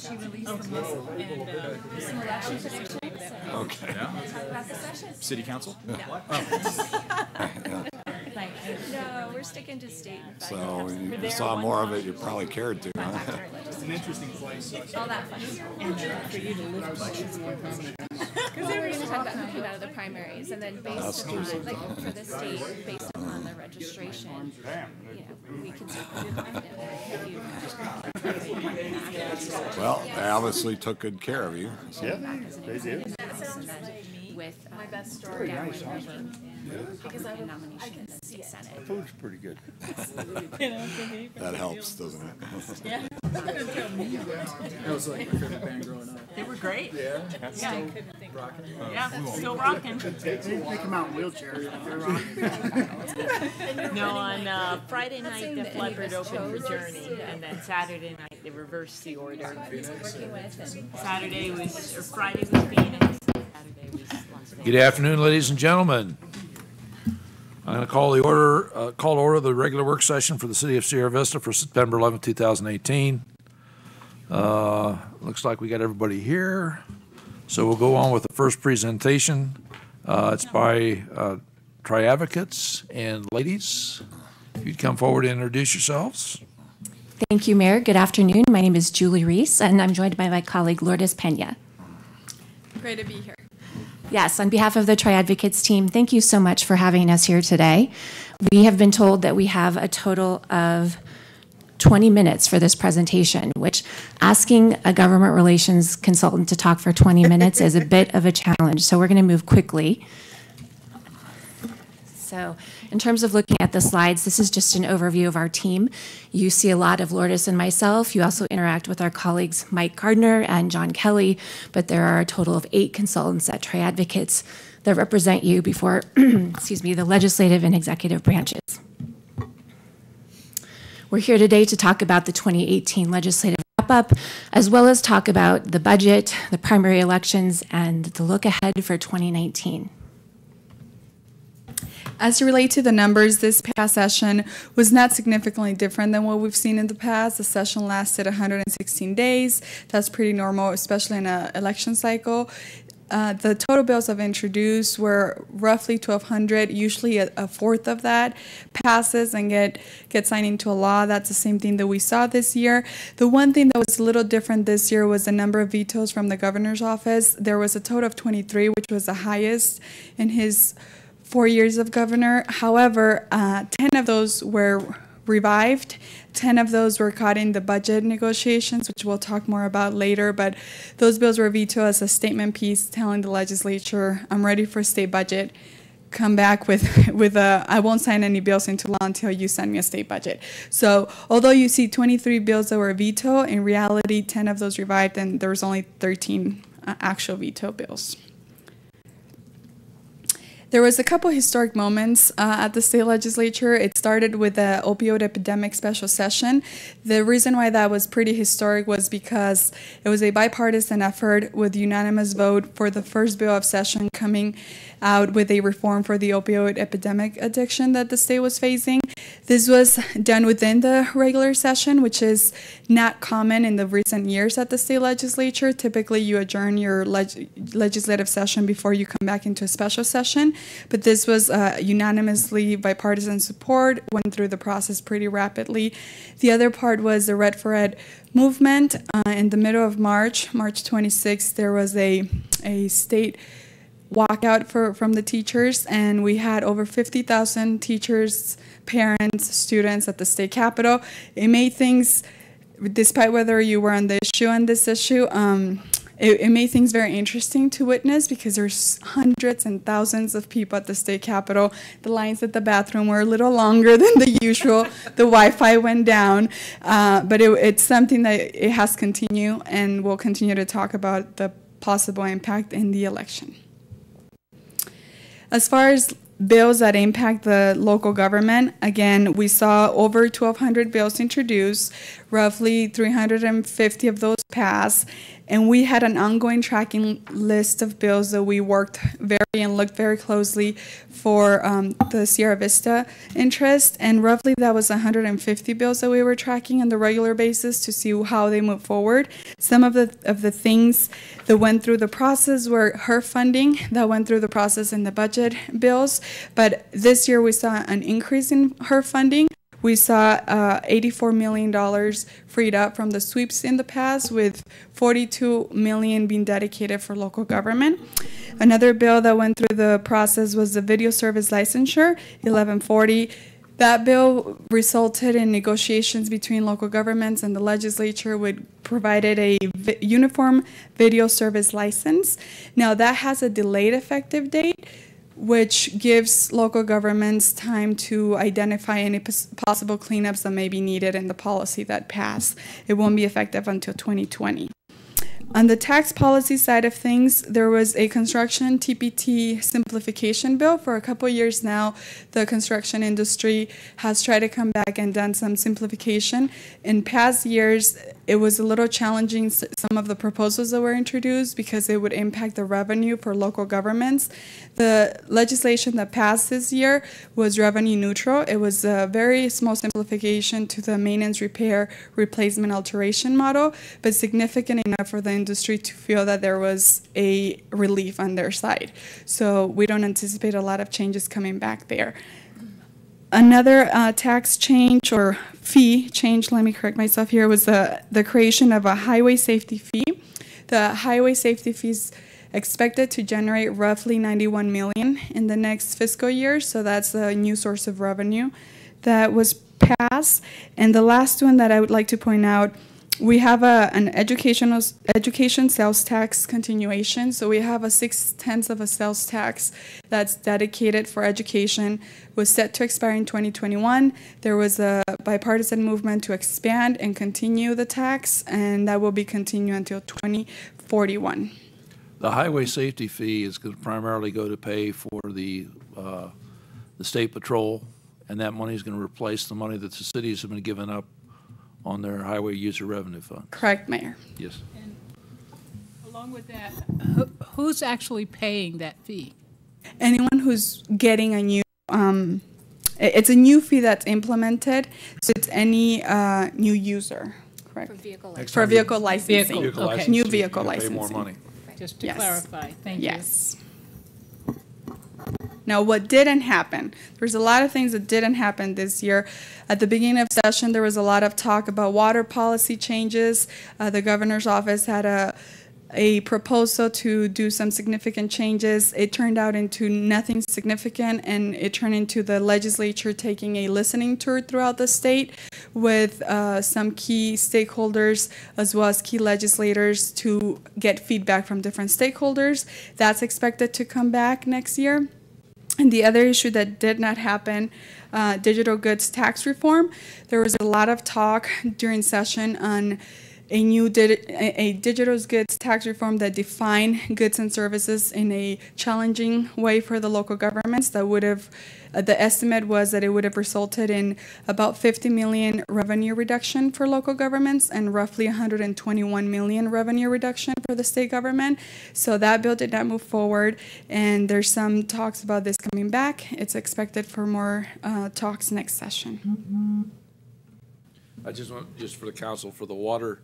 She released the muscle and some elections are next week. Okay. Talk about the session. City council? No, we're sticking to state. So you saw more of it, you probably cared to, huh? It's an interesting place. All that fun. And for you to lift budgets. Because they were going to talk about moving out of the primaries, and then based upon, like for the state, based upon the registration, we can certainly find it. Well, they obviously took good care of you. So. Yeah, they did. With my best story because I would nomination in the state senate. Food's pretty good. That helps, doesn't it? Yeah. That was like my favorite band growing up. They were great. Yeah. Yeah. Rocking. Yeah, still rocking. They come out in wheelchairs. They're rocking. No, on Friday night, Def Leppard opened for Journey, and then Saturday night they reversed the order. Saturday was, or Friday was Phoenix. Saturday was Las Vegas. Good afternoon, ladies and gentlemen. I'm going to call to order the regular work session for the City of Sierra Vista for September 11, 2018. Looks like we got everybody here. So we'll go on with the first presentation. It's by Tri-Advocates. And ladies, if you'd come forward and introduce yourselves. Thank you, Mayor. Good afternoon. My name is Julie Reese, and I'm joined by my colleague, Lourdes Pena. Great to be here. Yes, on behalf of the Tri-Advocates team, thank you so much for having us here today. We have been told that we have a total of 20 minutes for this presentation, which asking a government relations consultant to talk for 20 minutes is a bit of a challenge, so we're going to move quickly. So in terms of looking at the slides, this is just an overview of our team. You see a lot of Lourdes and myself. You also interact with our colleagues Mike Gardner and John Kelly, but there are a total of 8 consultants at Tri-Advocates that represent you before excuse me, the legislative and executive branches. We're here today to talk about the 2018 legislative wrap-up, as well as talk about the budget, the primary elections, and the look ahead for 2019. As it relates to the numbers, this past session was not significantly different than what we've seen in the past. The session lasted 116 days. That's pretty normal, especially in an election cycle. The total bills I've introduced were roughly 1,200. Usually a fourth of that passes and get signed into a law. That's the same thing that we saw this year. The one thing that was a little different this year was the number of vetoes from the governor's office. There was a total of 23, which was the highest in his 4 years of governor. However, 10 of those were revived. 10 of those were caught in the budget negotiations, which we'll talk more about later. But those bills were vetoed as a statement piece telling the legislature, I'm ready for a state budget. Come back with I won't sign any bills into law until you send me a state budget. So although you see 23 bills that were vetoed, in reality, 10 of those revived, and there was only 13 actual veto bills. There was a couple historic moments at the state legislature. It started with the opioid epidemic special session. The reason why that was pretty historic was because it was a bipartisan effort with unanimous vote for the first bill of session coming out with a reform for the opioid epidemic addiction that the state was facing. This was done within the regular session, which is not common in the recent years at the state legislature. Typically, you adjourn your legislative session before you come back into a special session. But this was unanimously bipartisan support, went through the process pretty rapidly. The other part was the Red for Ed movement. In the middle of March 26th, there was a state walkout from the teachers, and we had over 50,000 teachers, parents, students at the state capitol. It made things, despite whether you were on this issue, it made things very interesting to witness because there's hundreds and thousands of people at the state capitol. The lines at the bathroom were a little longer than the usual. The Wi-Fi went down, but it's something that it has continued, and we'll continue to talk about the possible impact in the election. As far as bills that impact the local government. Again, we saw over 1,200 bills introduced, roughly 350 of those passed, and we had an ongoing tracking list of bills that we worked and looked very closely for the Sierra Vista interest, and roughly that was 150 bills that we were tracking on the regular basis to see how they move forward. Some of the things that went through the process were HERF funding that went through the process in the budget bills, but this year we saw an increase in HERF funding. We saw $84 million freed up from the sweeps in the past, with $42 million being dedicated for local government. Another bill that went through the process was the video service licensure, 1140. That bill resulted in negotiations between local governments and the legislature, which provided a uniform video service license. Now, that has a delayed effective date, which gives local governments time to identify any possible cleanups that may be needed in the policy that passed. It won't be effective until 2020. On the tax policy side of things, there was a construction TPT simplification bill. For a couple of years now, the construction industry has tried to come back and done some simplification. In past years, it was a little challenging, some of the proposals that were introduced, because it would impact the revenue for local governments. The legislation that passed this year was revenue neutral. It was a very small simplification to the maintenance, repair, replacement, alteration model, but significant enough for the industry to feel that there was a relief on their side. So we don't anticipate a lot of changes coming back there. Another tax change or fee change, let me correct myself here, was the creation of a highway safety fee. The highway safety fee is expected to generate roughly $91 million in the next fiscal year, so that's a new source of revenue that was passed. And the last one that I would like to point out, we have an education sales tax continuation. So we have a 6/10 of a sales tax that's dedicated for education, was set to expire in 2021. There was a bipartisan movement to expand and continue the tax, and that will be continued until 2041. The highway safety fee is going to primarily go to pay for the state patrol, and that money is going to replace the money that the cities have been giving up on their highway user revenue fund. Correct, Mayor. Yes. And along with that, who's actually paying that fee? Anyone who's getting a new, it's a new fee that's implemented, so it's any new user, correct? For vehicle For vehicle licensing. Vehicle, okay. New vehicle Pay licensing. more money. Just to Yes. clarify, thank you. Yes. Now, what didn't happen? There's a lot of things that didn't happen this year. At the beginning of session, there was a lot of talk about water policy changes. The governor's office had a proposal to do some significant changes. It turned out into nothing significant, and it turned into the legislature taking a listening tour throughout the state with some key stakeholders as well as key legislators to get feedback from different stakeholders. That's expected to come back next year. And the other issue that did not happen, digital goods tax reform. There was a lot of talk during session on a new digital goods tax reform that defined goods and services in a challenging way for the local governments. That would have, the estimate was that it would have resulted in about 50 million revenue reduction for local governments and roughly 121 million revenue reduction for the state government. So that bill did not move forward, and there's some talks about this coming back. It's expected for more talks next session. I just want, just for the council, for the water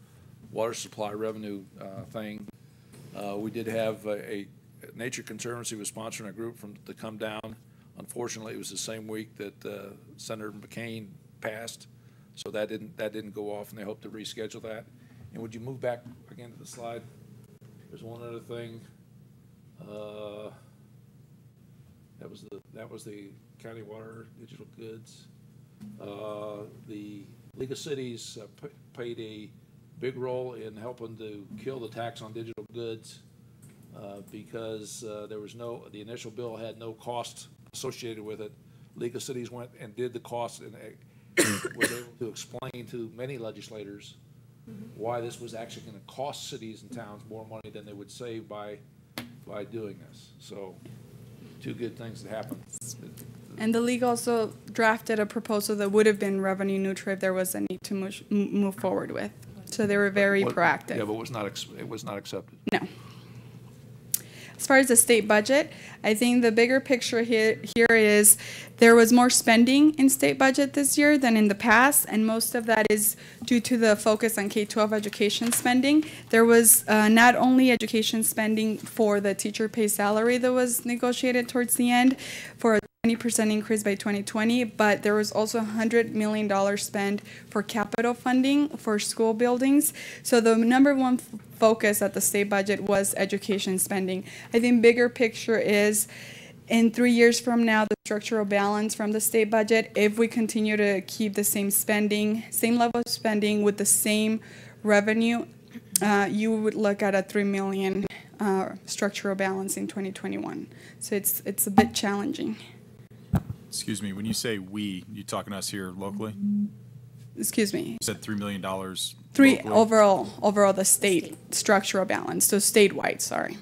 supply revenue thing, we did have a Nature Conservancy was sponsoring a group to come down. Unfortunately, it was the same week that Senator McCain passed, so that didn't go off, and they hope to reschedule that. And would you move back again to the slide? There's one other thing. That was the county water digital goods. The League of Cities played a big role in helping to kill the tax on digital goods because there was the initial bill had no cost associated with it. League of Cities went and did the cost and was able to explain to many legislators why this was actually going to cost cities and towns more money than they would save by doing this. So two good things that happened. And the league also drafted a proposal that would have been revenue neutral if there was a need to move forward with. So they were very proactive. Yeah, but it was not accepted. No. As far as the state budget, I think the bigger picture here is there was more spending in state budget this year than in the past, and most of that is due to the focus on K-12 education spending. There was not only education spending for the teacher pay salary that was negotiated towards the end for a 20% increase by 2020, but there was also $100 million spent for capital funding for school buildings. So the number one focus at the state budget was education spending. I think bigger picture is in 3 years from now, the structural balance from the state budget, if we continue to keep the same spending, same level of spending with the same revenue, you would look at a 3 million structural balance in 2021. So it's a bit challenging. Excuse me, when you say we, you talking to us here locally? Excuse me. You said $3 million. Three locally? overall the state structural balance, so statewide, sorry.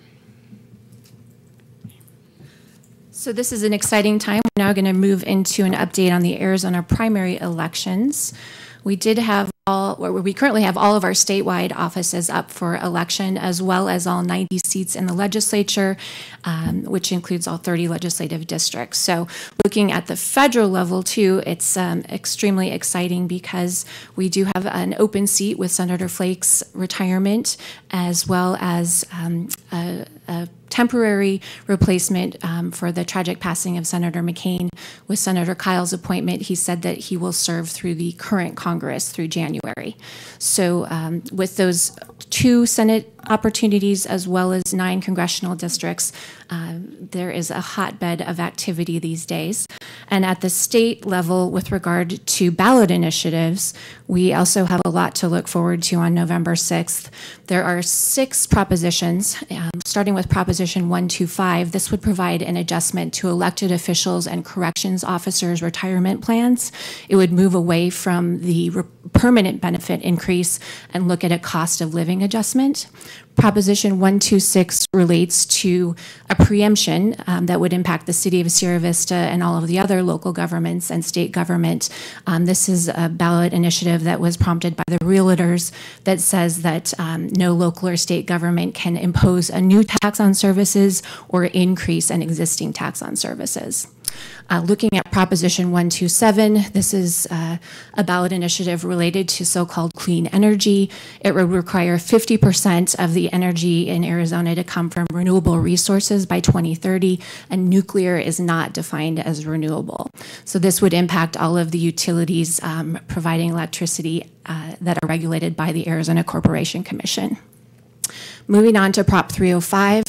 So this is an exciting time. We're now going to move into an update on the Arizona primary elections. We currently have all of our statewide offices up for election, as well as all 90 seats in the legislature, which includes all 30 legislative districts. So looking at the federal level too, it's extremely exciting because we do have an open seat with Senator Flake's retirement, as well as a temporary replacement for the tragic passing of Senator McCain. With Senator Kyle's appointment, he said that he will serve through the current Congress through January. So with those 2 Senate opportunities as well as 9 congressional districts, there is a hotbed of activity these days. And at the state level, with regard to ballot initiatives, we also have a lot to look forward to on November 6th. There are 6 propositions, starting with Proposition 125. This would provide an adjustment to elected officials and corrections officers' retirement plans. It would move away from the permanent benefit increase and look at a cost of living adjustment. Proposition 126 relates to a preemption that would impact the city of Sierra Vista and all of the other local governments and state government. This is a ballot initiative that was prompted by the realtors that says that no local or state government can impose a new tax on services or increase an existing tax on services. Looking at Proposition 127, this is a ballot initiative related to so-called clean energy. It would require 50% of the energy in Arizona to come from renewable resources by 2030, and nuclear is not defined as renewable. So this would impact all of the utilities providing electricity that are regulated by the Arizona Corporation Commission. Moving on to Prop 305,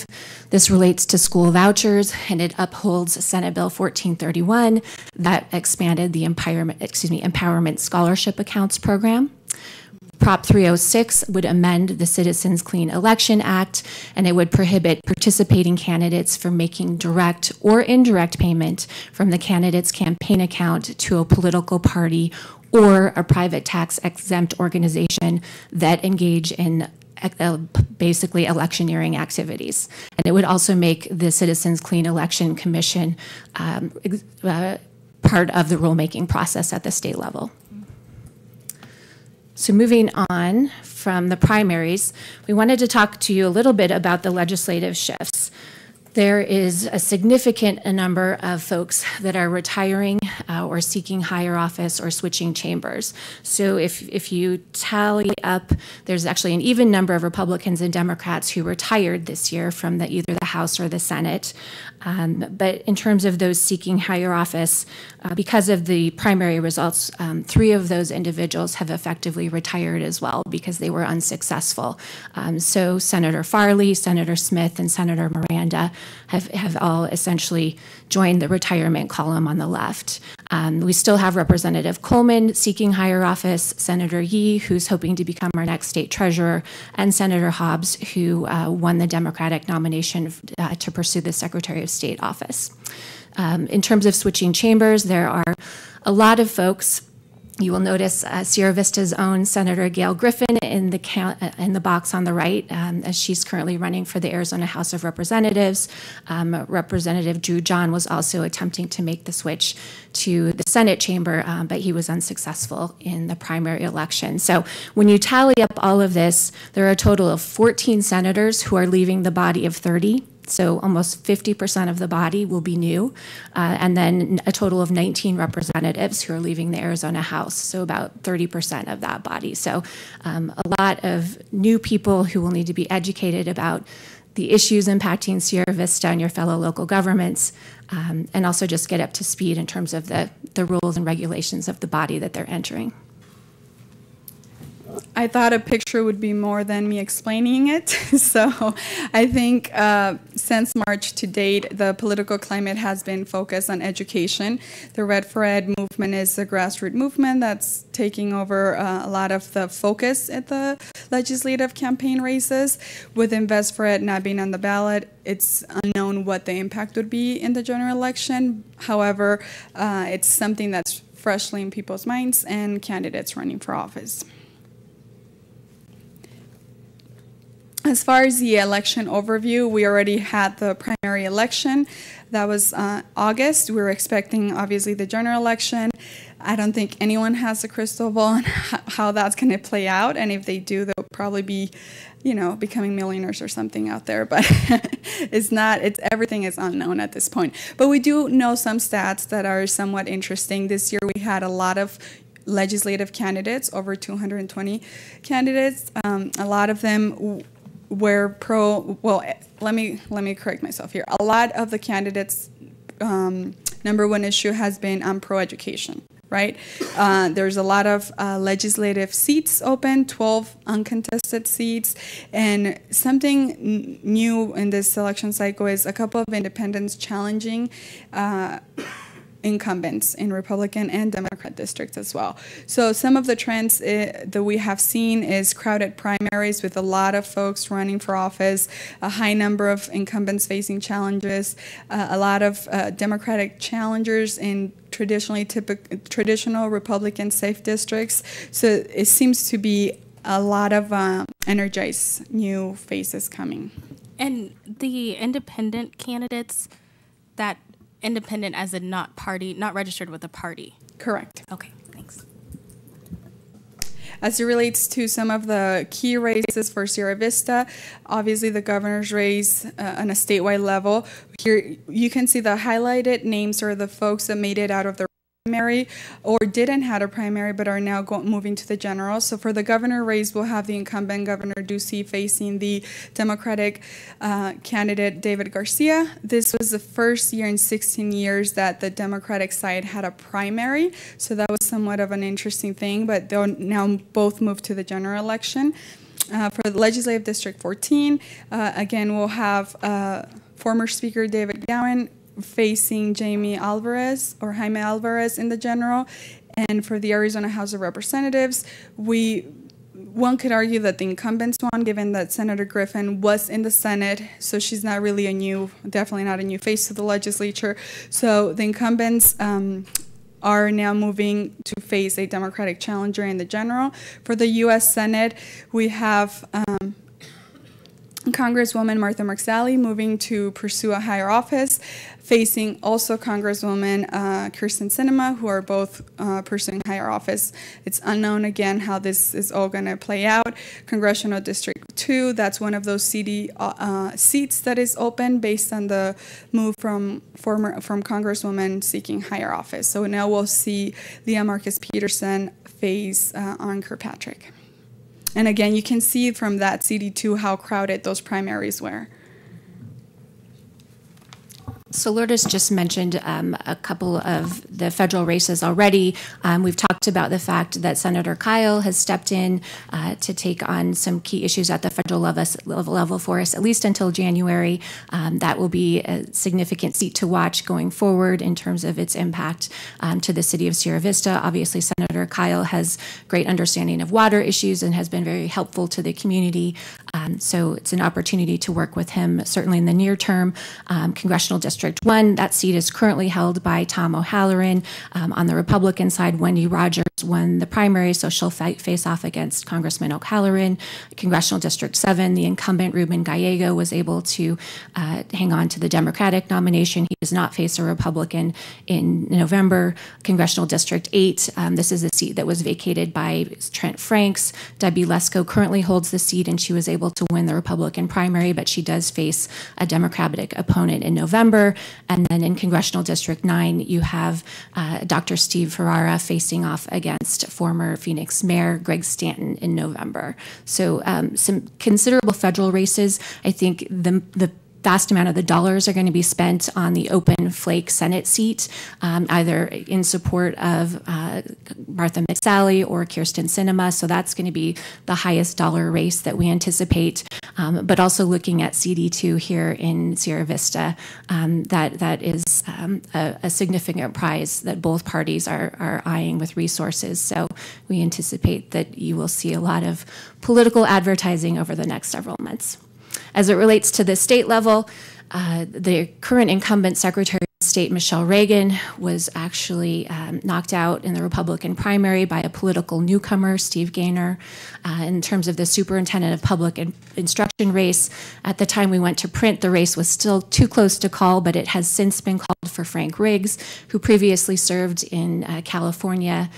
this relates to school vouchers, and it upholds Senate Bill 1431 that expanded the Empowerment Scholarship Accounts program. Prop 306 would amend the Citizens Clean Election Act, and it would prohibit participating candidates from making direct or indirect payment from the candidate's campaign account to a political party or a private tax-exempt organization that engage in basically electioneering activities. And it would also make the Citizens Clean Election Commission part of the rulemaking process at the state level. So moving on from the primaries, we wanted to talk to you a little bit about the legislative shifts. There is a significant number of folks that are retiring or seeking higher office or switching chambers. So if you tally up, there's actually an even number of Republicans and Democrats who retired this year from either the House or the Senate. But in terms of those seeking higher office, because of the primary results, 3 of those individuals have effectively retired as well because they were unsuccessful. So Senator Farley, Senator Smith, and Senator Miranda have all essentially joined the retirement column on the left. We still have Representative Coleman seeking higher office, Senator Yee, who's hoping to become our next state treasurer, and Senator Hobbs, who won the Democratic nomination to pursue the Secretary of State office. In terms of switching chambers, there are a lot of folks You will notice Sierra Vista's own Senator Gail Griffin in the box on the right, as she's currently running for the Arizona House of Representatives. Representative Drew John was also attempting to make the switch to the Senate chamber, but he was unsuccessful in the primary election. So when you tally up all of this, there are a total of 14 senators who are leaving the body of 30. So almost 50% of the body will be new, and then a total of 19 representatives who are leaving the Arizona House, so about 30% of that body. So a lot of new people who will need to be educated about the issues impacting Sierra Vista and your fellow local governments, and also just get up to speed in terms of the rules and regulations of the body that they're entering. I thought a picture would be more than me explaining it. So I think since March to date, the political climate has been focused on education. The Red for Ed movement is a grassroots movement that's taking over a lot of the focus at the legislative campaign races. With Invest for Ed not being on the ballot, it's unknown what the impact would be in the general election. However, it's something that's freshly in people's minds and candidates running for office. As far as the election overview, we already had the primary election. That was August. We were expecting, obviously, the general election. I don't think anyone has a crystal ball on how that's going to play out. And if they do, they'll probably be, becoming millionaires or something out there. But everything is unknown at this point. But we do know some stats that are somewhat interesting. This year, we had a lot of legislative candidates, over 220 candidates. A lot of them were let me correct myself here. A lot of the candidates' number one issue has been on pro-education, right? There's a lot of legislative seats open, 12 uncontested seats, and something new in this election cycle is a couple of independents challenging incumbents in Republican and Democrat districts as well. So some of the trends that we have seen is crowded primaries with a lot of folks running for office, a high number of incumbents facing challenges, a lot of Democratic challengers in traditional Republican safe districts. So it seems to be a lot of energized new faces coming. And the independent candidates, that independent as in not registered with a party. Correct. Okay, thanks. As it relates to some of the key races for Sierra Vista, obviously the governor's race on a statewide level. Here you can see the highlighted names are the folks that made it out of the primary or didn't have a primary but are now moving to the general. So for the governor race, we'll have the incumbent Governor Ducey facing the Democratic candidate David Garcia. This was the first year in 16 years that the Democratic side had a primary, so that was somewhat of an interesting thing, but they'll now both move to the general election. For the Legislative District 14, again, we'll have former Speaker David Gowan facing Jaime Alvarez in the general. And for the Arizona House of Representatives, one could argue that the incumbents won, given that Senator Griffin was in the Senate, so she's not really definitely not a new face to the legislature. So the incumbents are now moving to face a Democratic challenger in the general. For the U.S. Senate, we have Congresswoman Martha McSally moving to pursue a higher office, facing also Congresswoman Kyrsten Sinema, who are both pursuing higher office. It's unknown, again, how this is all going to play out. Congressional District 2, that's one of those seats that is open based on the move from Congresswoman seeking higher office. So now we'll see Leah Marcus Peterson face Aaron Kirkpatrick. And again, you can see from that CD2 how crowded those primaries were. So Lourdes just mentioned a couple of the federal races already. We've talked about the fact that Senator Kyle has stepped in to take on some key issues at the federal level for us, at least until January. That will be a significant seat to watch going forward in terms of its impact to the city of Sierra Vista. Obviously, Senator Kyle has great understanding of water issues and has been very helpful to the community. So it's an opportunity to work with him, certainly in the near term. Congressional District 1, that seat is currently held by Tom O'Halloran. On the Republican side, Wendy Rogers won the primary, so she'll face off against Congressman O'Halloran. Congressional District 7, the incumbent Ruben Gallego was able to hang on to the Democratic nomination. He does not face a Republican in November. Congressional District 8, this is a seat that was vacated by Trent Franks. Debbie Lesko currently holds the seat, and she was able to win the Republican primary, but she does face a Democratic opponent in November. And then in Congressional District 9, you have Dr. Steve Ferrara facing off against former Phoenix Mayor Greg Stanton in November. So some considerable federal races. I think the vast amount of the dollars are going to be spent on the open flake Senate seat, either in support of Martha McSally or Kirsten Sinema. So that's going to be the highest dollar race that we anticipate. But also looking at CD2 here in Sierra Vista, that is a significant prize that both parties are eyeing with resources. So we anticipate that you will see a lot of political advertising over the next several months. As it relates to the state level, the current incumbent Secretary of State, Michelle Reagan, was actually knocked out in the Republican primary by a political newcomer, Steve Gaynor. In terms of the superintendent of public instruction race, at the time we went to print, the race was still too close to call, but it has since been called for Frank Riggs, who previously served in California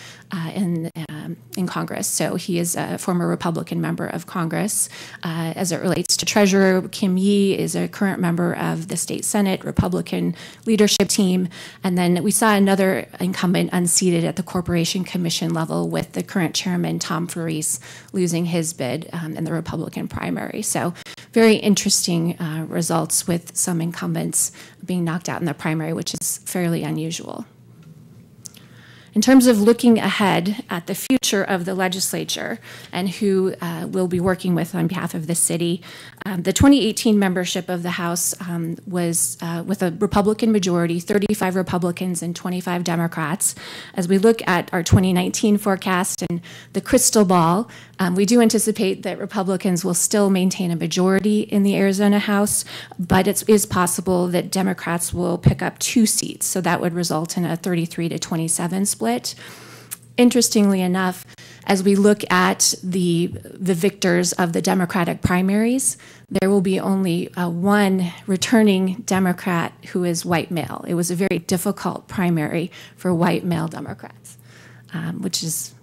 in Congress. So he is a former Republican member of Congress. As it relates to Treasurer, Kim Yee is a current member of the state Senate Republican leadership team. And then we saw another incumbent unseated at the Corporation Commission level with the current chairman, Tom Farese, losing his bid in the Republican primary. So very interesting results with some incumbents being knocked out in the primary, which is fairly unusual. In terms of looking ahead at the future of the legislature and who we'll be working with on behalf of the city, the 2018 membership of the House was with a Republican majority, 35 Republicans and 25 Democrats. As we look at our 2019 forecast and the crystal ball, we do anticipate that Republicans will still maintain a majority in the Arizona House, but it is possible that Democrats will pick up 2 seats, so that would result in a 33-27 split. Interestingly enough, as we look at the victors of the Democratic primaries, there will be only one returning Democrat who is white male. It was a very difficult primary for white male Democrats, which is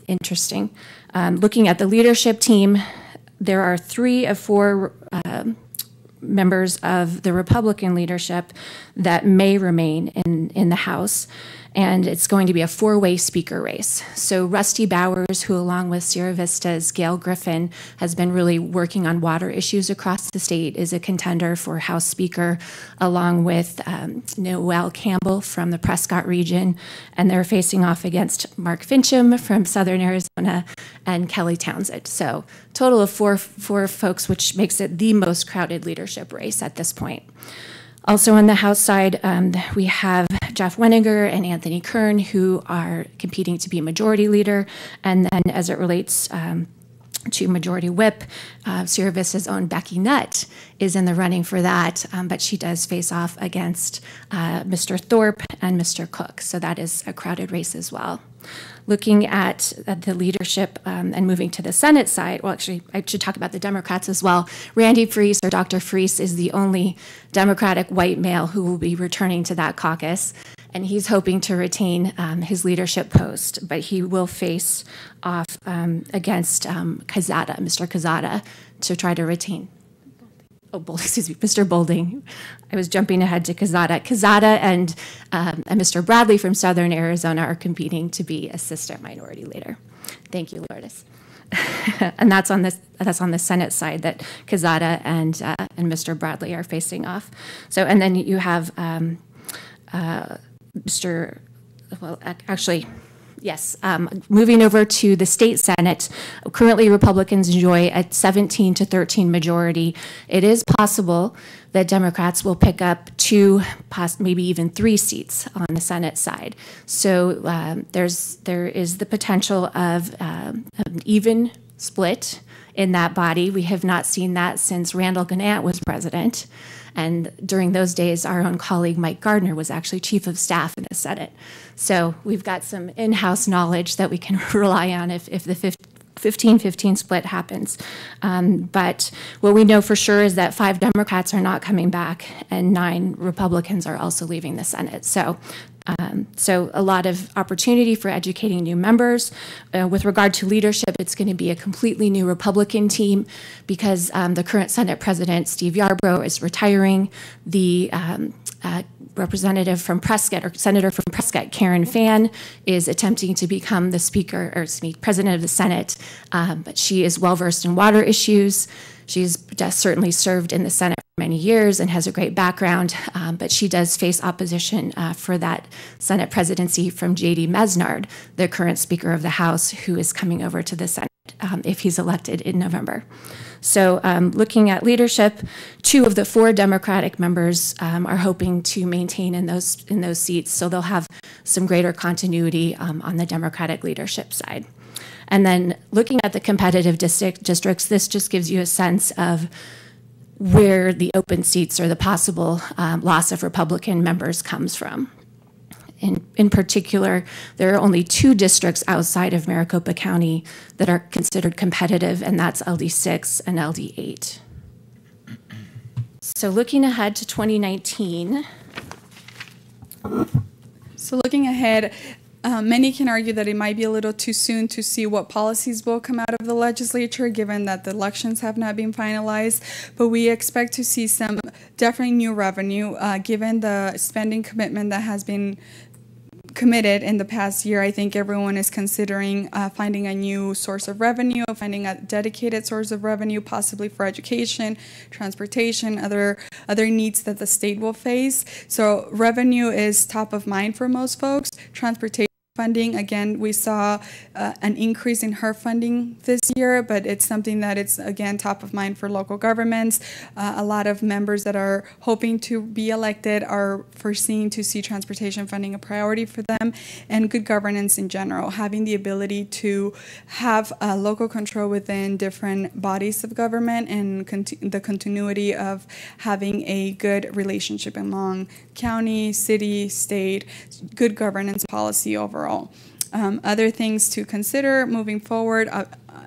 interesting. Looking at the leadership team, there are 3 of 4 members of the Republican leadership that may remain in the House. And it's going to be a 4-way speaker race. So Rusty Bowers, who along with Sierra Vista's Gail Griffin has been really working on water issues across the state, is a contender for House Speaker, along with Noel Campbell from the Prescott region. And they're facing off against Mark Fincham from Southern Arizona and Kelly Townsend. So total of four folks, which makes it the most crowded leadership race at this point. Also on the House side, we have Jeff Weniger and Anthony Kern, who are competing to be majority leader. And then as it relates to majority whip, Sierra Vista's own Becky Nutt is in the running for that, but she does face off against Mr. Thorpe and Mr. Cook. So that is a crowded race as well. Looking at the leadership and moving to the Senate side, well, actually, I should talk about the Democrats as well. Randy Freese, or Dr. Freese, is the only Democratic white male who will be returning to that caucus, and he's hoping to retain his leadership post, but he will face off against Quezada, Mr. Quezada, to try to retain. Mr. Bolding. I was jumping ahead to Quezada. Quezada and Mr. Bradley from Southern Arizona are competing to be assistant minority leader. Thank you, Lourdes. And that's on the Senate side that Quezada and Mr. Bradley are facing off. So, and then you have moving over to the state Senate, currently Republicans enjoy a 17-13 majority. It is possible that Democrats will pick up 2, maybe even 3 seats on the Senate side. So there is the potential of an even split in that body. We have not seen that since Randall Gannett was president. And during those days, our own colleague Mike Gardner was actually chief of staff in the Senate. So we've got some in-house knowledge that we can rely on if the 15-15 split happens. But what we know for sure is that 5 Democrats are not coming back and 9 Republicans are also leaving the Senate. So a lot of opportunity for educating new members. With regard to leadership, it's going to be a completely new Republican team because the current Senate President, Steve Yarbrough, is retiring. The representative from Prescott, or Senator from Prescott, Karen Fann, is attempting to become the Speaker, or President of the Senate, but she is well-versed in water issues. She's certainly served in the Senate for many years and has a great background, but she does face opposition for that Senate presidency from J.D. Mesnard, the current Speaker of the House, who is coming over to the Senate if he's elected in November. So looking at leadership, 2 of the 4 Democratic members are hoping to maintain in those seats, so they'll have some greater continuity on the Democratic leadership side. And then looking at the competitive districts, this just gives you a sense of where the open seats or the possible loss of Republican members comes from. In particular, there are only 2 districts outside of Maricopa County that are considered competitive, and that's LD6 and LD8. So looking ahead to 2019. So looking ahead, many can argue that it might be a little too soon to see what policies will come out of the legislature, given that the elections have not been finalized. But we expect to see some definitely new revenue, given the spending commitment that has been committed in the past year. I think everyone is considering finding a new source of revenue, finding a dedicated source of revenue, possibly for education, transportation, other needs that the state will face. So revenue is top of mind for most folks. Transportation funding, again, we saw an increase in HERF funding this year, but it's something that it's, again, top of mind for local governments. A lot of members that are hoping to be elected are foreseeing to see transportation funding a priority for them, and good governance in general, having the ability to have local control within different bodies of government and the continuity of having a good relationship among county, city, state, good governance policy overall. Other things to consider moving forward,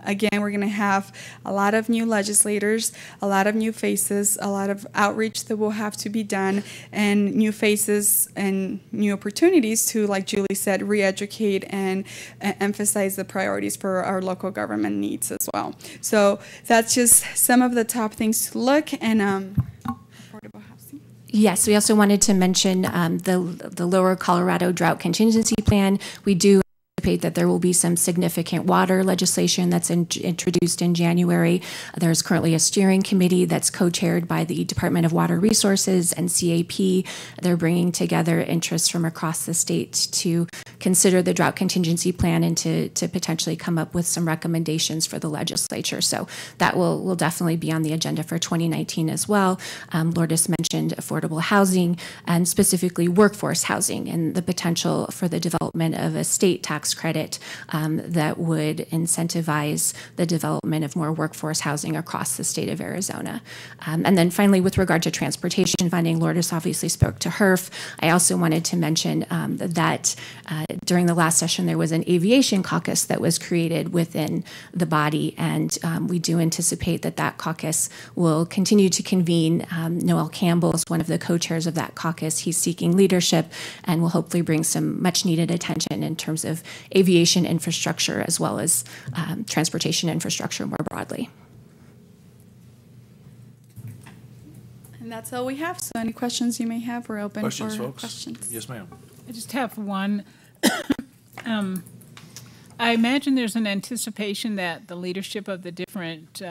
again, we're going to have a lot of new legislators, a lot of new faces, a lot of outreach that will have to be done, and new faces and new opportunities to, like Julie said, re-educate and emphasize the priorities for our local government needs as well. So that's just some of the top things to look, and affordable housing. Yes, we also wanted to mention the Lower Colorado Drought Contingency Plan. We do anticipate that there will be some significant water legislation that's introduced in January. There's currently a steering committee that's co-chaired by the Department of Water Resources and CAP. They're bringing together interests from across the state to consider the drought contingency plan and to potentially come up with some recommendations for the legislature. So that will definitely be on the agenda for 2019 as well. Lourdes mentioned affordable housing and specifically workforce housing and the potential for the development of a state tax credit that would incentivize the development of more workforce housing across the state of Arizona. And then finally, with regard to transportation funding, Lourdes obviously spoke to HERF. I also wanted to mention that during the last session, there was an aviation caucus that was created within the body, and we do anticipate that that caucus will continue to convene. Noel Campbell is one of the co-chairs of that caucus. He's seeking leadership and will hopefully bring some much needed attention in terms of aviation infrastructure as well as transportation infrastructure more broadly. And that's all we have. So any questions you may have, we're open Questions, for folks? questions. Yes, ma'am. I just have one. I imagine there's an anticipation that the leadership of the different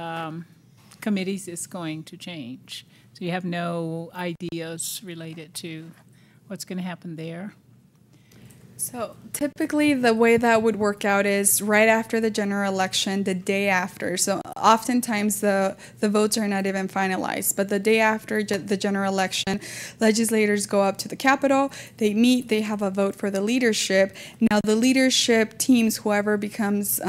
committees is going to change. So you have no ideas related to what's going to happen there? So typically the way that would work out is right after the general election, the day after. So oftentimes the votes are not even finalized, but the day after the general election, legislators go up to the Capitol, they meet, they have a vote for the leadership. Now the leadership teams, whoever becomes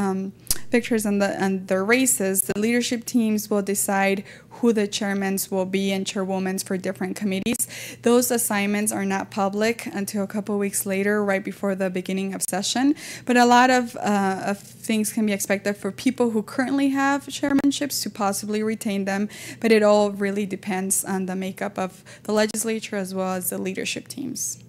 victories and the races, the leadership teams will decide who the chairmen will be and chairwomen for different committees. Those assignments are not public until a couple weeks later, right before the beginning of session. But a lot of things can be expected for people who currently have chairmanships to possibly retain them. But it all really depends on the makeup of the legislature as well as the leadership teams.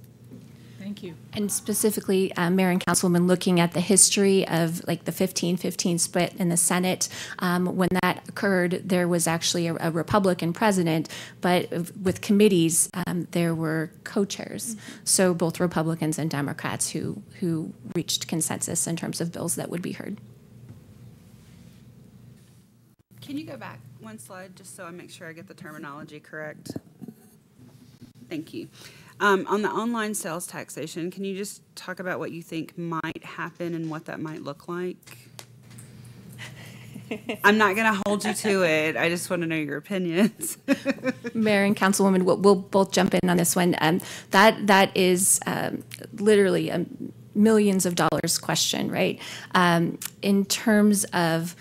Thank you. And specifically, Mayor and Councilwoman, looking at the history of like the 15-15 split in the Senate, when that occurred, there was actually a Republican president, but with committees, there were co-chairs. So both Republicans and Democrats who reached consensus in terms of bills that would be heard. Can you go back one slide just so I make sure I get the terminology correct? Thank you. On the online sales taxation, can you just talk about what you think might happen and what that might look like? I'm not going to hold you to it. I just want to know your opinions. Mayor and Councilwoman, we'll both jump in on this one. That is literally a millions of dollars question, right? In terms of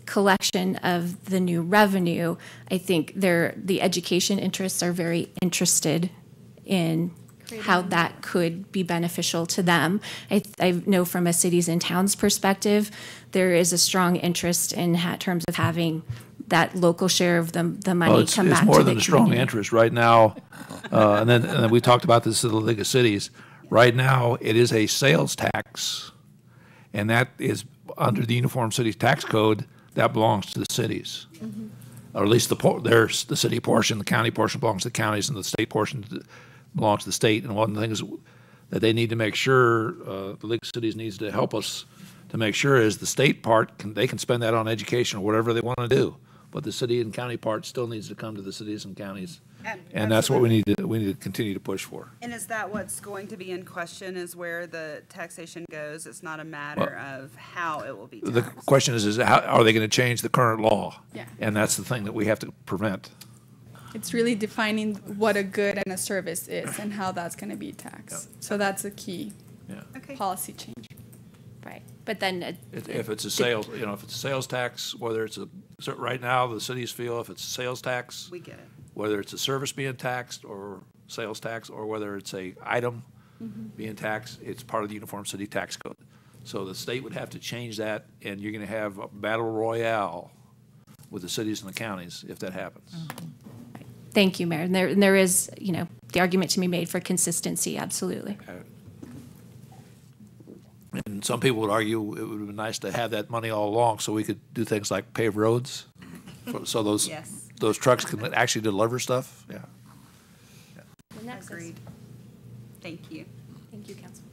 collection of the new revenue, I think the education interests are very interested in how that could be beneficial to them. I know from a cities and towns perspective, there is a strong interest in terms of having that local share of the money come back to the community. It's more than a strong interest right now. And then we talked about this at the League of Cities. Right now, it is a sales tax, and that is under the Uniform Cities Tax Code. That belongs to the cities, or at least there's the city portion, the county portion belongs to the counties, and the state portion belongs to the state. And one of the things that they need to make sure, the League of Cities needs to help us to make sure is the state part, they can spend that on education or whatever they want to do, but the city and county part still needs to come to the cities and counties. And that's what we need to continue to push for. And is that what's going to be in question, is where the taxation goes? It's not a matter of how it will be taxed. The question is how are they going to change the current law? Yeah. And that's the thing that we have to prevent. It's really defining what a good and a service is and how that's going to be taxed. So that's a key policy change. Right. But then if it's a sales, if it's a sales tax, whether it's right now the cities feel if it's a sales tax, we get it. Whether it's a service being taxed or sales tax, or whether it's a item being taxed, it's part of the Uniform City Tax Code. So the state would have to change that, and you're going to have a battle royale with the cities and the counties if that happens. Thank you, Mayor. And there is, the argument to be made for consistency, absolutely. And some people would argue it would have been nice to have that money all along so we could do things like pave roads, so those trucks can actually deliver stuff. Yeah. Agreed. Thank you. Thank you, Council.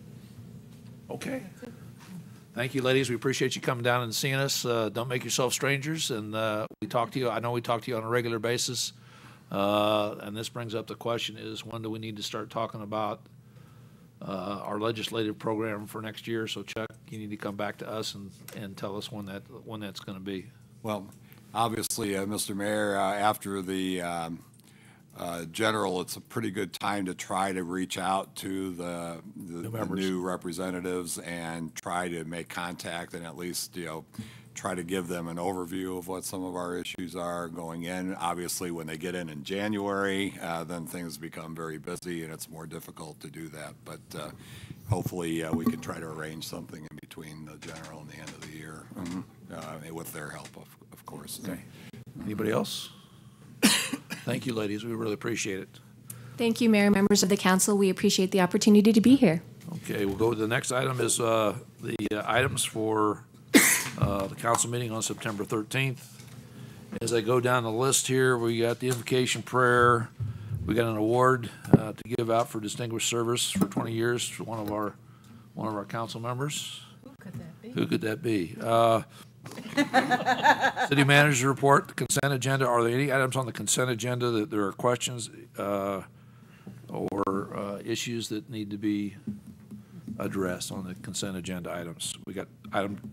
Okay. Thank you, ladies. We appreciate you coming down and seeing us. Don't make yourself strangers. And we talk to you. I know we talk to you on a regular basis. And this brings up the question is, when do we need to start talking about our legislative program for next year? So Chuck, you need to come back to us and tell us when that's going to be. Well, obviously, Mr. Mayor, after the general, it's a pretty good time to try to reach out to the new representatives and try to make contact and at least, try to give them an overview of what some of our issues are going in. Obviously, when they get in January, then things become very busy and it's more difficult to do that. But hopefully we can try to arrange something in between the general and the end of the year with their help, of course. Okay. Anybody else? Thank you, ladies. We really appreciate it. Thank you, Mayor, members of the council. We appreciate the opportunity to be here. Okay, we'll go to the next item is the items for the council meeting on September 13th. As I go down the list here, we got the invocation prayer. We got an award to give out for distinguished service for 20 years for one of our council members. Who could that be? City manager's report, the consent agenda. Are there any items on the consent agenda that there are questions or issues that need to be addressed on the consent agenda items? We got item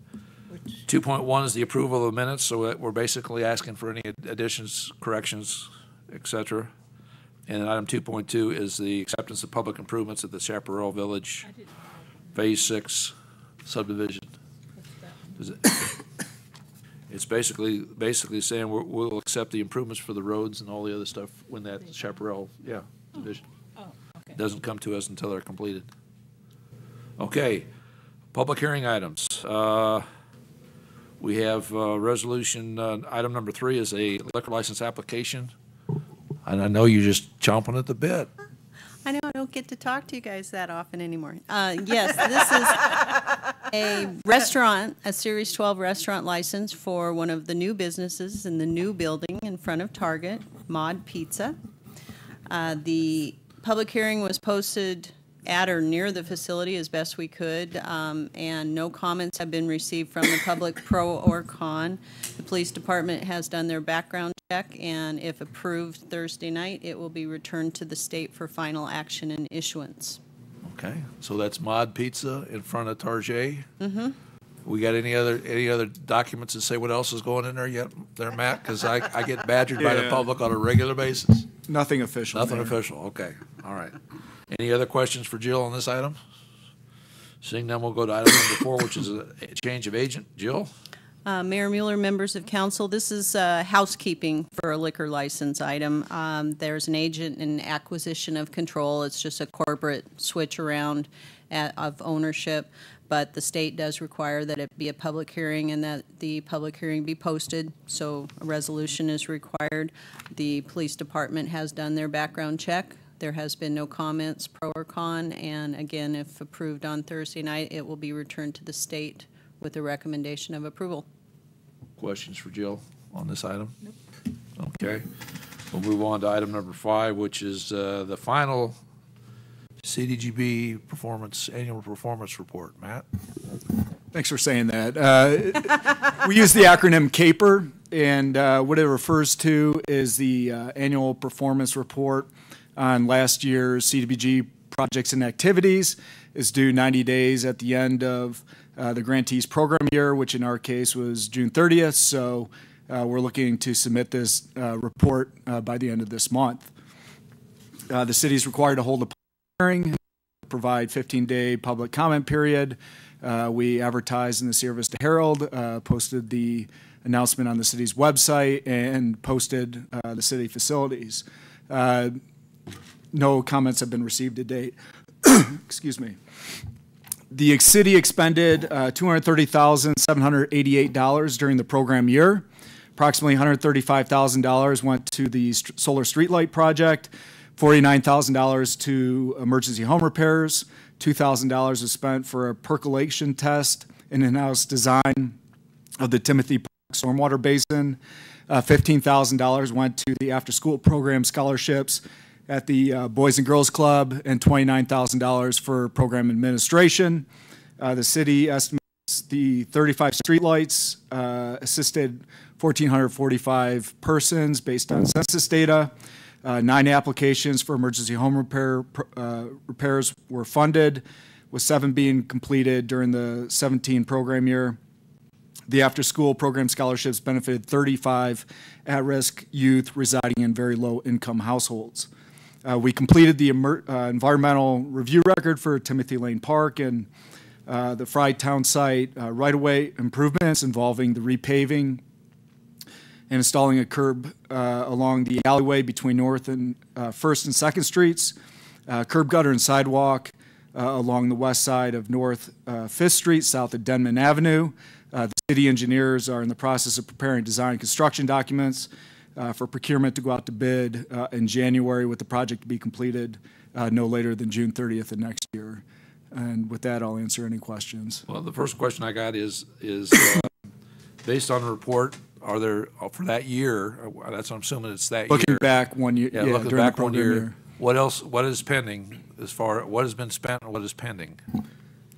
2.1 is the approval of the minutes, so we're basically asking for any additions, corrections, etc. And item 2.2 is the acceptance of public improvements at the Chaparral Village Phase 6 subdivision. It's basically saying we'll accept the improvements for the roads and all the other stuff when that Chaparral, division. Okay. Doesn't come to us until they're completed. Okay, public hearing items. We have resolution, item number 3 is a liquor license application. And I know you're just chomping at the bit. I know I don't get to talk to you guys that often anymore. Yes, this is a restaurant, a Series 12 restaurant license for one of the new businesses in the new building in front of Target, Mod Pizza. The public hearing was posted at or near the facility as best we could, and no comments have been received from the public, pro or con. The police department has done their background check, and if approved Thursday night, it will be returned to the state for final action and issuance. Okay, so that's Mod Pizza in front of Target. Mm-hmm. We got any other documents that say what else is going in there yet, there, Matt? Because I get badgered by the public on a regular basis. Nothing official. Nothing Mayor. official. Okay, all right. Any other questions for Jill on this item? Seeing none, we'll go to item number 4, which is a change of agent. Jill? Mayor Mueller, members of council, this is housekeeping for a liquor license item. There's an agent and acquisition of control. It's just a corporate switch around of ownership, but the state does require that it be a public hearing and that the public hearing be posted, so a resolution is required. The police department has done their background check. There has been no comments, pro or con, and again, if approved on Thursday night, it will be returned to the state with a recommendation of approval. Questions for Jill on this item? Nope. Okay. We'll move on to item number 5, which is the final CDGB annual performance report. Matt? Thanks for saying that. We use the acronym CAPER, and what it refers to is the annual performance report on last year's CDBG projects and activities. Is due 90 days at the end of the grantee's program year, which in our case was June 30th. So we're looking to submit this report by the end of this month. The city is required to hold a public hearing, provide 15-day public comment period. We advertised in the Sierra Vista Herald, posted the announcement on the city's website, and posted the city facilities. No comments have been received to date. Excuse me. The city expended $230,788 during the program year. Approximately $135,000 went to the solar streetlight project, $49,000 to emergency home repairs, $2,000 was spent for a percolation test and in-house design of the Timothy Park stormwater basin. $15,000 went to the after-school program scholarships at the Boys and Girls Club, and $29,000 for program administration. The city estimates the 35 streetlights assisted 1,445 persons based on census data. 9 applications for emergency home repairs were funded, with 7 being completed during the 17 program year. The after-school program scholarships benefited 35 at-risk youth residing in very low-income households. We completed the environmental review record for Timothy Lane Park and the Fried Town site right-of-way improvements involving the repaving and installing a curb along the alleyway between North and 1st and 2nd Streets, curb gutter and sidewalk along the west side of North 5th Street, south of Denman Avenue. The city engineers are in the process of preparing design and construction documents for procurement to go out to bid in January, with the project to be completed no later than June 30th of next year. And with that, I'll answer any questions. Well, the first question I got is based on the report, are there, for that year, that's what I'm assuming it's that year. Looking back 1 year, yeah, looking back 1 year, what else, what is pending as far, what has been spent and what is pending?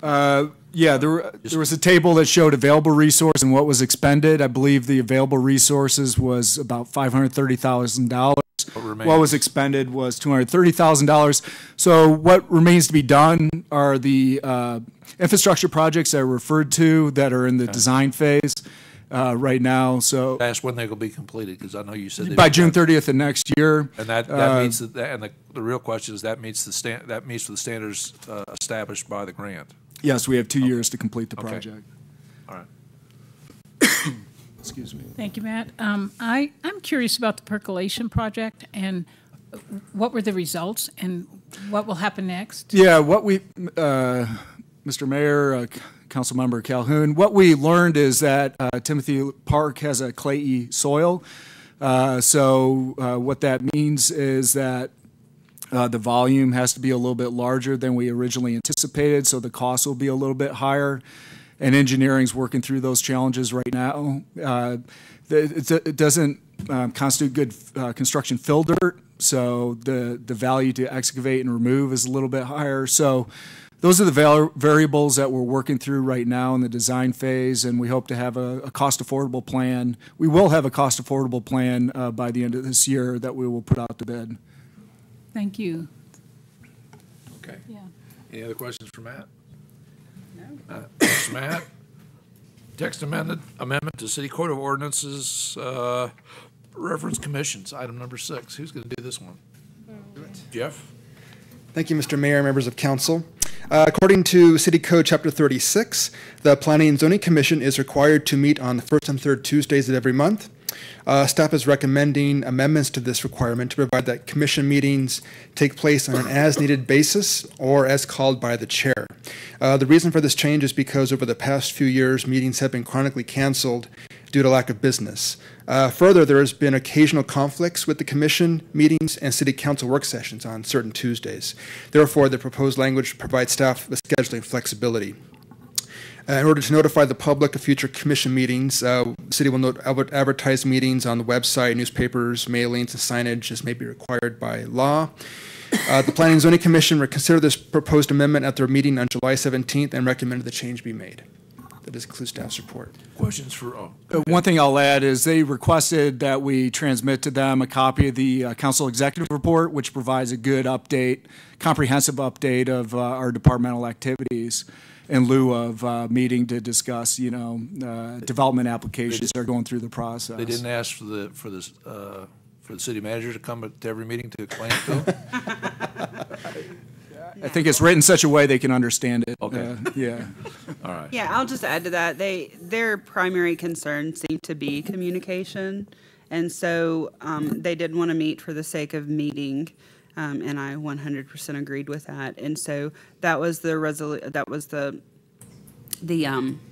Yeah, there was a table that showed available resource and what was expended. I believe the available resources was about $530,000. What was expended was $230,000. So what remains to be done are the infrastructure projects I referred to that are in the design phase right now. So that's when they will be completed, because I know you said by June 30th of next year. And that meets the real question is that meets the standards established by the grant. Yes, we have 2 years to complete the project. All right. Excuse me. Thank you, Matt. I'm curious about the percolation project and what were the results and what will happen next? Yeah, what we, Mr. Mayor, Councilmember Calhoun, what we learned is that Timothy Park has a clayey soil. So what that means is that the volume has to be a little bit larger than we originally anticipated, so the cost will be a little bit higher. And engineering's working through those challenges right now. It doesn't constitute good construction fill dirt, so the value to excavate and remove is a little bit higher. So those are the variables that we're working through right now in the design phase, and we hope to have a cost-affordable plan. We will have a cost-affordable plan by the end of this year that we will put out to bid. Thank you. Okay. Yeah. Any other questions for Matt? No. Thanks, Matt. Text amendment to City Code of Ordinances, Reference Commissions, item number 6. Who's going to do this one? Jeff? Thank you, Mr. Mayor, members of council. According to City Code Chapter 36, the Planning and Zoning Commission is required to meet on the first and third Tuesdays of every month. Staff is recommending amendments to this requirement to provide that commission meetings take place on an as-needed basis or as called by the chair. The reason for this change is because over the past few years, meetings have been chronically canceled due to lack of business. Further, there has been occasional conflicts with the commission meetings and city council work sessions on certain Tuesdays. Therefore, the proposed language provides staff with scheduling flexibility. In order to notify the public of future commission meetings, the city will advertise meetings on the website, newspapers, mailings, and signage as may be required by law. The Planning and Zoning Commission will consider this proposed amendment at their meeting on July 17th and recommended the change be made. That does conclude staff's report. Questions for, one thing I'll add is they requested that we transmit to them a copy of the council executive report, which provides a good update, comprehensive update of our departmental activities in lieu of meeting to discuss, development applications that are going through the process. They didn't ask for the city manager to come to every meeting to explain it to them? I think it's written such a way they can understand it. Okay. Yeah. All right. Yeah, I'll just add to that. Their primary concern seemed to be communication, and so they did want to meet for the sake of meeting, and I 100% agreed with that. And so that was the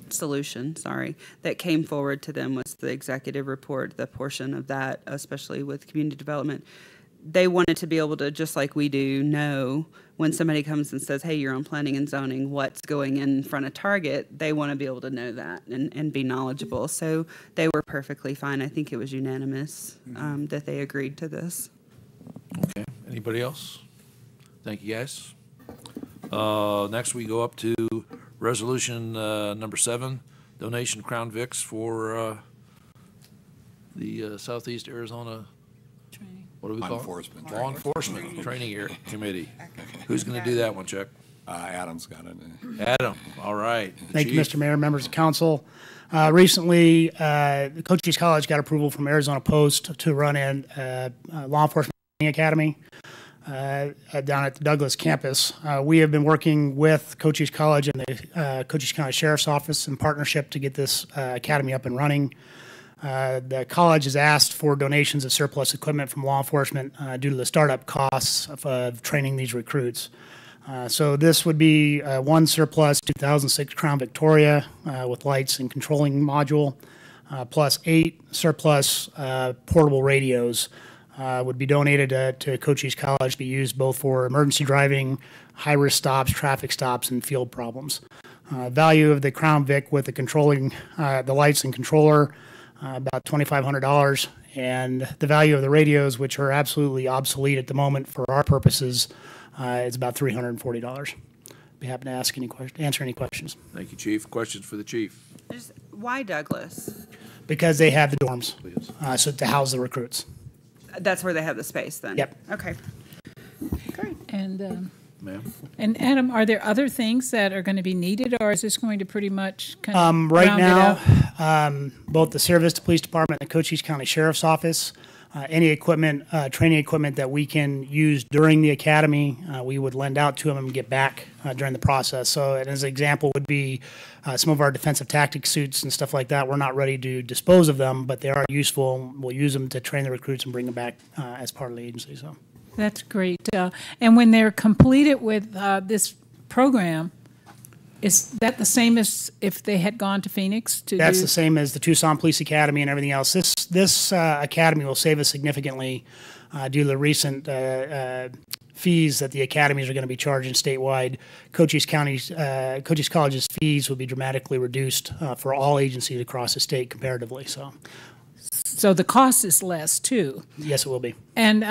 solution. Sorry, that came forward to them was the executive report, the portion of that, especially with community development. They wanted to be able to, just like we do, know when somebody comes and says, hey, you're on planning and zoning, what's going in front of Target. They want to be able to know that and be knowledgeable. So they were perfectly fine. I think it was unanimous that they agreed to this. Okay. Anybody else? Thank you, guys. Next, we go up to resolution number 7, donation Crown Vics for the Southeast Arizona. What do we call it? Law Enforcement Training Committee. Who's going to do that one, Chuck? Adam's got it. Adam, all right. Thank you, Mr. Mayor, members of council. Recently, Cochise College got approval from Arizona Post to run a law enforcement training academy down at the Douglas campus. We have been working with Cochise College and the Cochise County Sheriff's Office in partnership to get this academy up and running. The college has asked for donations of surplus equipment from law enforcement due to the startup costs of training these recruits. So this would be one surplus 2006 Crown Victoria with lights and controlling module, plus 8 surplus portable radios would be donated to Cochise College to be used both for emergency driving, high-risk stops, traffic stops, and field problems. Value of the Crown Vic with the controlling the lights and controller, about $2,500, and the value of the radios, which are absolutely obsolete at the moment for our purposes, is about $340. Be happy to answer any questions. Thank you, Chief. Questions for the Chief? Why Douglas? Because they have the dorms, so to house the recruits. That's where they have the space then? Yep. Okay. Great. And Ma'am? And Adam, are there other things that are going to be needed, or is this going to pretty much kind of right round it now, out? both the Sierra Vista Police Department and the Cochise County Sheriff's Office Any equipment, training equipment that we can use during the academy, we would lend out to them and get back during the process. So as an example would be some of our defensive tactics suits and stuff like that. We're not ready to dispose of them, but they are useful. We'll use them to train the recruits and bring them back as part of the agency. So That's great. And when they're completed with this program, is that the same as if they had gone to Phoenix to That's do? the same as the Tucson Police Academy and everything else. This academy will save us significantly due to the recent fees that the academies are going to be charging statewide. Cochise College's fees will be dramatically reduced for all agencies across the state comparatively. So the cost is less too. Yes, it will be. And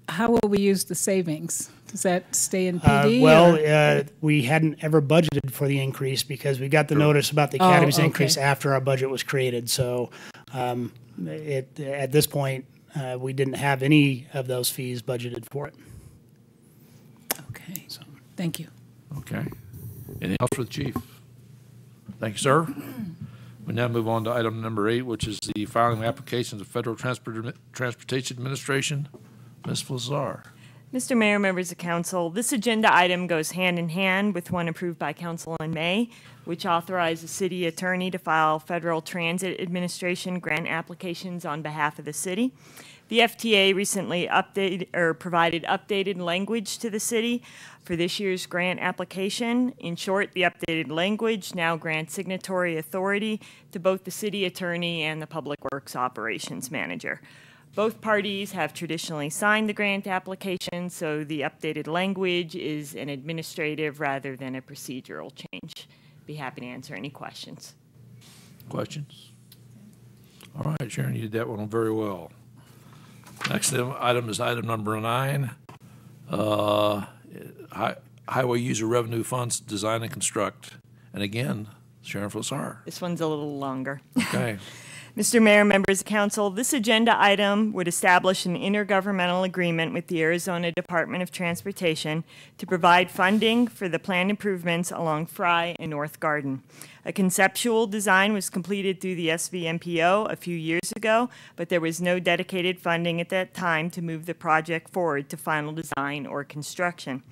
how will we use the savings? Does that stay in PD? We hadn't ever budgeted for the increase because we got the notice about the academy's increase after our budget was created. So at this point, we didn't have any of those fees budgeted for it. Okay. So, thank you. Okay. Anything else for the chief? Thank you, sir. We now move on to item number 8, which is the filing of applications of Federal Transportation Administration. Ms. Lazar. Mr. Mayor, members of council, this agenda item goes hand in hand with one approved by council in May, which authorized the city attorney to file Federal Transit Administration grant applications on behalf of the city. The FTA recently provided updated language to the city for this year's grant application. In short, the updated language now grants signatory authority to both the city attorney and the Public Works Operations Manager. Both parties have traditionally signed the grant application, so the updated language is an administrative rather than a procedural change. Be happy to answer any questions. Questions? All right, Sharon, you did that one very well. Next item is item number 9. Highway User Revenue Funds Design and Construct. And again, Sharon Flassar. This one's a little longer. Okay. Mr. Mayor, members of council, this agenda item would establish an intergovernmental agreement with the Arizona Department of Transportation to provide funding for the planned improvements along Fry and North Garden. A conceptual design was completed through the SVMPO a few years ago, but there was no dedicated funding at that time to move the project forward to final design or construction.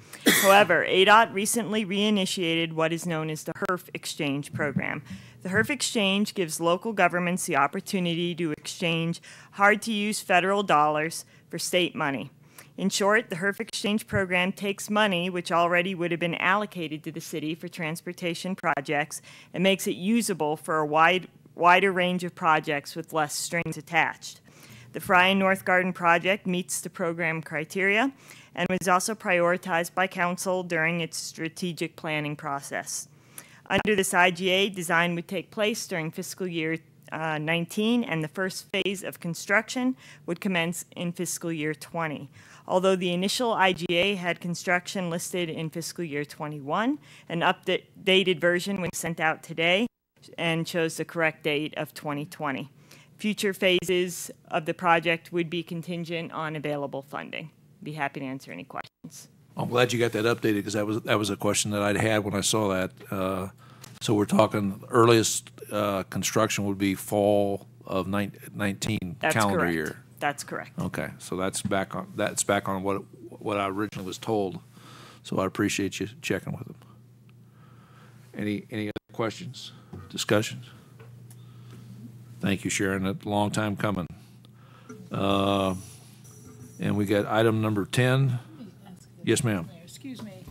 However, ADOT recently reinitiated what is known as the HERF Exchange program. The HERF Exchange gives local governments the opportunity to exchange hard-to-use federal dollars for state money. In short, the HERF Exchange program takes money which already would have been allocated to the city for transportation projects and makes it usable for a wider range of projects with less strings attached. The Fry and North Garden project meets the program criteria and was also prioritized by council during its strategic planning process. Under this IGA, design would take place during fiscal year 19, and the first phase of construction would commence in fiscal year 20. Although the initial IGA had construction listed in fiscal year 21, an updated version was sent out today and shows the correct date of 2020. Future phases of the project would be contingent on available funding. Be happy to answer any questions. I'm glad you got that updated because that was a question that I'd had when I saw that. So we're talking earliest construction would be fall of 19 calendar correct. year. That's correct. Okay, so that's back on what I originally was told. So I appreciate you checking with them. Any other questions, discussions? Thank you, Sharon. A long time coming. And we got item number 10. Yes, ma'am. Excuse me.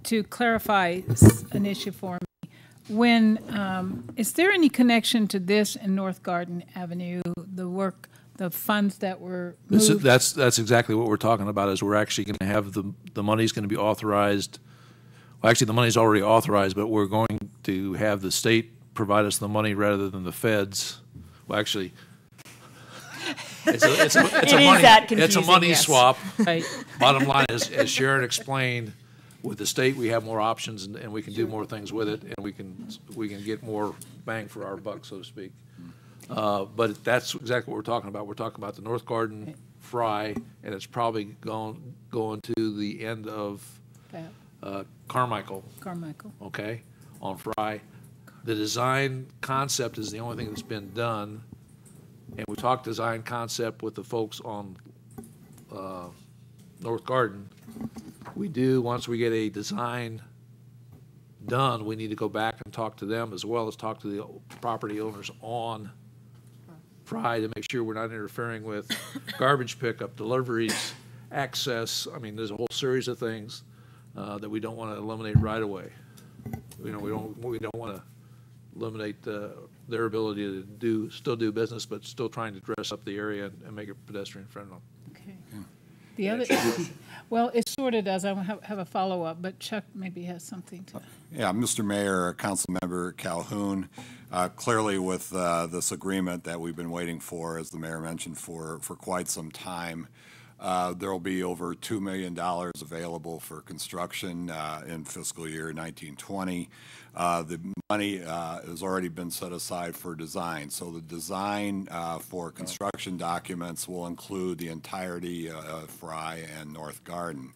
To clarify an issue for me, is there any connection to this and North Garden Avenue, the funds that were moved? That's exactly what we're talking about. Is we're actually going to have the money's going to be authorized. Well, actually, the money's already authorized, but we're going to have the state provide us the money rather than the feds. Well, actually, it's a money swap. Right. Bottom line is, as Sharon explained, with the state we have more options and we can do more things with it, and we can get more bang for our buck, so to speak. But that's exactly what we're talking about. We're talking about the North Garden Fry, and it's probably going to the end of Carmichael. Okay, on Fry. The design concept is the only thing that's been done. and we talked design concept with the folks on North Garden. We do, once we get a design done, we need to go back and talk to them as well as talk to the property owners on Fry to make sure we're not interfering with garbage pickup, deliveries, access. I mean, there's a whole series of things that we don't want to eliminate right away. You know, we don't want to eliminate their ability to still do business, but still trying to dress up the area and make it pedestrian friendly. Okay. The other, well, it sort of does. I have a follow-up, but Chuck maybe has something to. Yeah, Mr. Mayor, Councilmember Calhoun, clearly with this agreement that we've been waiting for, as the mayor mentioned, for quite some time, there will be over $2 million available for construction in fiscal year 1920. The money has already been set aside for design. So the design for construction documents will include the entirety of Fry and North Garden.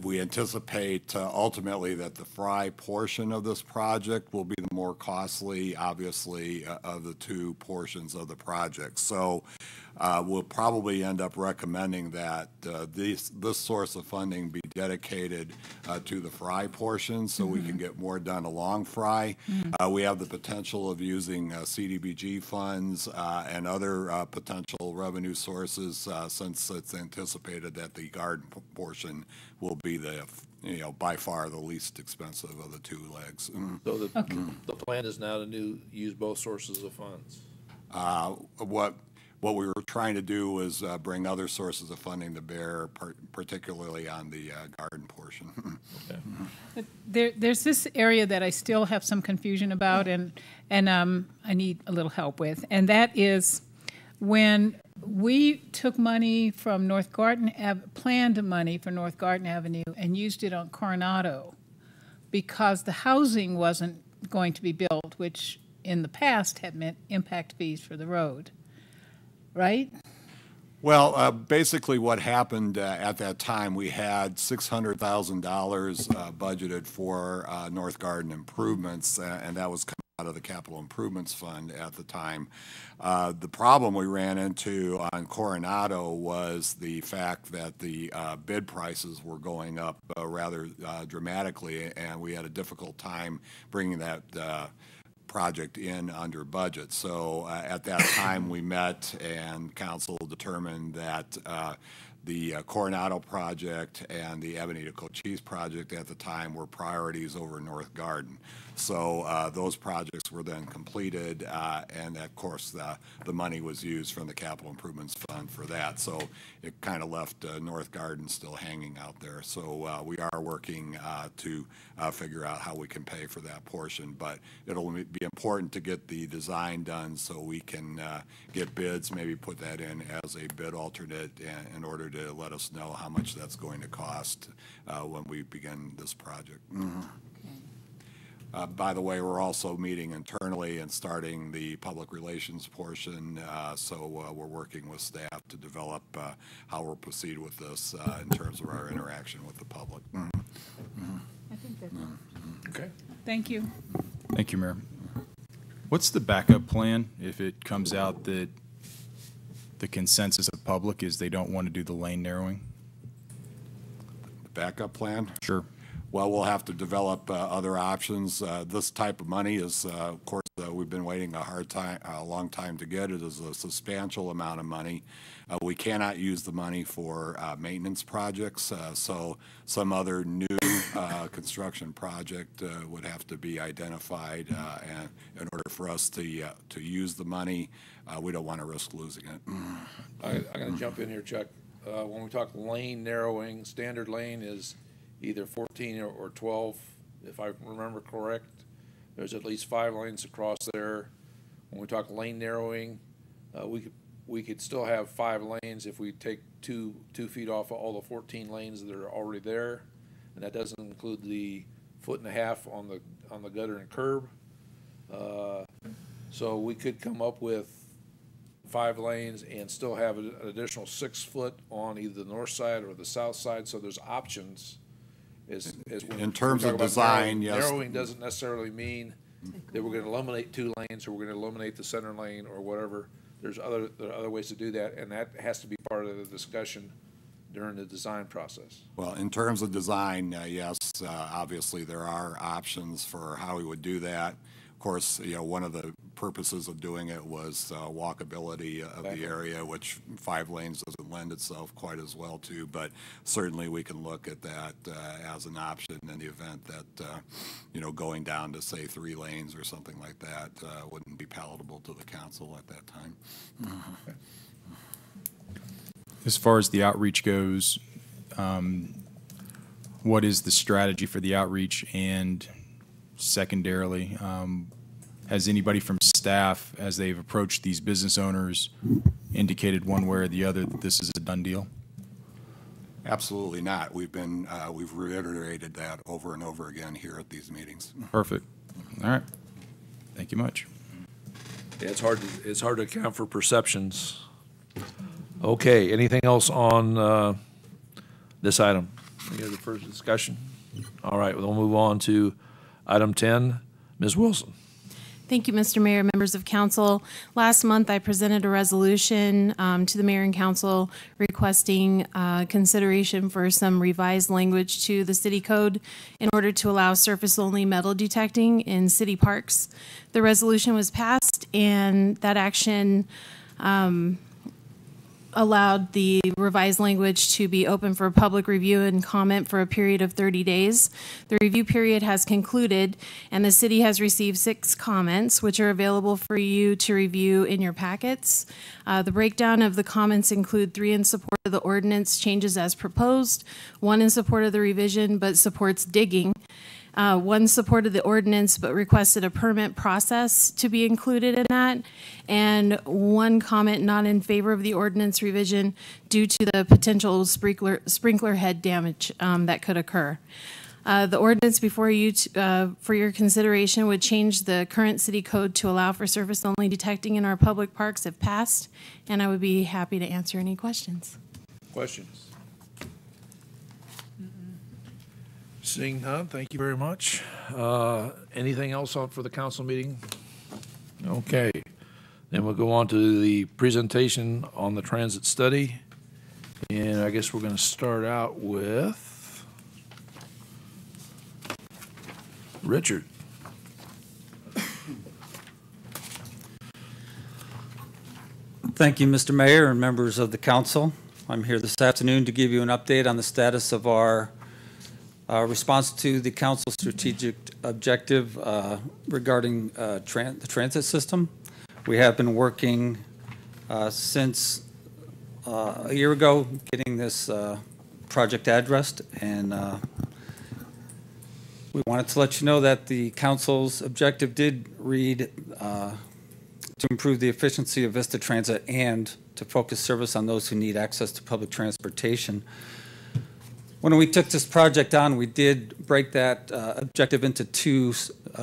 We anticipate ultimately that the Fry portion of this project will be the more costly, obviously, of the two portions of the project. So we'll probably end up recommending that this source of funding be dedicated to the Fry portion so we can get more done along Fry. We have the potential of using CDBG funds and other potential revenue sources since it's anticipated that the garden portion will be the, by far the least expensive of the two legs. So the plan is now to use both sources of funds. What we were trying to do was bring other sources of funding to bear, particularly on the garden portion. But there's this area that I still have some confusion about, and I need a little help with, and that is when we took money from North Garden, planned money for North Garden Avenue, and used it on Coronado because the housing wasn't going to be built, which in the past had meant impact fees for the road. Right? Well, basically what happened at that time, we had $600,000 budgeted for North Garden improvements, and that was coming out of the Capital Improvements Fund at the time. The problem we ran into on Coronado was the fact that the bid prices were going up rather dramatically, and we had a difficult time bringing that project in under budget. So at that time we met and council determined that the Coronado project and the Avenida Cochise project at the time were priorities over North Garden. So those projects were then completed, and of course the money was used from the Capital Improvements Fund for that. So it kind of left North Garden still hanging out there. So we are working to figure out how we can pay for that portion, but it'll be important to get the design done so we can get bids, maybe put that in as a bid alternate in order to let us know how much that's going to cost when we begin this project. By the way, we're also meeting internally and starting the public relations portion, so we're working with staff to develop how we'll proceed with this in terms of our interaction with the public. I think that's Okay. Thank you. Thank you, Mayor. What's the backup plan if it comes out that the consensus of public is they don't want to do the lane narrowing? Backup plan? Sure. Well, we'll have to develop other options. This type of money is, of course, we've been waiting a long time to get. It is a substantial amount of money. We cannot use the money for maintenance projects, so some other new construction project would have to be identified, and in order for us to use the money, we don't want to risk losing it. I'm going to jump in here, Chuck. When we talk lane narrowing, standard lane is either 14 or 12, if I remember correct. There's at least 5 lanes across there. When we talk lane narrowing, we could still have 5 lanes if we take two feet off of all the 14 lanes that are already there, and that doesn't include the 1.5 foot on the gutter and curb. So we could come up with 5 lanes and still have an additional 6 foot on either the north side or the south side. So there's options. In terms of design, yes. Narrowing doesn't necessarily mean that we're going to eliminate 2 lanes or we're going to eliminate the center lane or whatever. there are other ways to do that, and that has to be part of the discussion during the design process. Well, in terms of design, yes, obviously there are options for how we would do that. Of course, one of the purposes of doing it was walkability of the area, which 5 lanes doesn't lend itself quite as well to, but certainly we can look at that as an option in the event that, going down to, say, 3 lanes or something like that wouldn't be palatable to the council at that time. As far as the outreach goes, what is the strategy for the outreach? And secondarily, has anybody from staff, as they've approached these business owners, indicated one way or the other that this is a done deal? Absolutely not. We've reiterated that over and over again here at these meetings. Perfect. All right. Thank you much. Yeah, it's hard to account for perceptions. Okay, anything else on this item? Any other further discussion? All right, we'll move on to item 10. Ms. Wilson. Thank you, Mr. Mayor, members of council. Last month, I presented a resolution to the mayor and council requesting consideration for some revised language to the city code in order to allow surface-only metal detecting in city parks. The resolution was passed, and that action allowed the revised language to be open for public review and comment for a period of 30 days. The review period has concluded, and the city has received 6 comments, which are available for you to review in your packets. The breakdown of the comments include 3 in support of the ordinance changes as proposed, 1 in support of the revision but supports digging, 1 supported the ordinance but requested a permit process to be included in that, and 1 comment not in favor of the ordinance revision due to the potential sprinkler head damage that could occur. The ordinance before you for your consideration would change the current city code to allow for surface-only detecting in our public parks if passed, and I would be happy to answer any questions. Questions? Seeing none, thank you very much. Anything else for the council meeting? Okay. Then we'll go on to the presentation on the transit study. And I guess we're going to start out with Richard. Thank you, Mr. Mayor and members of the council. I'm here this afternoon to give you an update on the status of our response to the council strategic objective regarding the transit system. We have been working since a year ago getting this project addressed, and we wanted to let you know that the council's objective did read to improve the efficiency of Vista Transit and to focus service on those who need access to public transportation. When we took this project on, we did break that objective into 2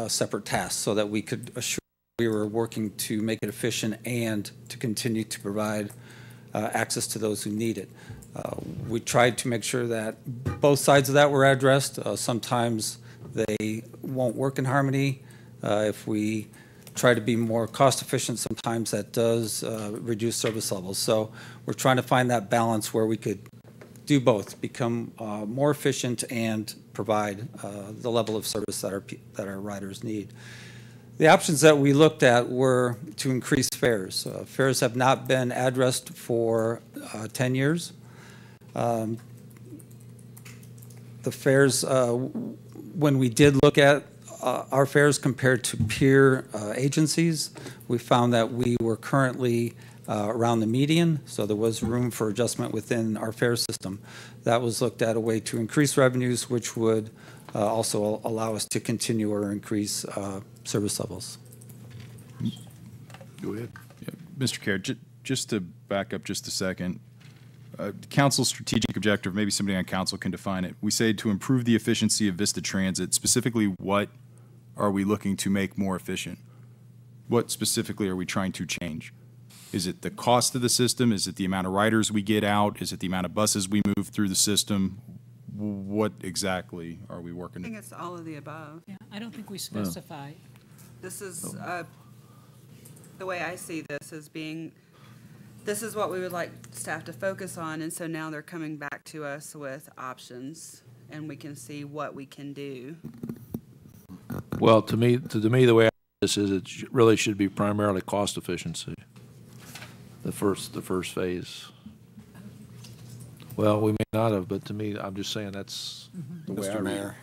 separate tasks so that we could assure we were working to make it efficient and to continue to provide access to those who need it. We tried to make sure that both sides of that were addressed. Sometimes they won't work in harmony. If we try to be more cost efficient, sometimes that does reduce service levels. So we're trying to find that balance where we could do both, become more efficient and provide the level of service that our riders need. The options that we looked at were to increase fares. Fares have not been addressed for 10 years. The fares, when we did look at our fares compared to peer agencies, we found that we were currently around the median, so there was room for adjustment within our fare system. That was looked at a way to increase revenues, which would also allow us to continue or increase service levels. Go ahead. Yeah, Mr. Kerr, just to back up just a second, council's strategic objective, maybe somebody on council can define it. We say to improve the efficiency of Vista Transit. Specifically, what are we looking to make more efficient? What specifically are we trying to change? Is it the cost of the system? Is it the amount of riders we get out? Is it the amount of buses we move through the system? What exactly are we working I think it's all of the above. Yeah, I don't think we specified. This is, the way I see this as being this is what we would like staff to focus on, and so now they're coming back to us with options, and we can see what we can do. Well, to me, the way I this is, it really should be primarily cost efficiency. The first phase. Well, we may not have, but to me, I'm just saying that's the way I Mr. read Mayor,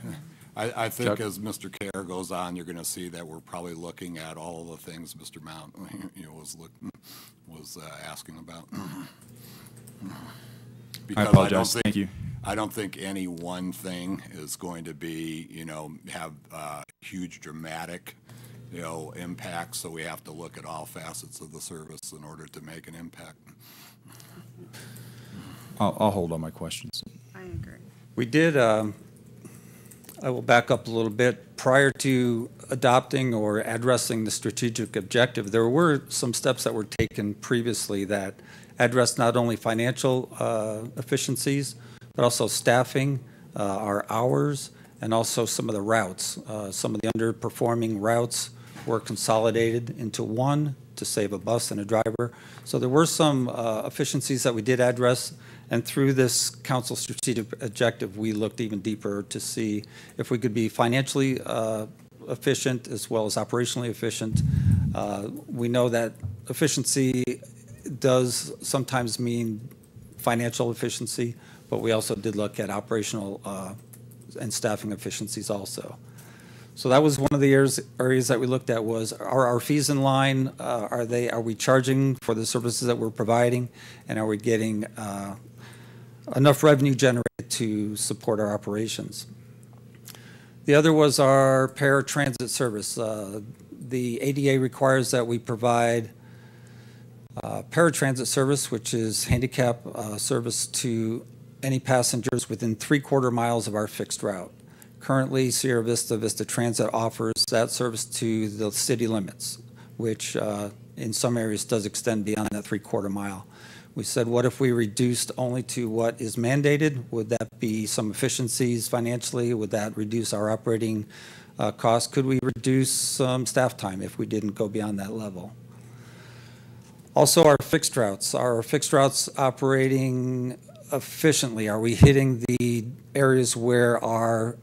it. I think Chuck? as Mr. Kerr goes on, you're going to see that we're probably looking at all the things Mr. Mount, was asking about. Because apologize. Thank you. I don't think any one thing is going to be, have huge dramatic, impact. So we have to look at all facets of the service in order to make an impact. I'll hold on my questions. I agree. We did, I will back up a little bit. Prior to adopting or addressing the strategic objective, there were some steps that were taken previously that addressed not only financial efficiencies, but also staffing, our hours, and also some of the routes. Some of the underperforming routes were consolidated into one to save a bus and a driver. So there were some efficiencies that we did address. And through this council strategic objective, we looked even deeper to see if we could be financially efficient as well as operationally efficient. We know that efficiency does sometimes mean financial efficiency, but we also did look at operational and staffing efficiencies also. So that was one of the areas that we looked at was, are our fees in line? Are we charging for the services that we're providing? And are we getting enough revenue generated to support our operations? The other was our paratransit service. The ADA requires that we provide paratransit service, which is handicap service to any passengers within 3/4 miles of our fixed route. Currently, Sierra Vista Transit offers that service to the city limits, which in some areas does extend beyond that 3/4 mile. We said, what if we reduced only to what is mandated? Would that be some efficiencies financially? Would that reduce our operating costs? Could we reduce some staff time if we didn't go beyond that level? Also, our fixed routes. Are our fixed routes operating efficiently? Are we hitting the areas where our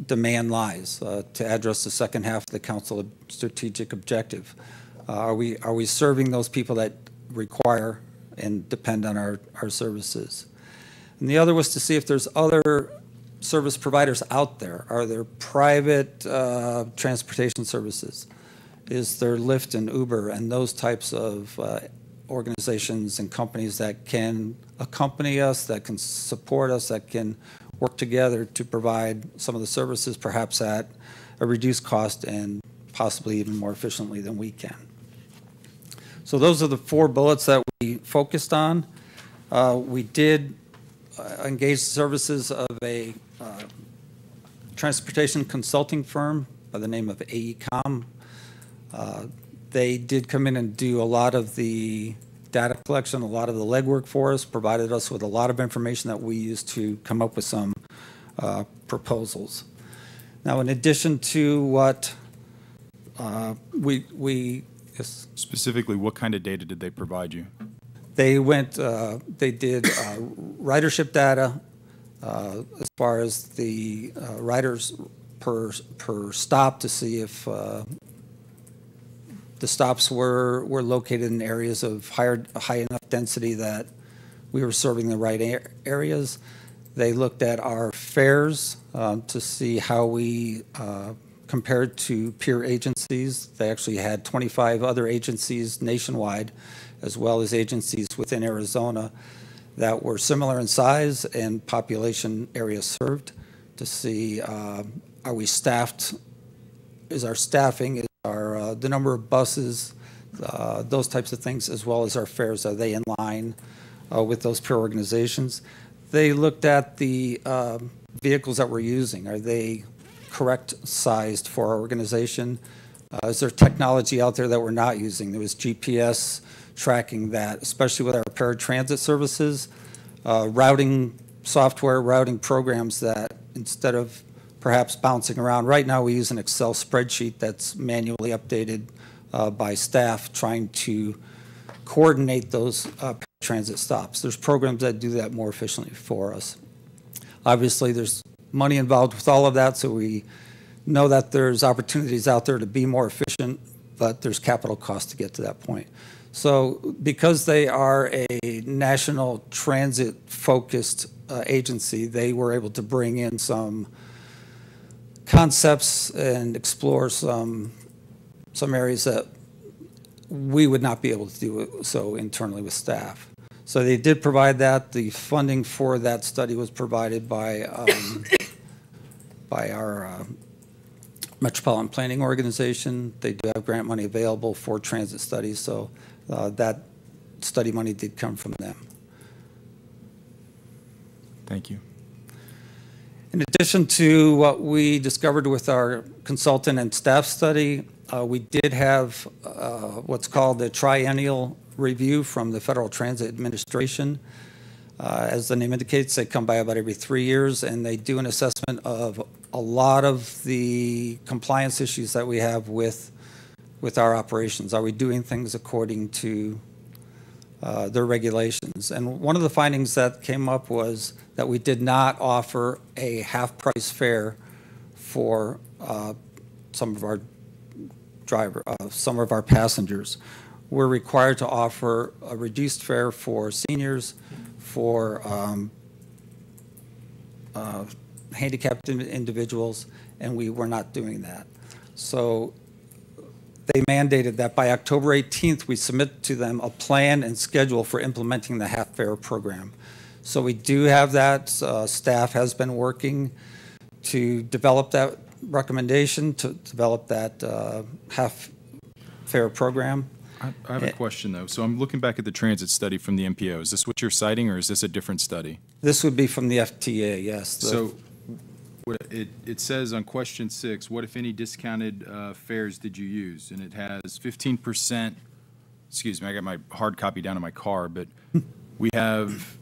demand lies to address the second half of the council strategic objective? Are we serving those people that require and depend on our services? And the other was to see if there's other service providers out there. Are there private transportation services? Is there Lyft and Uber and those types of organizations and companies that can accompany us, that can support us, that can work together to provide some of the services perhaps at a reduced cost and possibly even more efficiently than we can? So those are the 4 bullets that we focused on. We did engage the services of a transportation consulting firm by the name of AECOM. They did come in and do a lot of the data collection, a lot of the legwork for us, provided us with a lot of information that we used to come up with some proposals. Now, in addition to what we yes. Specifically, what kind of data did they provide you? They did ridership data as far as the riders per stop to see if the stops were located in areas of high enough density that we were serving the right areas. They looked at our fares to see how we compared to peer agencies. They actually had 25 other agencies nationwide, as well as agencies within Arizona that were similar in size and population area served, to see are we staffed, is our staffing, is our the number of buses, those types of things, as well as our fares, are they in line with those peer organizations? They looked at the vehicles that we're using. Are they correct sized for our organization? Is there technology out there that we're not using? There was GPS tracking that, especially with our paratransit services, routing software, routing programs that instead of perhaps bouncing around. Right now we use an Excel spreadsheet that's manually updated by staff trying to coordinate those Transit stops. There's programs that do that more efficiently for us. Obviously, there's money involved with all of that, so we know that there's opportunities out there to be more efficient, but there's capital costs to get to that point. So because they are a national transit-focused agency, they were able to bring in some concepts and explore some areas that we would not be able to do so internally with staff. So they did provide that. The funding for that study was provided by our Metropolitan Planning Organization. They do have grant money available for transit studies, so that study money did come from them. Thank you. In addition to what we discovered with our consultant and staff study, we did have what's called the triennial review from the Federal Transit Administration. As the name indicates, they come by about every 3 years, and they do an assessment of a lot of the compliance issues that we have with our operations. Are we doing things according to their regulations? And one of the findings that came up was that we did not offer a half-price fare for some of our passengers. We're required to offer a reduced fare for seniors, for handicapped individuals, and we were not doing that. So they mandated that by October 18th, we submit to them a plan and schedule for implementing the half fare program. So we do have that. Staff has been working to develop that recommendation, to develop that half fare program. I have a question, though. So I'm looking back at the transit study from the MPO. Is this what you're citing, or is this a different study? This would be from the FTA, yes. So it says on question 6, what, if any, discounted fares did you use? And it has 15%, excuse me, I got my hard copy down in my car, but we have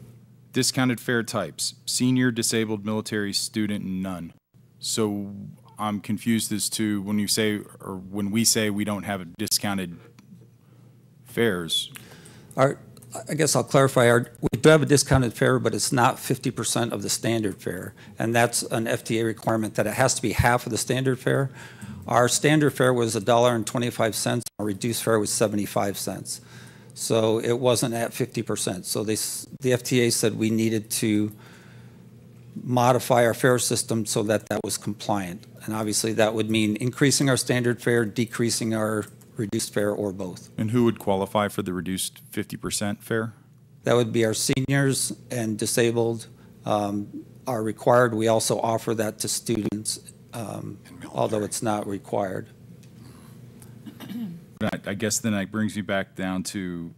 discounted fare types: senior, disabled, military, student, and none. So I'm confused as to when you say, or when we say we don't have a discounted fares. I guess I'll clarify. We do have a discounted fare, but it's not 50% of the standard fare, and that's an FTA requirement that it has to be half of the standard fare. Our standard fare was $1.25. Our reduced fare was 75 cents. So it wasn't at 50%. So the FTA said we needed to modify our fare system so that that was compliant. And obviously that would mean increasing our standard fare, decreasing our reduced fare, or both. And who would qualify for the reduced 50% fare? That would be our seniors and disabled are required. We also offer that to students, although it's not required. I guess then it brings me back down to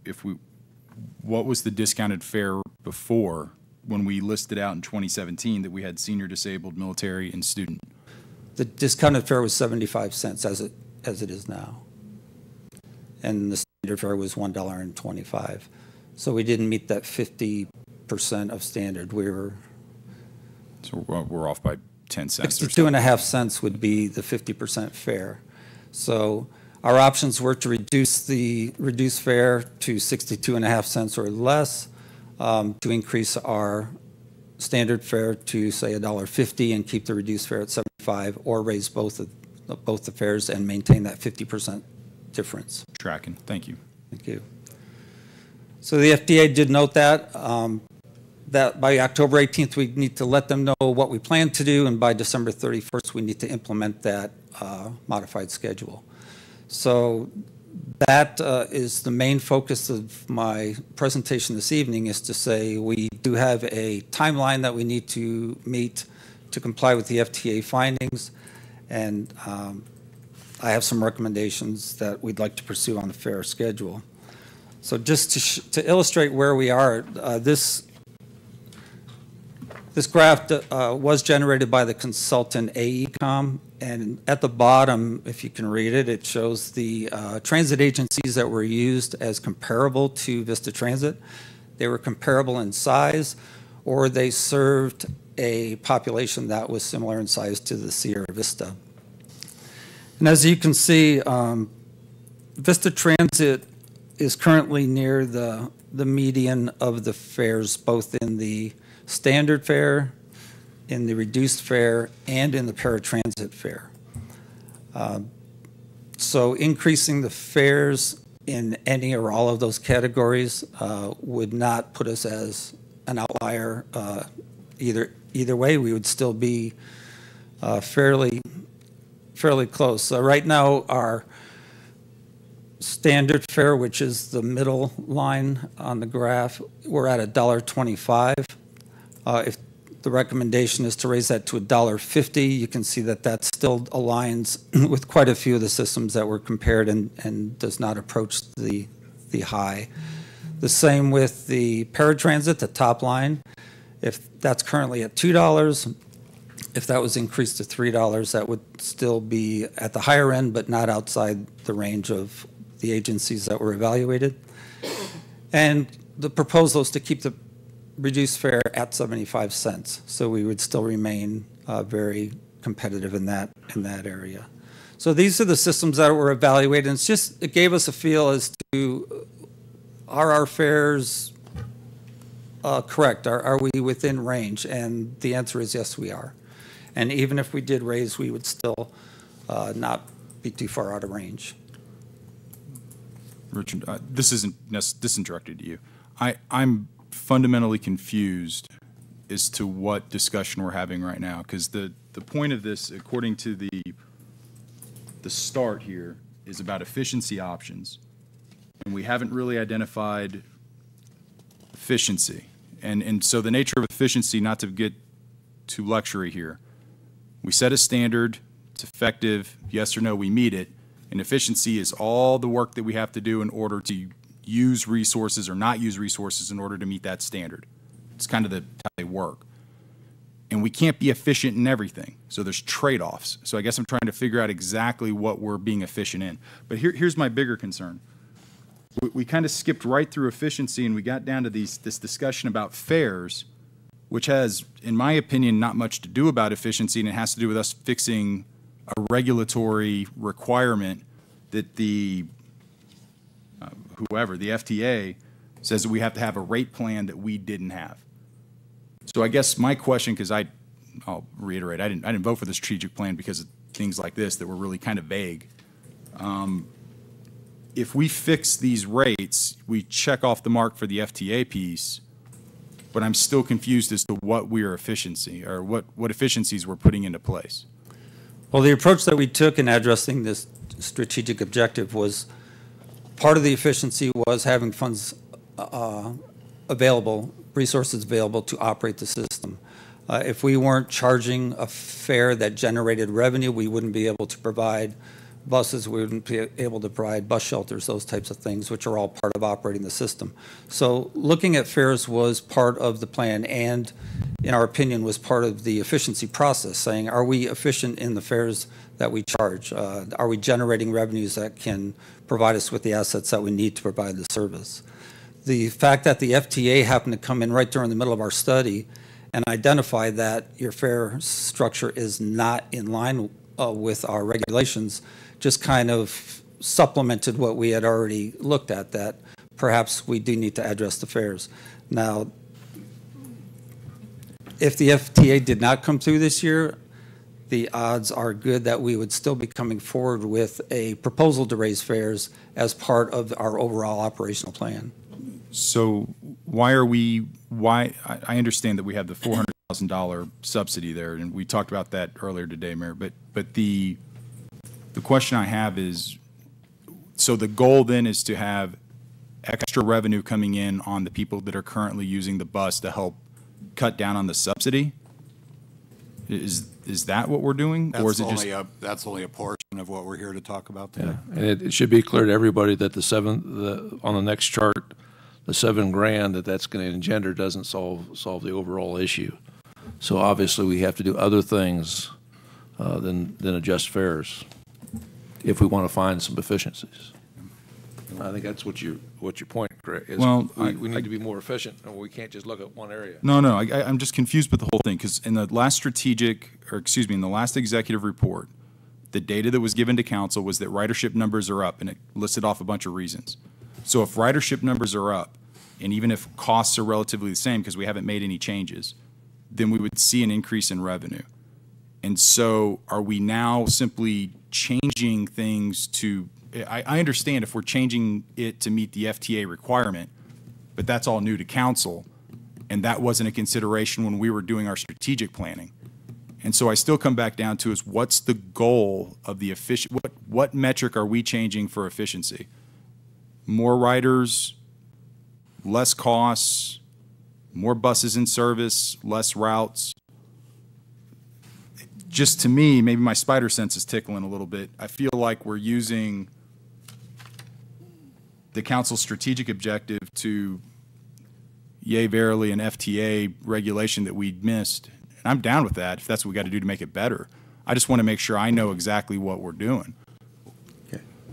what was the discounted fare before, when we listed out in 2017 that we had senior, disabled, military, and student? The discounted fare was 75 cents as it is now. And the standard fare was $1.25. So we didn't meet that 50% of standard. So we're off by 10 cents. 62.5 cents would be the 50% fare. So our options were to reduce the reduced fare to 62.5 cents or less, to increase our standard fare to, say, $1.50 and keep the reduced fare at 75, or raise both the fares and maintain that 50% difference. Tracking. Thank you. Thank you. So the FDA did note that by October 18th, we need to let them know what we plan to do, and by December 31st, we need to implement that modified schedule. So that is the main focus of my presentation this evening, is to say we do have a timeline that we need to meet to comply with the FTA findings, and I have some recommendations that we'd like to pursue on the fare schedule. So just to illustrate where we are, this graph was generated by the consultant AECOM, and at the bottom, if you can read it, it shows the transit agencies that were used as comparable to Vista Transit. They were comparable in size, or they served a population that was similar in size to the Sierra Vista. And as you can see, Vista Transit is currently near the the median of the fares, both in the standard fare, in the reduced fare, and in the paratransit fare. So increasing the fares in any or all of those categories would not put us as an outlier either way. We would still be fairly close. So right now, our standard fare, which is the middle line on the graph, we're at $1.25. If the recommendation is to raise that to $1.50, you can see that that still aligns with quite a few of the systems that were compared and does not approach the high. The same with the paratransit, the top line. If that's currently at $2, if that was increased to $3, that would still be at the higher end, but not outside the range of the agencies that were evaluated. And the proposal is to keep the reduced fare at 75 cents. So we would still remain very competitive in that area. So these are the systems that were evaluated. And it gave us a feel as to, are our fares correct? Are we within range? And the answer is yes, we are. And even if we did raise, we would still not be too far out of range. Richard, this isn't directed to you. I'm fundamentally confused as to what discussion we're having right now, because the point of this, according to the start here, is about efficiency options, and we haven't really identified efficiency. And so the nature of efficiency, not to get too luxury here, we set a standard, it's effective, yes or no, we meet it, and efficiency is all the work that we have to do in order to use resources or not use resources in order to meet that standard. It's kind of how they work. And we can't be efficient in everything, so there's trade-offs. So I guess I'm trying to figure out exactly what we're being efficient in. But here's my bigger concern. We kind of skipped right through efficiency and we got down to this discussion about fares, which has, in my opinion, not much to do about efficiency, and it has to do with us fixing a regulatory requirement that the FTA says that we have to have a rate plan that we didn't have. So I guess my question, because I'll reiterate, I didn't vote for the strategic plan because of things like this that were really kind of vague. If we fix these rates, we check off the mark for the FTA piece, but I'm still confused as to what we're efficiency or what efficiencies we're putting into place. Well, the approach that we took in addressing this strategic objective was part of the efficiency was having funds available, resources available to operate the system. If we weren't charging a fare that generated revenue, we wouldn't be able to provide buses, we wouldn't be able to provide bus shelters, those types of things, which are all part of operating the system. So looking at fares was part of the plan and, in our opinion, was part of the efficiency process, saying, are we efficient in the fares that we charge? Are we generating revenues that can provide us with the assets that we need to provide the service? The fact that the FTA happened to come in right during the middle of our study and identify that your fare structure is not in line with our regulations just kind of supplemented what we had already looked at, that perhaps we do need to address the fares. Now, if the FTA did not come through this year, the odds are good that we would still be coming forward with a proposal to raise fares as part of our overall operational plan. So I understand that we have the $400,000 subsidy there, and we talked about that earlier today, Mayor, but the question I have is, so the goal then is to have extra revenue coming in on the people that are currently using the bus to help cut down on the subsidy? Is that what we're doing? That's or is it that's only a portion of what we're here to talk about today. Yeah, and it should be clear to everybody that on the next chart, the $7,000 that's going to engender doesn't solve the overall issue. So obviously we have to do other things than adjust fares if we want to find some efficiencies. I think that's what your point, Greg, is. Well, we need to be more efficient, and we can't just look at one area. No, I'm just confused with the whole thing, because in the last in the last executive report, the data that was given to council was that ridership numbers are up, and it listed off a bunch of reasons. So if ridership numbers are up, and even if costs are relatively the same because we haven't made any changes, then we would see an increase in revenue. And so are we now simply changing things to, I understand if we're changing it to meet the FTA requirement, but that's all new to council, and that wasn't a consideration when we were doing our strategic planning. And so I still come back down to is what's the goal of the what metric are we changing for efficiency? More riders, less costs, more buses in service, less routes. Just to me, maybe my spider sense is tickling a little bit. I feel like we're using the council's strategic objective to yea, verily, an FTA regulation that we missed. And I'm down with that if that's what we got to do to make it better. I just want to make sure I know exactly what we're doing.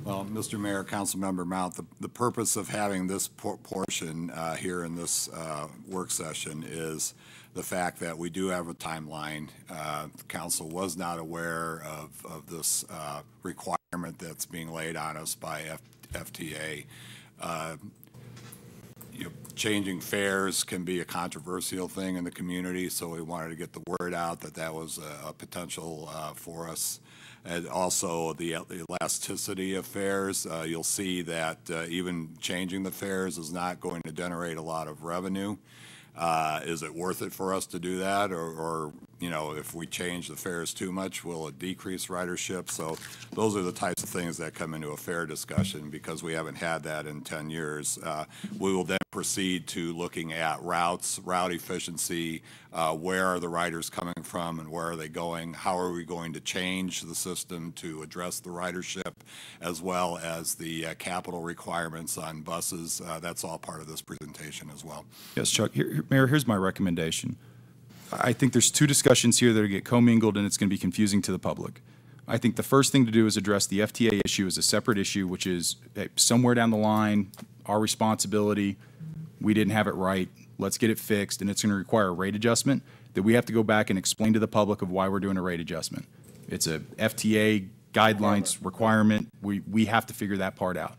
Well, Mr. Mayor, Councilmember Mount, the purpose of having this portion here in this work session is the fact that we do have a timeline. The council was not aware of this requirement that's being laid on us by FTA. Changing fares can be a controversial thing in the community, so we wanted to get the word out that that was a potential for us. And also the elasticity of fares. You'll see that even changing the fares is not going to generate a lot of revenue. Is it worth it for us to do that? Or if we change the fares too much, will it decrease ridership? So those are the types of things that come into a fare discussion because we haven't had that in 10 years. We will then proceed to looking at routes, route efficiency, where are the riders coming from and where are they going? How are we going to change the system to address the ridership as well as the capital requirements on buses? That's all part of this presentation as well. Yes, Chuck. Mayor, here's my recommendation. I think there's two discussions here that get commingled and it's going to be confusing to the public. I think the first thing to do is address the FTA issue as a separate issue, which is somewhere down the line, our responsibility, we didn't have it right, let's get it fixed, and it's going to require a rate adjustment that we have to go back and explain to the public of why we're doing a rate adjustment. It's a FTA guidelines requirement. We have to figure that part out.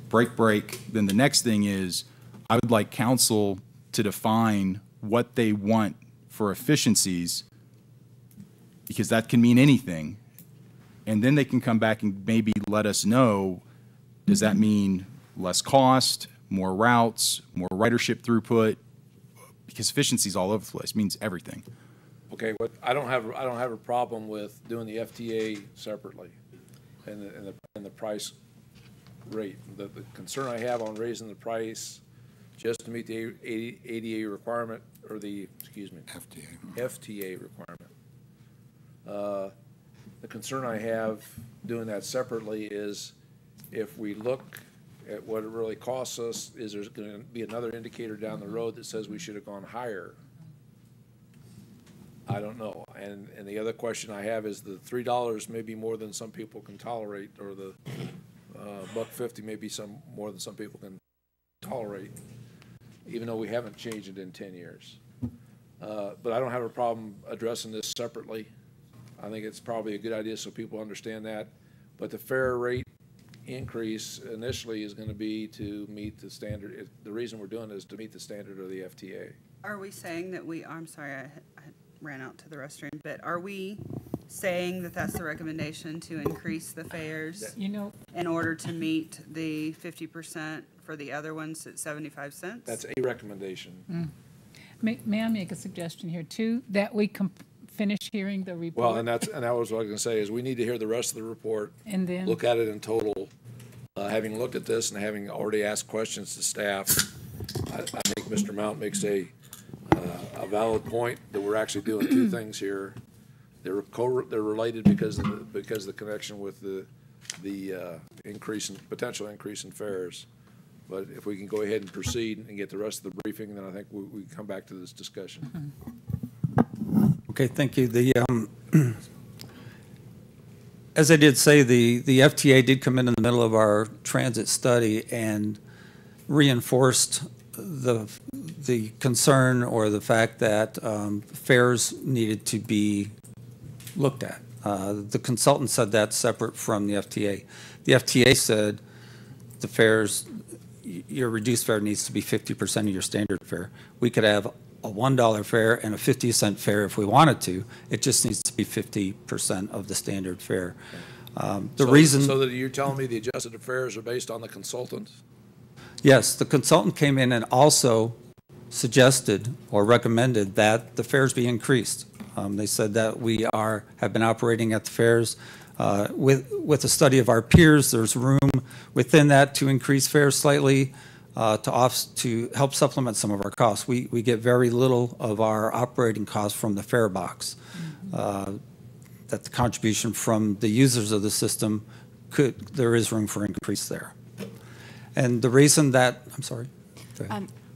Break. Then the next thing is I would like council to define what they want for efficiencies, because that can mean anything. And then they can come back and maybe let us know, does that mean less cost, more routes, more ridership throughput? Because efficiency is all over the place, it means everything. Okay, but I don't have a problem with doing the FTA separately and the price rate. The concern I have on raising the price just to meet the ADA requirement, or the, FTA requirement. The concern I have doing that separately is if we look at what it really costs us, is there's going to be another indicator down the road that says we should have gone higher. I don't know. And the other question I have is the $3 may be more than some people can tolerate, or the $1.50 may be more than some people can tolerate, even though we haven't changed it in 10 years. But I don't have a problem addressing this separately. I think it's probably a good idea so people understand that. But the fare rate increase initially is going to be to meet the standard. The reason we're doing it is to meet the standard of the FTA. Are we saying that I'm sorry, I ran out to the restroom, but are we saying that that's the recommendation, to increase the fares in order to meet the 50% for the other ones at 75 cents? That's a recommendation. May I make a suggestion here too, that we finish hearing the report? Well, and that was what I was going to say, is we need to hear the rest of the report and then look at it in total. Having looked at this and having already asked questions to staff, I think Mr. Mount makes a valid point that we're actually doing two things here. They're related because of the connection with the potential increase in fares. But if we can go ahead and proceed and get the rest of the briefing, then I think we can come back to this discussion. Okay, thank you. As I did say, the FTA did come in the middle of our transit study and reinforced the concern or the fact that fares needed to be looked at. The consultant said that's separate from the FTA. The FTA said the fares your reduced fare needs to be 50% of your standard fare. We could have a $1 fare and a 50-cent fare if we wanted to. It just needs to be 50% of the standard fare. So that you're telling me the adjusted fares are based on the consultant? Yes, the consultant came in and also suggested or recommended that the fares be increased. They said that we have been operating at the fares. With a study of our peers, there's room within that to increase fares slightly to help supplement some of our costs. We get very little of our operating costs from the fare box. That the contribution from the users of the system there is room for increase there. And the reason that, I'm sorry.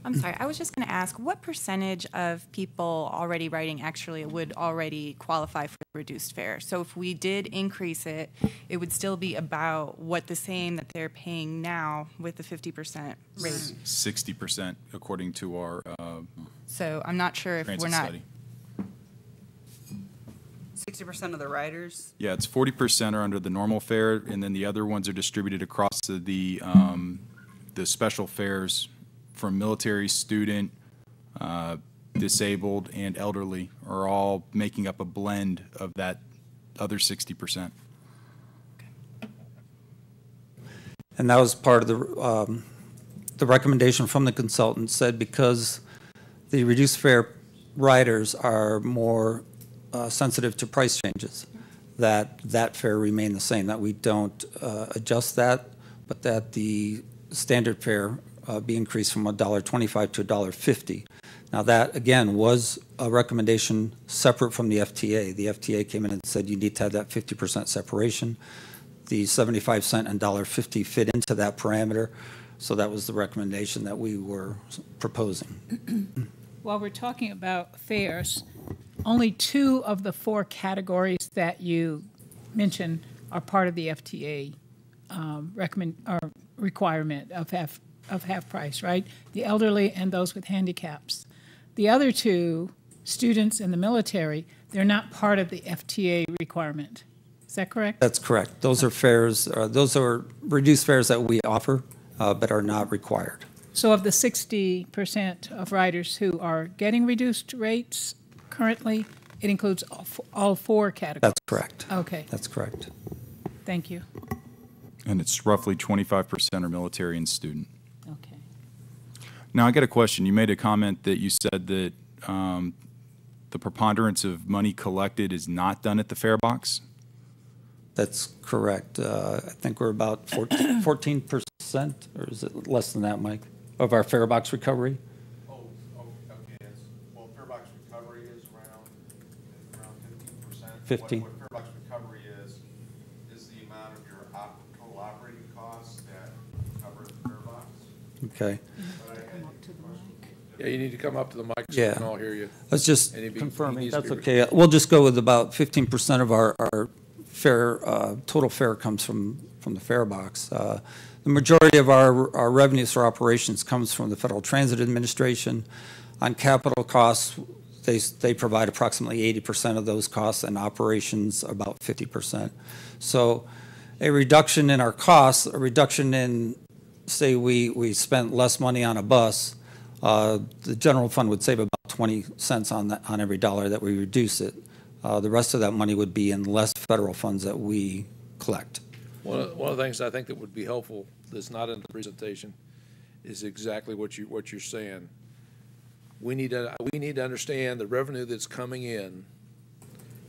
I'm sorry, I was just going to ask, what percentage of people already riding actually would already qualify for reduced fare? So if we did increase it, it would still be about the same that they're paying now with the 50% rate? 60%, according to our So I'm not sure if transit we're not. study. 60% of the riders? Yeah, it's 40% are under the normal fare, and then the other ones are distributed across the special fares from military, student, disabled, and elderly are all making up a blend of that other 60%. And that was part of the recommendation from the consultant, said because the reduced fare riders are more sensitive to price changes, that fare remain the same, that we don't adjust that, but that the standard fare be increased from $1.25 to $1.50. Now that, again, was a recommendation separate from the FTA. The FTA came in and said you need to have that 50% separation. The 75 cent and $1.50 fit into that parameter, so that was the recommendation that we were proposing. While we're talking about fares, only 2 of the 4 categories that you mentioned are part of the FTA requirement of half price, right? The elderly and those with handicaps. The other 2, students and the military, they're not part of the FTA requirement. Is that correct? That's correct. Those are fares, those are reduced fares that we offer, but are not required. So of the 60% of riders who are getting reduced rates currently, it includes all 4 categories? That's correct. Okay. That's correct. Thank you. And it's roughly 25% are military and student. Okay. Now, I got a question. You made a comment that you said that the preponderance of money collected is not done at the fare box? That's correct. I think we're about 14%, or is it less than that, Mike, of our fare box recovery? Okay. Well, fare box recovery is around 15%. 15. What fare box recovery is the amount of your total operating costs that cover the fare box. Okay. Yeah, you need to come up to the mic so we Yeah. can all hear you. Let's just And he confirming, needs to that's be- okay. We'll just go with about 15% of our fare, total fare comes from the fare box. The majority of our revenues for operations comes from the Federal Transit Administration. On capital costs, they provide approximately 80% of those costs, and operations about 50%. So a reduction in our costs, a reduction in, say we spent less money on a bus, the general fund would save about 20 cents on every dollar that we reduce it. The rest of that money would be in less federal funds that we collect. One of the things I think that would be helpful that's not in the presentation is exactly what you're saying. We need to understand the revenue that's coming in.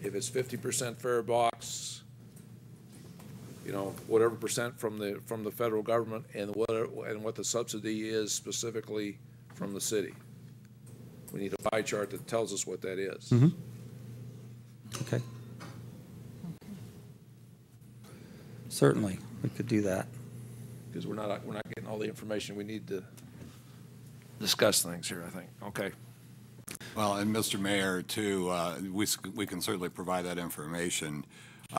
If it's 50% fare box, whatever percent from the federal government, and what the subsidy is specifically from the city. We need a pie chart that tells us what that is. Mm-hmm. Okay. Certainly, we could do that. Because we're not getting all the information we need to discuss things here, I think. Okay. Well, and Mr. Mayor, too, we can certainly provide that information.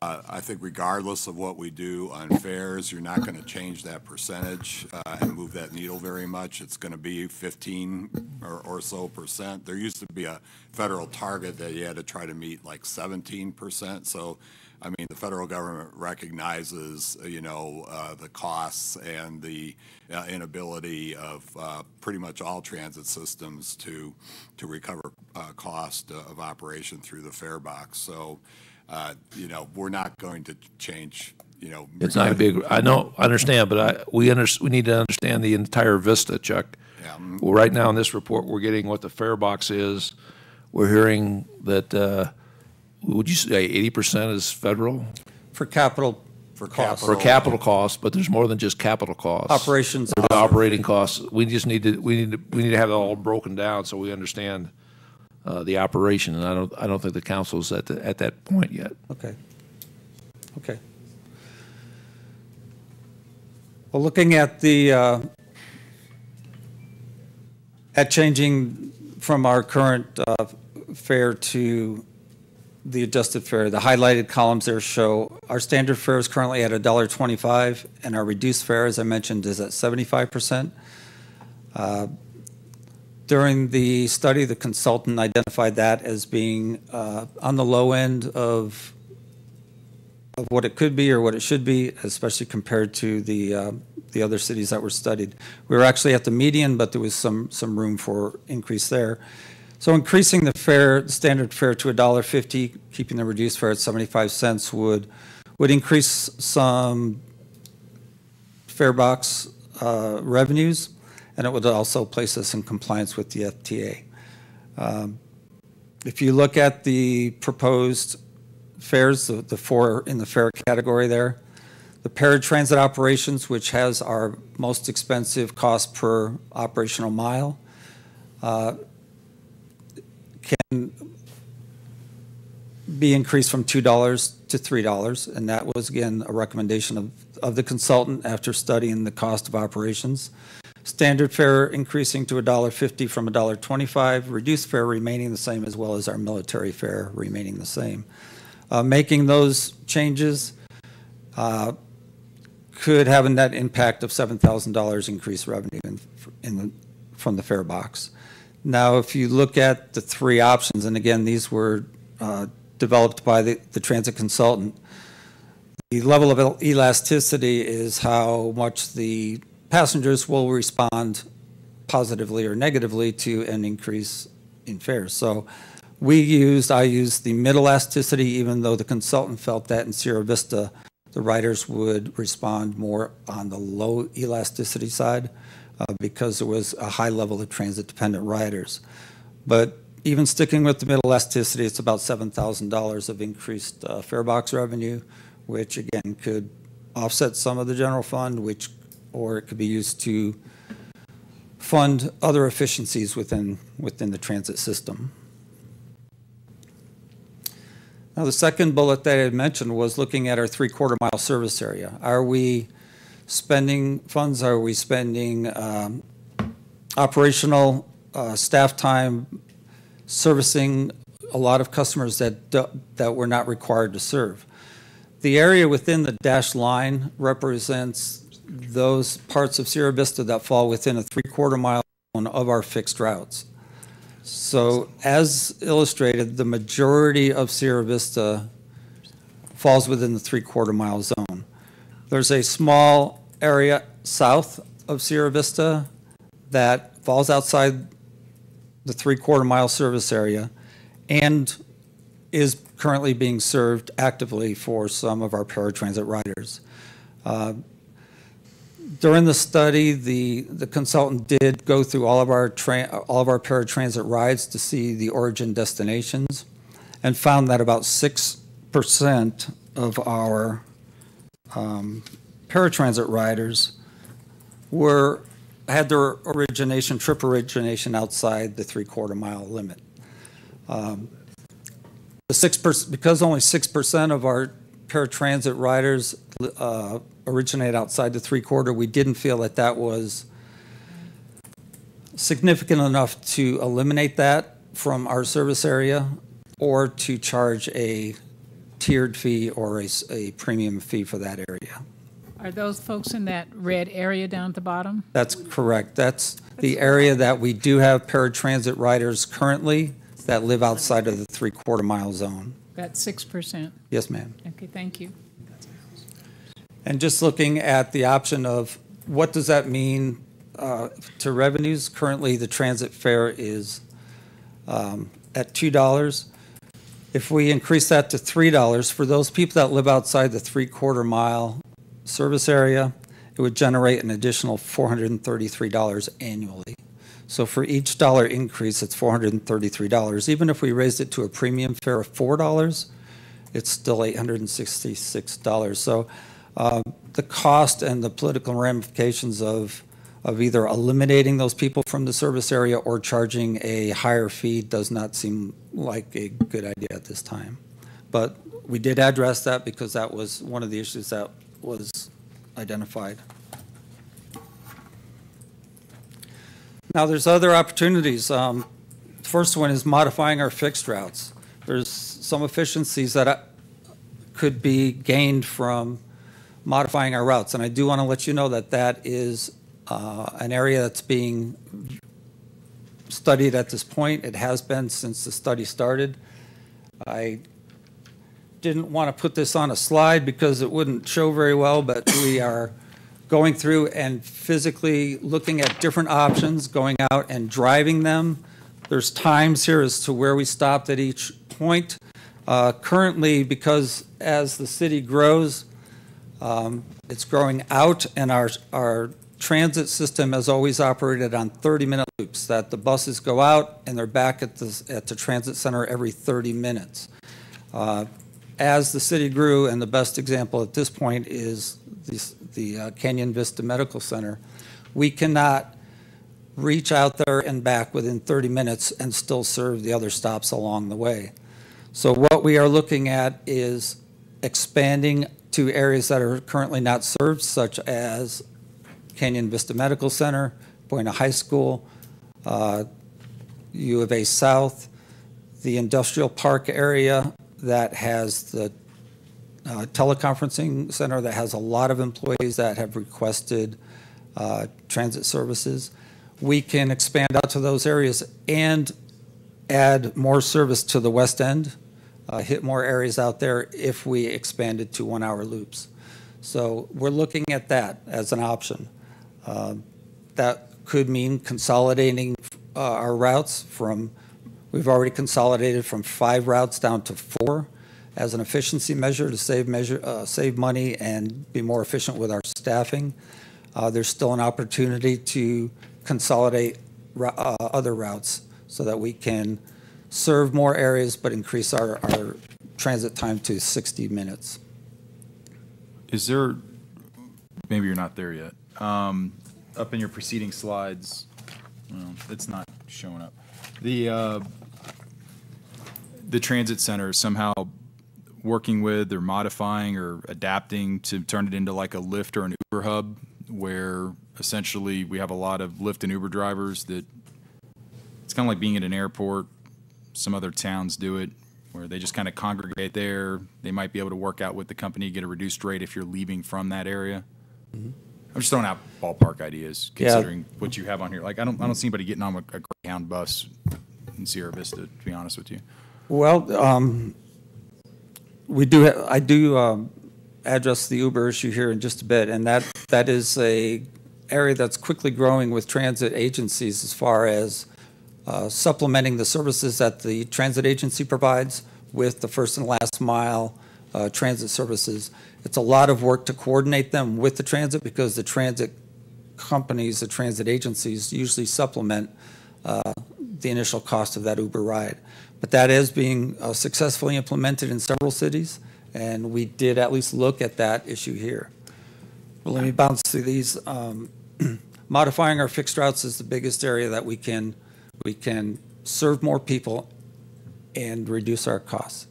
I think regardless of what we do on fares, you're not going to change that percentage and move that needle very much. It's going to be 15 or so percent. There used to be a federal target that you had to try to meet like 17%. So, I mean, the federal government recognizes, the costs and the inability of pretty much all transit systems to recover cost of operation through the fare box. So, we're not going to change, It's not a big, I understand, but we need to understand the entire vista, Chuck. Yeah. Well, right now in this report, we're getting what the fare box is. We're hearing that, would you say 80% is federal? For capital costs. For capital costs, but there's more than just capital costs. Operations. There's operating costs. We need to have it all broken down so we understand the operation, and I don't think the council's at that point yet. Okay. Well, looking at at changing from our current fare to the adjusted fare, the highlighted columns there show our standard fare is currently at $1.25, and our reduced fare, as I mentioned, is at 75%. During the study, the consultant identified that as being on the low end of what it could be or what it should be, especially compared to the other cities that were studied. We were actually at the median, but there was some room for increase there. So increasing the fare, the standard fare to $1.50, keeping the reduced fare at 75 cents would increase some fare box revenues, and it would also place us in compliance with the FTA. If you look at the proposed fares, the four in the fare category there, the paratransit operations, which has our most expensive cost per operational mile, can be increased from $2 to $3, and that was, again, a recommendation of the consultant after studying the cost of operations. Standard fare increasing to $1.50 from $1.25, reduced fare remaining the same, as well as our military fare remaining the same. Making those changes could have a net impact of $7,000 increased revenue from the fare box. Now, if you look at the three options, and again, these were developed by the transit consultant, the level of elasticity is how much the passengers will respond positively or negatively to an increase in fares. So I used the mid elasticity, even though the consultant felt that in Sierra Vista, the riders would respond more on the low elasticity side because there was a high level of transit-dependent riders. But even sticking with the mid elasticity, it's about $7,000 of increased fare box revenue, which again could offset some of the general fund, or it could be used to fund other efficiencies within the transit system. Now, the second bullet that I had mentioned was looking at our 3/4 mile service area. Are we spending funds? Are we spending operational staff time servicing a lot of customers that we're not required to serve? The area within the dashed line represents those parts of Sierra Vista that fall within a 3/4 mile zone of our fixed routes. So as illustrated, the majority of Sierra Vista falls within the 3/4 mile zone. There's a small area south of Sierra Vista that falls outside the 3/4 mile service area and is currently being served actively for some of our paratransit riders. During the study, the consultant did go through all of our paratransit rides to see the origin destinations, and found that about 6% of our paratransit riders had their trip origination outside the 3/4 mile limit. Because only 6% of our paratransit riders originate outside the 3/4, we didn't feel that was significant enough to eliminate that from our service area or to charge a tiered fee or a premium fee for that area. Are those folks in that red area down at the bottom? That's correct. That's the area that we do have paratransit riders currently that live outside of the 3/4 mile zone. That's 6%. Yes, ma'am. Okay, thank you. And just looking at the option of what does that mean to revenues? Currently, the transit fare is at $2. If we increase that to $3, for those people that live outside the 3/4 mile service area, it would generate an additional $433 annually. So for each dollar increase, it's $433. Even if we raised it to a premium fare of $4, it's still $866. So the cost and the political ramifications of either eliminating those people from the service area or charging a higher fee does not seem like a good idea at this time. But we did address that because that was one of the issues that was identified. Now, there's other opportunities. First one is modifying our fixed routes. There's some efficiencies that could be gained from modifying our routes, and I do want to let you know that that is an area that's being studied at this point. It has been since the study started. I didn't want to put this on a slide because it wouldn't show very well, but we are going through and physically looking at different options, going out and driving them. There's times here as to where we stopped at each point. Currently, because as the city grows, it's growing out, and our transit system has always operated on 30-minute loops, that the buses go out and they're back at the transit center every 30 minutes. As the city grew, and the best example at this point is the Canyon Vista Medical Center, we cannot reach out there and back within 30 minutes and still serve the other stops along the way. So what we are looking at is expanding to areas that are currently not served, such as Canyon Vista Medical Center, Buena High School, U of A South, the industrial park area that has the teleconferencing center that has a lot of employees that have requested transit services. We can expand out to those areas and add more service to the west end, hit more areas out there if we expanded to 1-hour loops. So we're looking at that as an option. That could mean consolidating our routes from, we've already consolidated from 5 routes down to 4 as an efficiency measure to save money and be more efficient with our staffing. There's still an opportunity to consolidate other routes so that we can serve more areas but increase our transit time to 60 minutes. Is there, maybe you're not there yet, up in your preceding slides, well, it's not showing up. The transit center somehow working with or modifying or adapting to turn it into like a Lyft or an Uber hub, where essentially we have a lot of Lyft and Uber drivers that it's kind of like being at an airport. Some other towns do it, where they just kind of congregate there. They might be able to work out with the company, get a reduced rate if you're leaving from that area. Mm-hmm. I'm just throwing out ballpark ideas, considering what you have on here. Like I don't see anybody getting on a Greyhound bus in Sierra Vista, to be honest with you. Well, we do. I do address the Uber issue here in just a bit, and that is a area that's quickly growing with transit agencies as far as supplementing the services that the transit agency provides with the first and last mile transit services. It's a lot of work to coordinate them with the transit because the transit companies, the transit agencies usually supplement the initial cost of that Uber ride. But that is being successfully implemented in several cities, and we did at least look at that issue here. Well, let me bounce through these. Modifying our fixed routes is the biggest area that we can serve more people and reduce our costs.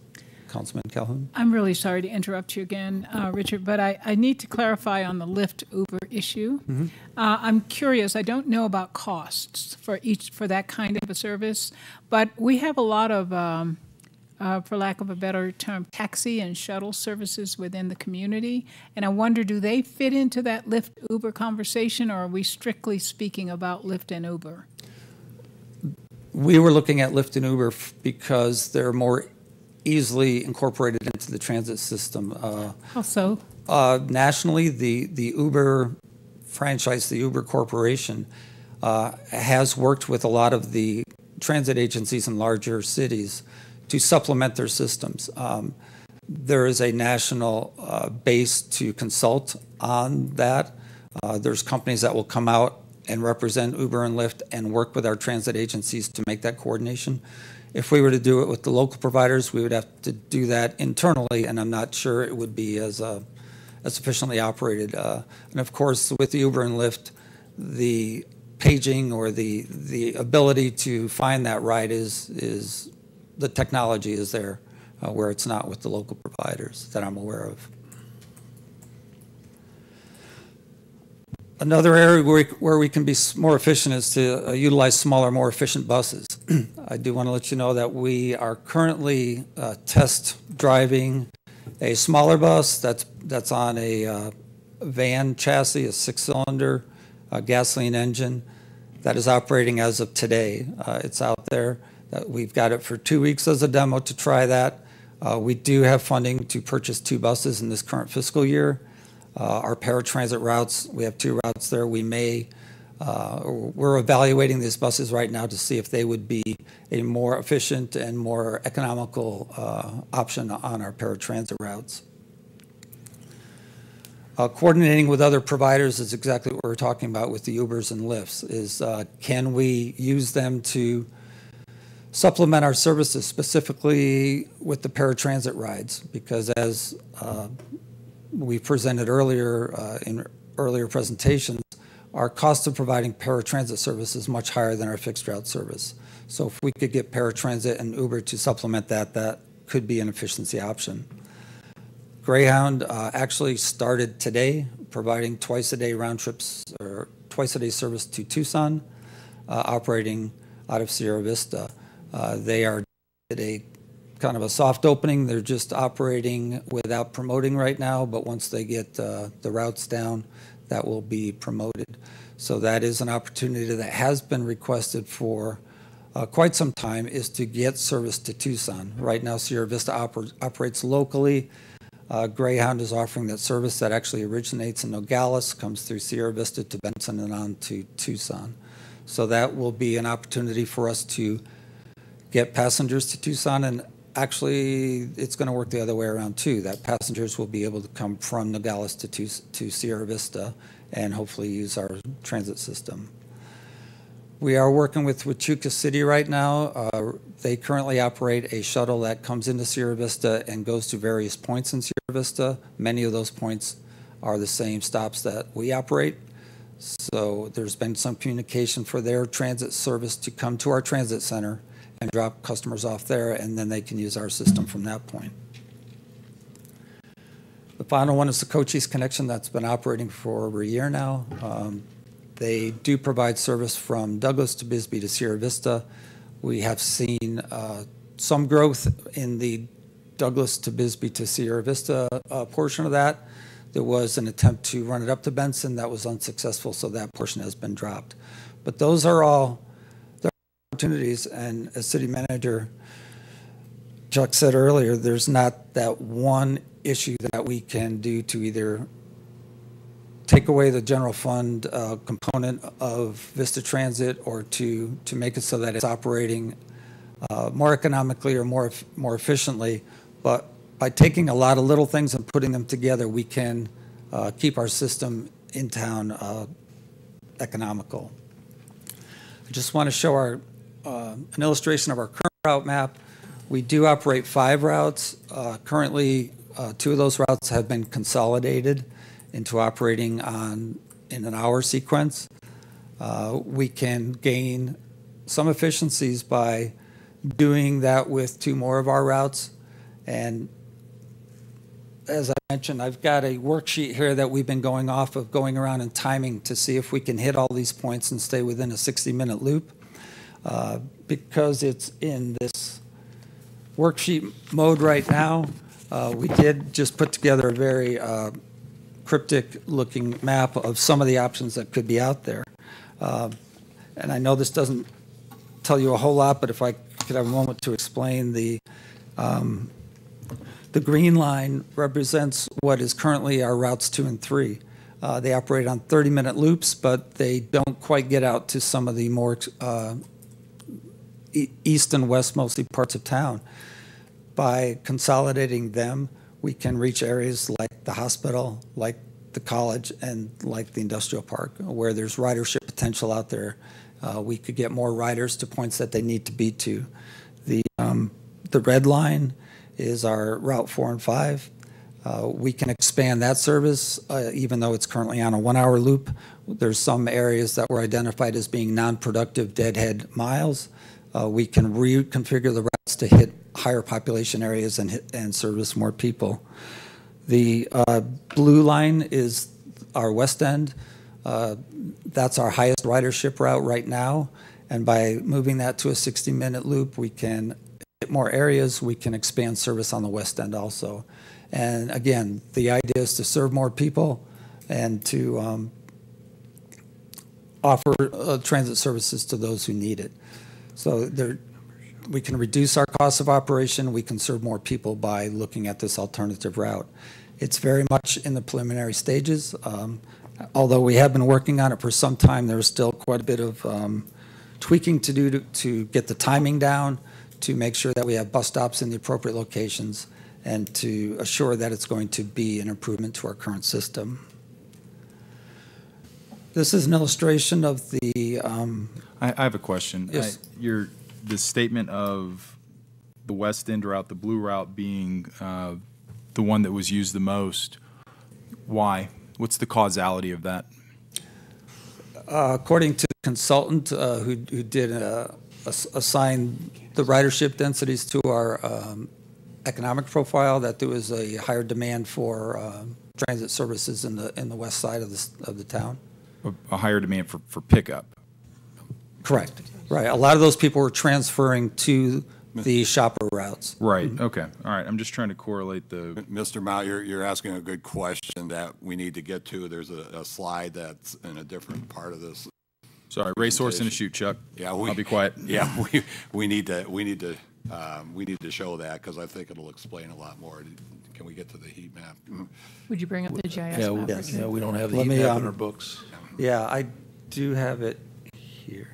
Councilman Calhoun? I'm really sorry to interrupt you again, Richard, but I need to clarify on the Lyft Uber issue. Mm-hmm. I'm curious, I don't know about costs for that kind of a service, but we have a lot of for lack of a better term, taxi and shuttle services within the community. And I wonder, do they fit into that Lyft Uber conversation, or are we strictly speaking about Lyft and Uber? We were looking at Lyft and Uber because they're more easily incorporated into the transit system. How so? Nationally, the Uber franchise, the Uber Corporation, has worked with a lot of the transit agencies in larger cities to supplement their systems. There is a national base to consult on that. There's companies that will come out and represent Uber and Lyft and work with our transit agencies to make that coordination. If we were to do it with the local providers, we would have to do that internally, and I'm not sure it would be as efficiently operated. And of course, with the Uber and Lyft, the paging or the ability to find that ride is the technology is there, where it's not with the local providers that I'm aware of. Another area where we can be more efficient is to utilize smaller, more efficient buses. I do want to let you know that we are currently test driving a smaller bus that's on a van chassis, a 6-cylinder gasoline engine that is operating as of today. It's out there. We've got it for 2 weeks as a demo to try that. We do have funding to purchase 2 buses in this current fiscal year. Our paratransit routes, we have 2 routes there. We're evaluating these buses right now to see if they would be a more efficient and more economical option on our paratransit routes. Coordinating with other providers is exactly what we're talking about with the Ubers and Lyfts, is can we use them to supplement our services, specifically with the paratransit rides? Because as we presented earlier in earlier presentations, our cost of providing paratransit service is much higher than our fixed route service. So if we could get paratransit and Uber to supplement that, that could be an efficiency option. Greyhound actually started today providing twice-a-day round trips or twice-a-day service to Tucson, operating out of Sierra Vista. They are at a kind of a soft opening. They're just operating without promoting right now, but once they get the routes down, that will be promoted. So that is an opportunity that has been requested for quite some time, is to get service to Tucson. Right now, Sierra Vista operates locally. Greyhound is offering that service that actually originates in Nogales, comes through Sierra Vista to Benson and on to Tucson. So that will be an opportunity for us to get passengers to Tucson, and actually it's going to work the other way around too, that passengers will be able to come from Nogales to Sierra Vista and hopefully use our transit system. We are working with Huachuca City right now. They currently operate a shuttle that comes into Sierra Vista and goes to various points in Sierra Vista. Many of those points are the same stops that we operate. So there's been some communication for their transit service to come to our transit center and drop customers off there, and then they can use our system from that point. The final one is the Cochise Connection that's been operating for over a year now. They do provide service from Douglas to Bisbee to Sierra Vista. We have seen some growth in the Douglas to Bisbee to Sierra Vista portion of that. There was an attempt to run it up to Benson. That was unsuccessful, so that portion has been dropped. But those are all opportunities, and as City Manager Chuck said earlier, there's not that one issue that we can do to either take away the general fund component of Vista Transit or to make it so that it's operating more economically or more efficiently. But by taking a lot of little things and putting them together, we can keep our system in town economical. I just want to show an illustration of our current route map. We do operate 5 routes. Currently, 2 of those routes have been consolidated into operating in an hour sequence. We can gain some efficiencies by doing that with 2 more of our routes. And as I mentioned, I've got a worksheet here that we've been going off of, going around and timing to see if we can hit all these points and stay within a 60-minute loop. Because it's in this worksheet mode right now. We did just put together a very cryptic-looking map of some of the options that could be out there. And I know this doesn't tell you a whole lot, but if I could have a moment to explain, the green line represents what is currently our routes 2 and 3. They operate on 30-minute loops, but they don't quite get out to some of the more east and west, mostly parts of town. By consolidating them, we can reach areas like the hospital, like the college, and like the industrial park, where there's ridership potential out there. We could get more riders to points that they need to be to. The red line is our Route 4 and 5. We can expand that service, even though it's currently on a 1-hour loop. There's some areas that were identified as being non-productive deadhead miles. We can reconfigure the routes to hit higher population areas and service more people. The blue line is our west end. That's our highest ridership route right now. And by moving that to a 60-minute loop, we can hit more areas. We can expand service on the west end also. And again, the idea is to serve more people and to offer transit services to those who need it. So we can reduce our cost of operation. We can serve more people by looking at this alternative route. It's very much in the preliminary stages. Although we have been working on it for some time, there's still quite a bit of tweaking to do to get the timing down, to make sure that we have bus stops in the appropriate locations, and to assure that it's going to be an improvement to our current system. This is an illustration of the... I have a question. Yes. The statement of the west end route, the blue route being the one that was used the most, why? What's the causality of that? According to the consultant who did assign the ridership densities to our economic profile, that there was a higher demand for transit services in the west side of the town. A higher demand for pickup. Correct. Right. A lot of those people were transferring to the shopper routes. Right. Okay. All right. I'm just trying to correlate the... Mr. Mount, you're asking a good question that we need to get to. There's a slide that's in a different part of this. Sorry, racehorse in a chute, Chuck. Yeah, I'll be quiet. Yeah, we need to show that because I think it'll explain a lot more. Can we get to the heat map? Would you bring up the GIS map? Yeah, we don't have the heat map in our books. Yeah, I do have it here.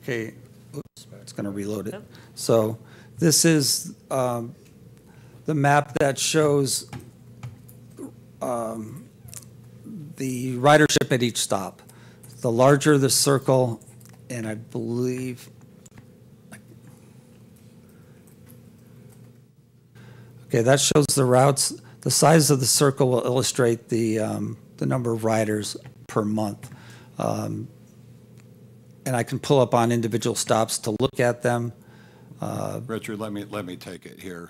Okay, oops, it's going to reload it. So this is the map that shows the ridership at each stop. The larger the circle, and I believe, okay, that shows the routes. The size of the circle will illustrate the number of riders per month. And I can pull up on individual stops to look at them. Richard, let me take it here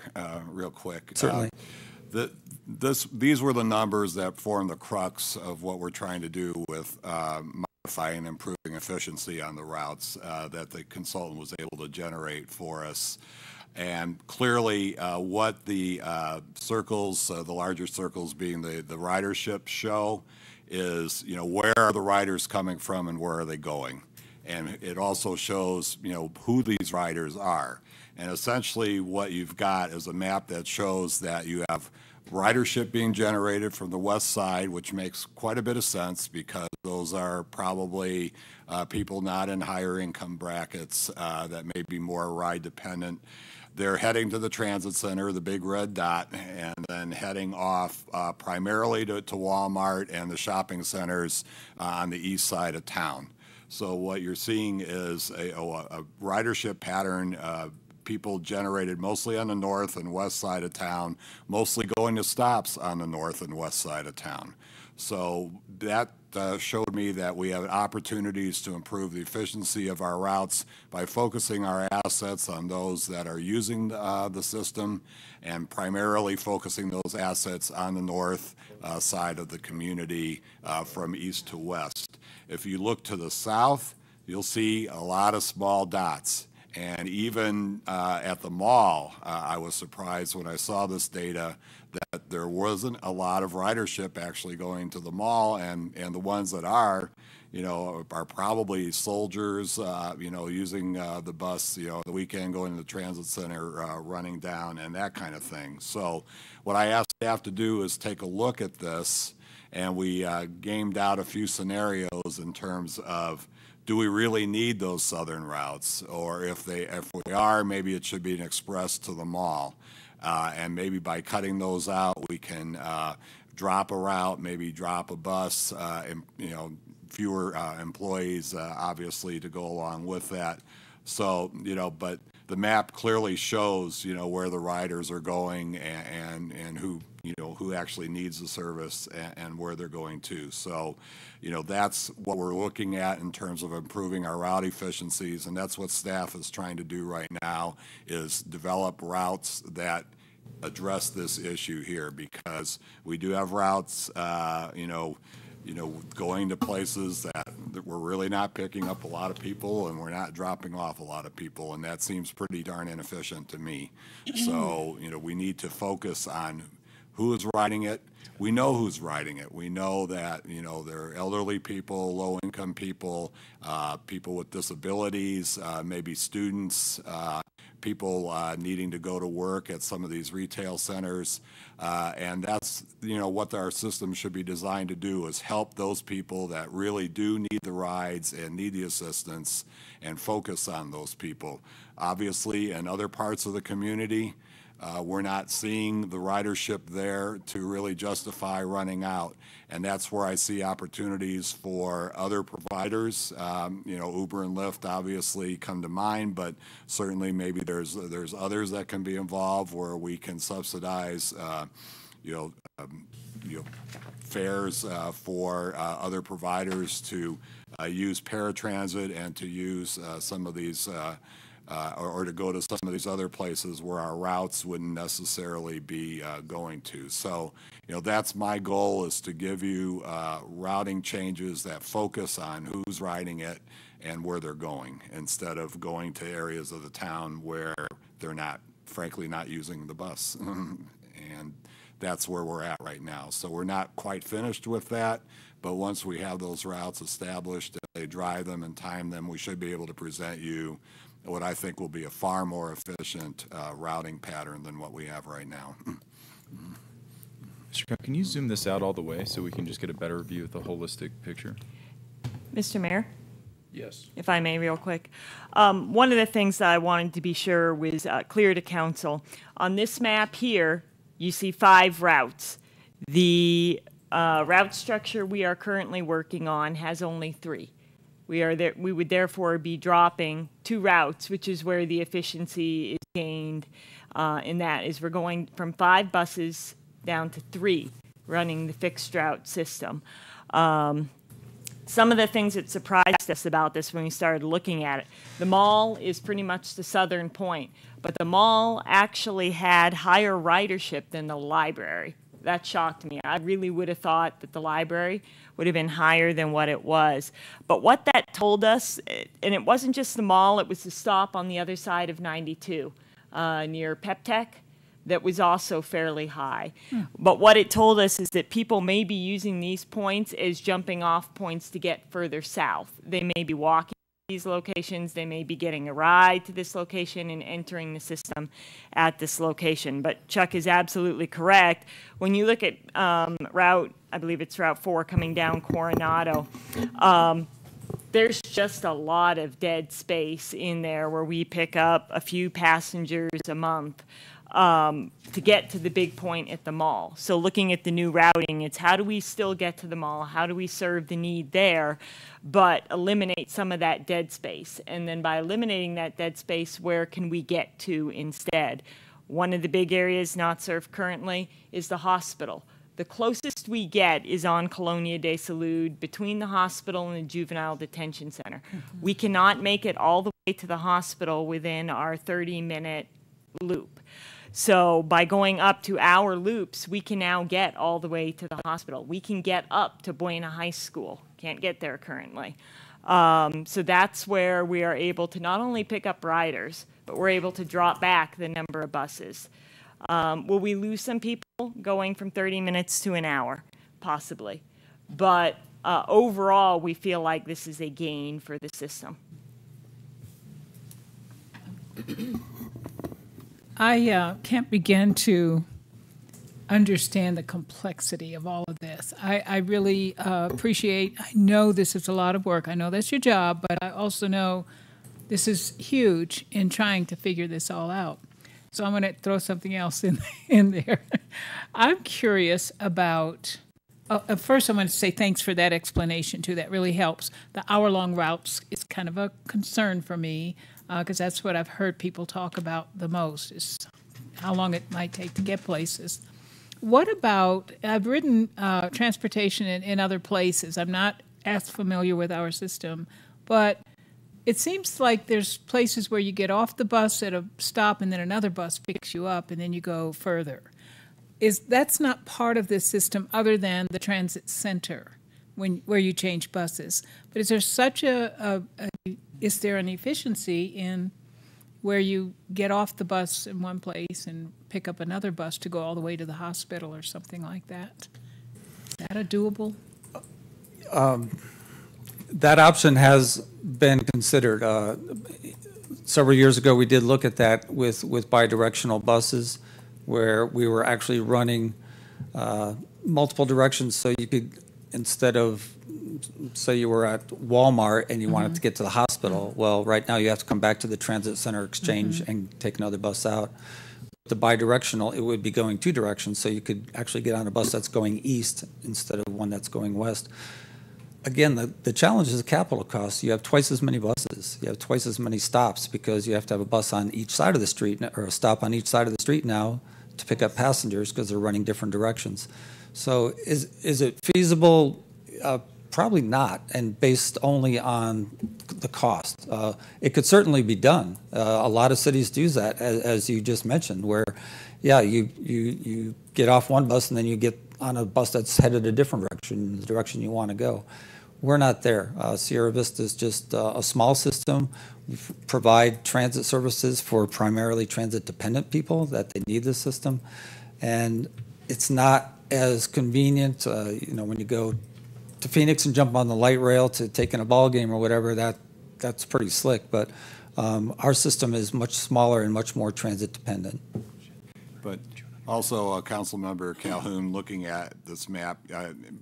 real quick. Certainly. These were the numbers that form the crux of what we're trying to do with modifying and improving efficiency on the routes that the consultant was able to generate for us. And clearly, what the circles, the larger circles being the ridership show, is where are the riders coming from and where are they going. And it also shows, who these riders are. And essentially what you've got is a map that shows that you have ridership being generated from the west side, which makes quite a bit of sense because those are probably people not in higher income brackets that may be more ride dependent. They're heading to the transit center, the big red dot, and then heading off primarily to Walmart and the shopping centers on the east side of town. So what you're seeing is a ridership pattern, people generated mostly on the north and west side of town, mostly going to stops on the north and west side of town. So that showed me that we have opportunities to improve the efficiency of our routes by focusing our assets on those that are using the system and primarily focusing those assets on the north side of the community from east to west. If you look to the south, you'll see a lot of small dots. And even at the mall, I was surprised when I saw this data that there wasn't a lot of ridership actually going to the mall, and the ones that are, are probably soldiers, using the bus, the weekend, going to the transit center, running down, and that kind of thing. So what I asked staff to do is take a look at this, and we gamed out a few scenarios in terms of, do we really need those southern routes? Or if we are, maybe it should be an express to the mall. And maybe by cutting those out, we can drop a route, maybe drop a bus, and, fewer employees, obviously, to go along with that. So, but the map clearly shows, where the riders are going and who, who actually needs the service and where they're going to. So, that's what we're looking at in terms of improving our route efficiencies, and that's what staff is trying to do right now, is develop routes that address this issue here, because we do have routes, going to places that we're really not picking up a lot of people, and we're not dropping off a lot of people, and that seems pretty darn inefficient to me. So, we need to focus on who is riding it. We know who's riding it. We know that, there are elderly people, low-income people, people with disabilities, maybe students, people needing to go to work at some of these retail centers. And that's, what our system should be designed to do, is help those people that really do need the rides and need the assistance, and focus on those people. Obviously, in other parts of the community, we're not seeing the ridership there to really justify running out. And that's where I see opportunities for other providers. Uber and Lyft obviously come to mind, but certainly maybe there's others that can be involved where we can subsidize, fares for other providers to use paratransit and to use some of these or to go to some of these other places where our routes wouldn't necessarily be going to. So, that's my goal, is to give you routing changes that focus on who's riding it and where they're going, instead of going to areas of the town where they're not, frankly, not using the bus. And that's where we're at right now. So we're not quite finished with that, but once we have those routes established, they drive them and time them, we should be able to present you what I think will be a far more efficient routing pattern than what we have right now. Mr. Cook, can you zoom this out all the way so we can just get a better view of the holistic picture? Mr. Mayor? Yes. If I may, real quick. One of the things that I wanted to be sure was clear to council. On this map here, you see 5 routes. The route structure we are currently working on has only 3. We would therefore be dropping 2 routes, which is where the efficiency is gained. In that is we're going from 5 buses down to 3, running the fixed route system. Some of the things that surprised us about this when we started looking at it, the mall is pretty much the southern point, but the mall actually had higher ridership than the library. That shocked me. I really would have thought that the library would have been higher than what it was. But what that told us, and it wasn't just the mall, it was the stop on the other side of 92 near PepTech that was also fairly high. But what it told us is that people may be using these points as jumping off points to get further south. They may be walking to these locations, they may be getting a ride to this location and entering the system at this location. But Chuck is absolutely correct. When you look at route, I believe it's Route 4 coming down Coronado, there's just a lot of dead space in there where we pick up a few passengers a month to get to the big point at the mall. So looking at the new routing, it's how do we still get to the mall? How do we serve the need there, but eliminate some of that dead space? And then by eliminating that dead space, where can we get to instead? One of the big areas not served currently is the hospital. The closest we get is on Colonia de Salud, between the hospital and the juvenile detention center. We cannot make it all the way to the hospital within our 30-minute loop. So by going up to our loops, we can now get all the way to the hospital. We can get up to Buena High School. Can't get there currently. So that's where we are able to not only pick up riders, but we're able to drop back the number of buses. Will we lose some people going from 30 minutes to an hour? Possibly. But overall, we feel like this is a gain for the system. I can't begin to understand the complexity of all of this. I really appreciate, I know this is a lot of work. I know that's your job, but I also know this is huge in trying to figure this all out. So I'm going to throw something else in there. I'm curious about, first I'm going to say thanks for that explanation too. That really helps. The hour-long routes is kind of a concern for me because that's what I've heard people talk about the most is how long it might take to get places. What about, I've ridden transportation in other places. I'm not as familiar with our system, but it seems like there's places where you get off the bus at a stop and then another bus picks you up and then you go further. That's not part of this system other than the transit center where you change buses. But is there such is there an efficiency in where you get off the bus in one place and pick up another bus to go all the way to the hospital or something like that? Is that a doable? That option has been considered. Several years ago, we did look at that with bidirectional buses, where we were actually running multiple directions. So you could, instead of, say you were at Walmart and you wanted to get to the hospital, well, right now you have to come back to the transit center exchange and take another bus out. The bidirectional, it would be going two directions, so you could actually get on a bus that's going east instead of one that's going west. Again, the challenge is the capital cost. You have twice as many buses. You have twice as many stops because you have to have a bus on each side of the street or a stop on each side of the street now to pick up passengers because they're running different directions. So is it feasible? Probably not, and based only on the cost. It could certainly be done. A lot of cities do that, as you just mentioned, where, yeah, you get off one bus and then you get on a bus that's headed a different direction, the direction you want to go. We're not there. Sierra Vista is just a small system. We provide transit services for primarily transit-dependent people that they need this system, and it's not as convenient. When you go to Phoenix and jump on the light rail to take in a ball game or whatever, that's pretty slick. But our system is much smaller and much more transit dependent. But also, Councilmember Calhoun, looking at this map,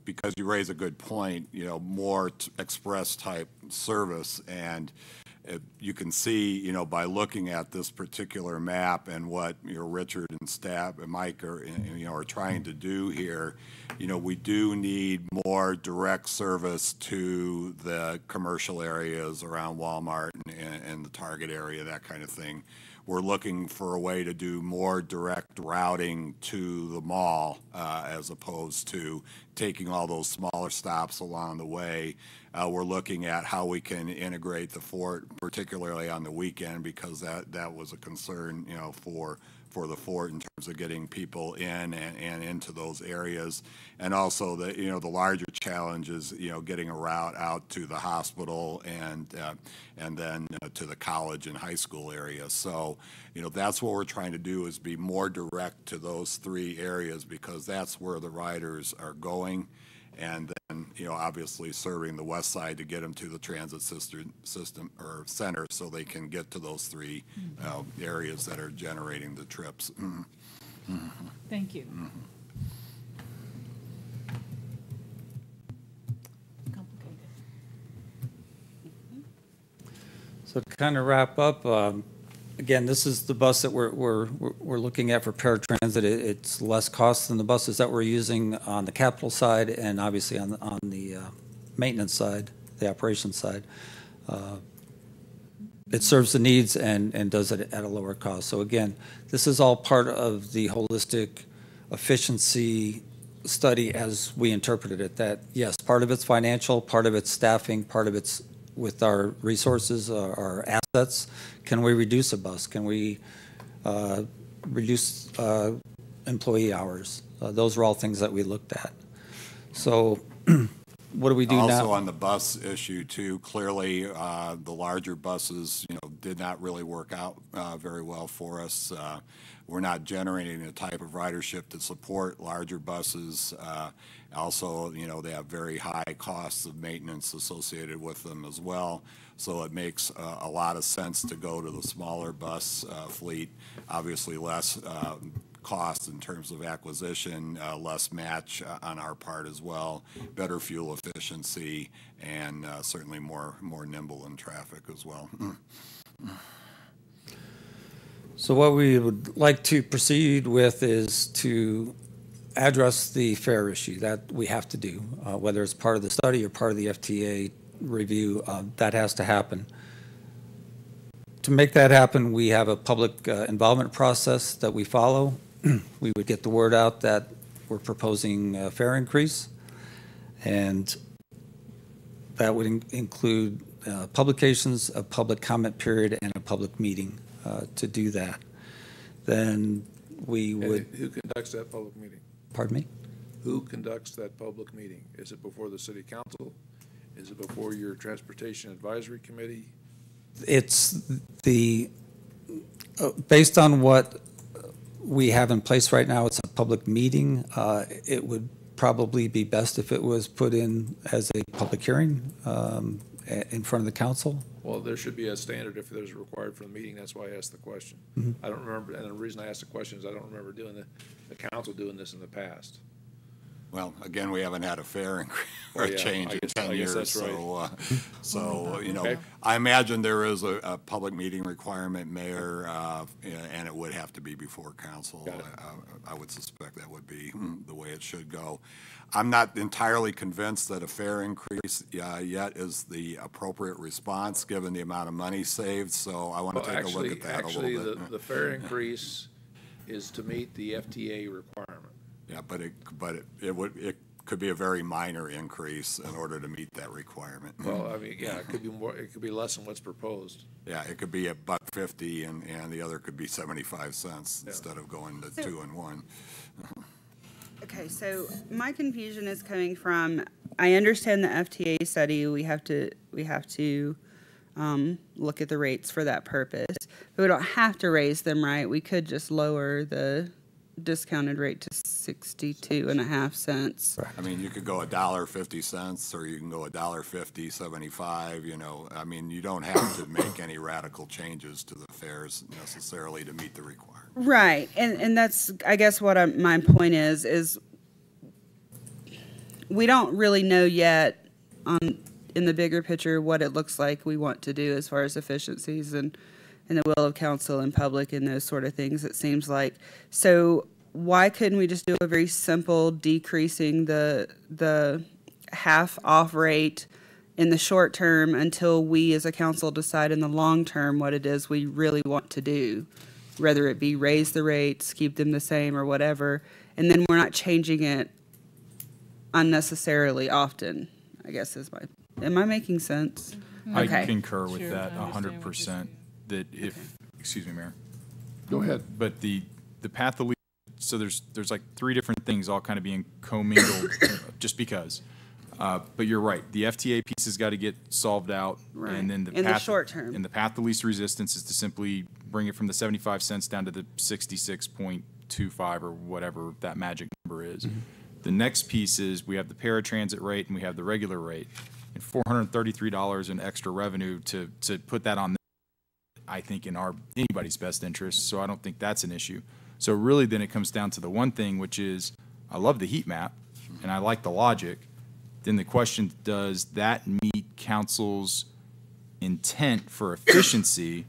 because you raise a good point, more express type service, and you can see, by looking at this particular map and what Richard and staff and Mike are trying to do here, we do need more direct service to the commercial areas around Walmart and the Target area, that kind of thing. We're looking for a way to do more direct routing to the mall as opposed to taking all those smaller stops along the way. We're looking at how we can integrate the fort, particularly on the weekend, because that was a concern, for the fort in terms of getting people in and into those areas. And also the larger challenge is, getting a route out to the hospital and then to the college and high school area. So, that's what we're trying to do, is be more direct to those three areas, because that's where the riders are going. And then, obviously serving the west side to get them to the transit system or center so they can get to those three areas that are generating the trips. Thank you. So to kind of wrap up, again, this is the bus that we're looking at for paratransit. It's less cost than the buses that we're using on the capital side and obviously on the maintenance side, the operations side. It serves the needs and does it at a lower cost. So again, this is all part of the holistic efficiency study as we interpreted it, that yes, part of it's financial, part of it's staffing, part of it's with our resources, our assets. Can we reduce a bus? Can we reduce employee hours? Those are all things that we looked at. So what do we do Also now? on the bus issue too, clearly, the larger buses, did not really work out very well for us. We're not generating the type of ridership to support larger buses. Also, they have very high costs of maintenance associated with them as well. So it makes a lot of sense to go to the smaller bus fleet. Obviously, less cost in terms of acquisition, less match on our part as well, better fuel efficiency, and certainly more nimble in traffic as well. So what we would like to proceed with is to address the fare issue that we have to do, whether it's part of the study or part of the FTA review, that has to happen. To make that happen, we have a public involvement process that we follow. We would get the word out that we're proposing a fare increase, and that would include publications, a public comment period, and a public meeting to do that. Then we would... Who conducts that public meeting? Pardon me? Who conducts that public meeting? Is it before the city council? Is it before your transportation advisory committee? It's the, based on what we have in place right now, it's a public meeting. It would probably be best if it was put in as a public hearing in front of the council. Well, there should be a standard if there's required for the meeting. That's why I asked the question. I don't remember, and the reason I asked the question is I don't remember doing the council doing this in the past. Well, again, we haven't had a fare increase or Oh, yeah, change in 10 years, that's right. so Okay. I imagine there is a public meeting requirement, Mayor, and it would have to be before council. I would suspect that would be the way it should go. I'm not entirely convinced that a fare increase yet is the appropriate response, given the amount of money saved, so I want to take a look at that a little bit. Actually, the fare increase is to meet the FTA requirement. Yeah, but it could be a very minor increase in order to meet that requirement. Well, I mean, yeah, it could be more, it could be less than what's proposed. Yeah, it could be $1.50 and the other could be 75 cents instead of going to 2 and 1. Okay, so my confusion is coming from, I understand the FTA study, we have to look at the rates for that purpose. But we don't have to raise them, right? We could just lower the discounted rate to 62.5 cents. I mean, you could go $1.50, or you can go $1.50, 75. I mean, you don't have to make any radical changes to the fares necessarily to meet the requirement. Right, and that's, I guess, what my point is we don't really know yet in the bigger picture what it looks like we want to do as far as efficiencies and the will of council and public and those sort of things, it seems like. So why couldn't we just do a very simple decreasing the half off rate in the short term until we as a council decide in the long term what it is we really want to do, whether it be raise the rates, keep them the same, or whatever, and then we're not changing it unnecessarily often, I guess is am I making sense? I concur with that 100%. That excuse me, Mayor. Go ahead. But the path of least, so there's like 3 different things all kind of being commingled just because. But you're right. The FTA piece has got to get solved out, Right. and then In the short term. And the path of least resistance is to simply bring it from the 75 cents down to the 66.25 or whatever that magic number is. The next piece is we have the paratransit rate and we have the regular rate, and $433 in extra revenue to put that on. I think in anybody's best interest, so I don't think that's an issue. So really then it comes down to the one thing, which is I love the heat map and I like the logic. Then the question, does that meet council's intent for efficiency?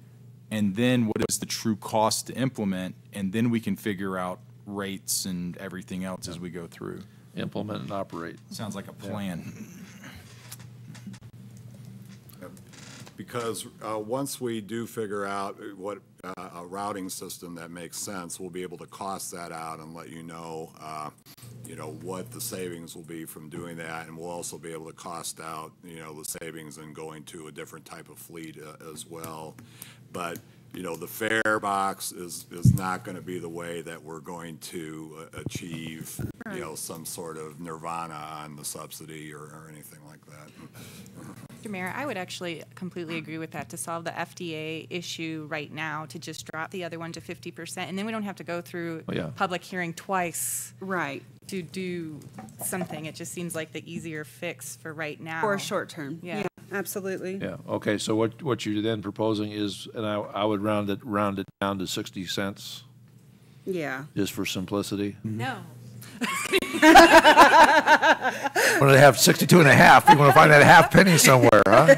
And then what is the true cost to implement? And then we can figure out rates and everything else as we go through. Implement and operate. Sounds like a plan. Because once we do figure out what a routing system that makes sense, we'll be able to cost that out and let you know what the savings will be from doing that, and we'll also be able to cost out the savings in going to a different type of fleet as well. But the fare box is not going to be the way that we're going to achieve, some sort of nirvana on the subsidy or anything like that. Mr. Mayor, I would actually completely agree with that, to solve the FDA issue right now, to just drop the other one to 50%, and then we don't have to go through public hearing twice. Right. To do something. It just seems like the easier fix for right now. For a short term. Yeah. Absolutely. Yeah, okay, so what you're then proposing is, and I would round it down to 60 cents, Yeah. just for simplicity. No. When they have 62 and a half, you want to find that half penny somewhere, huh?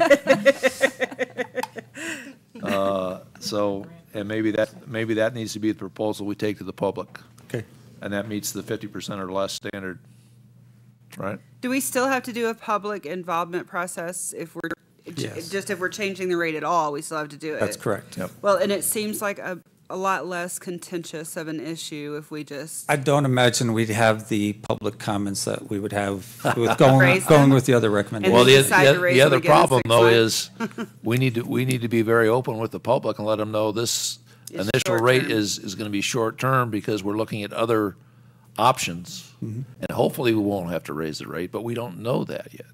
So, and maybe that needs to be the proposal we take to the public. Okay. And that meets the 50% or less standard, right? Do we still have to do a public involvement process if we're, Yes. just if we're changing the rate at all, we still have to do it? That's correct. Yep. Well, and it seems like a lot less contentious of an issue if we just, I don't imagine we'd have the public comments that we would have with Raise going them. with the other recommendations. Well, decide to raise the them other again in problem 6 though months. is we need to be very open with the public and let them know this It's initial rate short-term. is going to be short term because we're looking at other options, and hopefully we won't have to raise the rate, but we don't know that yet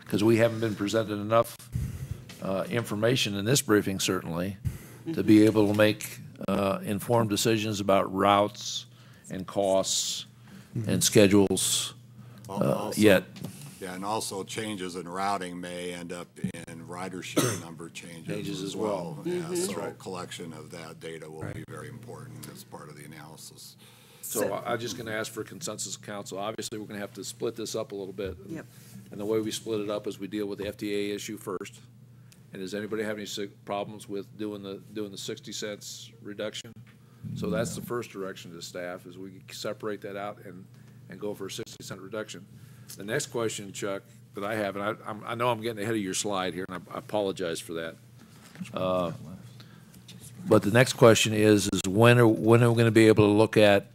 because we haven't been presented enough information in this briefing certainly to be able to make informed decisions about routes and costs and schedules Also- yet. Yeah, and also changes in routing may end up in ridership number changes as well. Yeah, so collection of that data will be very important as part of the analysis. So I'm just going to ask for consensus, council. Obviously, we're going to have to split this up a little bit. Yep. And the way we split it up is we deal with the FDA issue first. And does anybody have any problems with doing the 60 cents reduction? So that's the first direction to staff, is we separate that out and go for a 60-cent reduction. The next question, Chuck, that I have, and I know I'm getting ahead of your slide here, and I apologize for that. But the next question is when are we going to be able to look at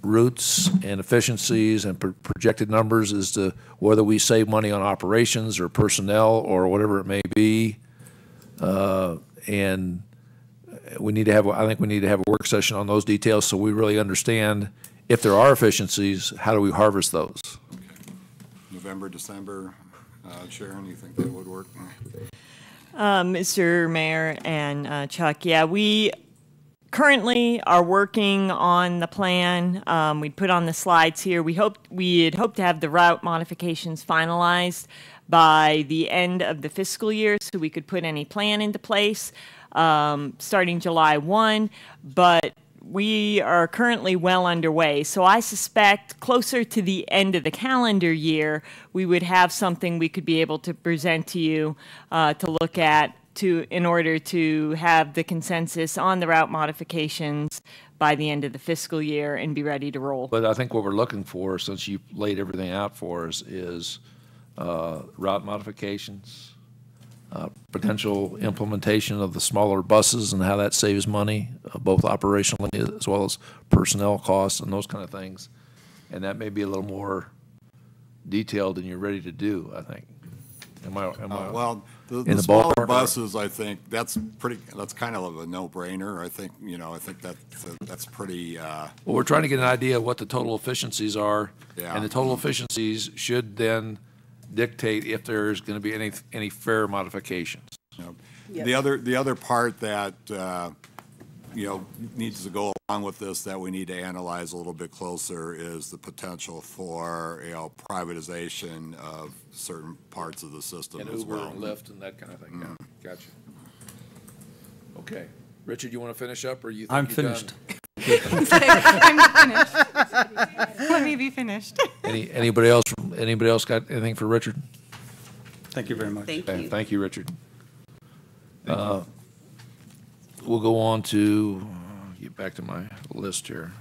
routes and efficiencies and projected numbers as to whether we save money on operations or personnel or whatever it may be? And I think we need to have a work session on those details so we really understand if there are efficiencies, how do we harvest those? November, December, Sharon, you think that would work? Mr. Mayor and Chuck, yeah, we currently are working on the plan. We put on the slides here. We had hoped to have the route modifications finalized by the end of the fiscal year so we could put any plan into place starting July 1, but we are currently well underway. So I suspect closer to the end of the calendar year, we would have something we could be able to present to you to look at in order to have the consensus on the route modifications by the end of the fiscal year and be ready to roll. But I think what we're looking for, since you've laid everything out for us, is route modifications, potential implementation of the smaller buses and how that saves money, both operationally as well as personnel costs and those kind of things. And that may be a little more detailed than you're ready to do, I think. Am I Well, in the the smaller ballpark? buses, I think that's kind of a no-brainer. I think that's pretty, Well, we're trying to get an idea of what the total efficiencies are. Yeah. And the total efficiencies should then dictate if there's going to be any fare modifications. Yep. The other part that needs to go along with this that we need to analyze a little bit closer is the potential for privatization of certain parts of the system And as Uber well. and Lyft and that kind of thing. Yeah, gotcha. Okay, Richard, you want to finish up, or you think I'm you're finished. done? I'm finished. Let me be finished. Anybody else got anything for Richard? Thank you very much. Okay, thank you, Richard. We'll go on to, get back to my list here.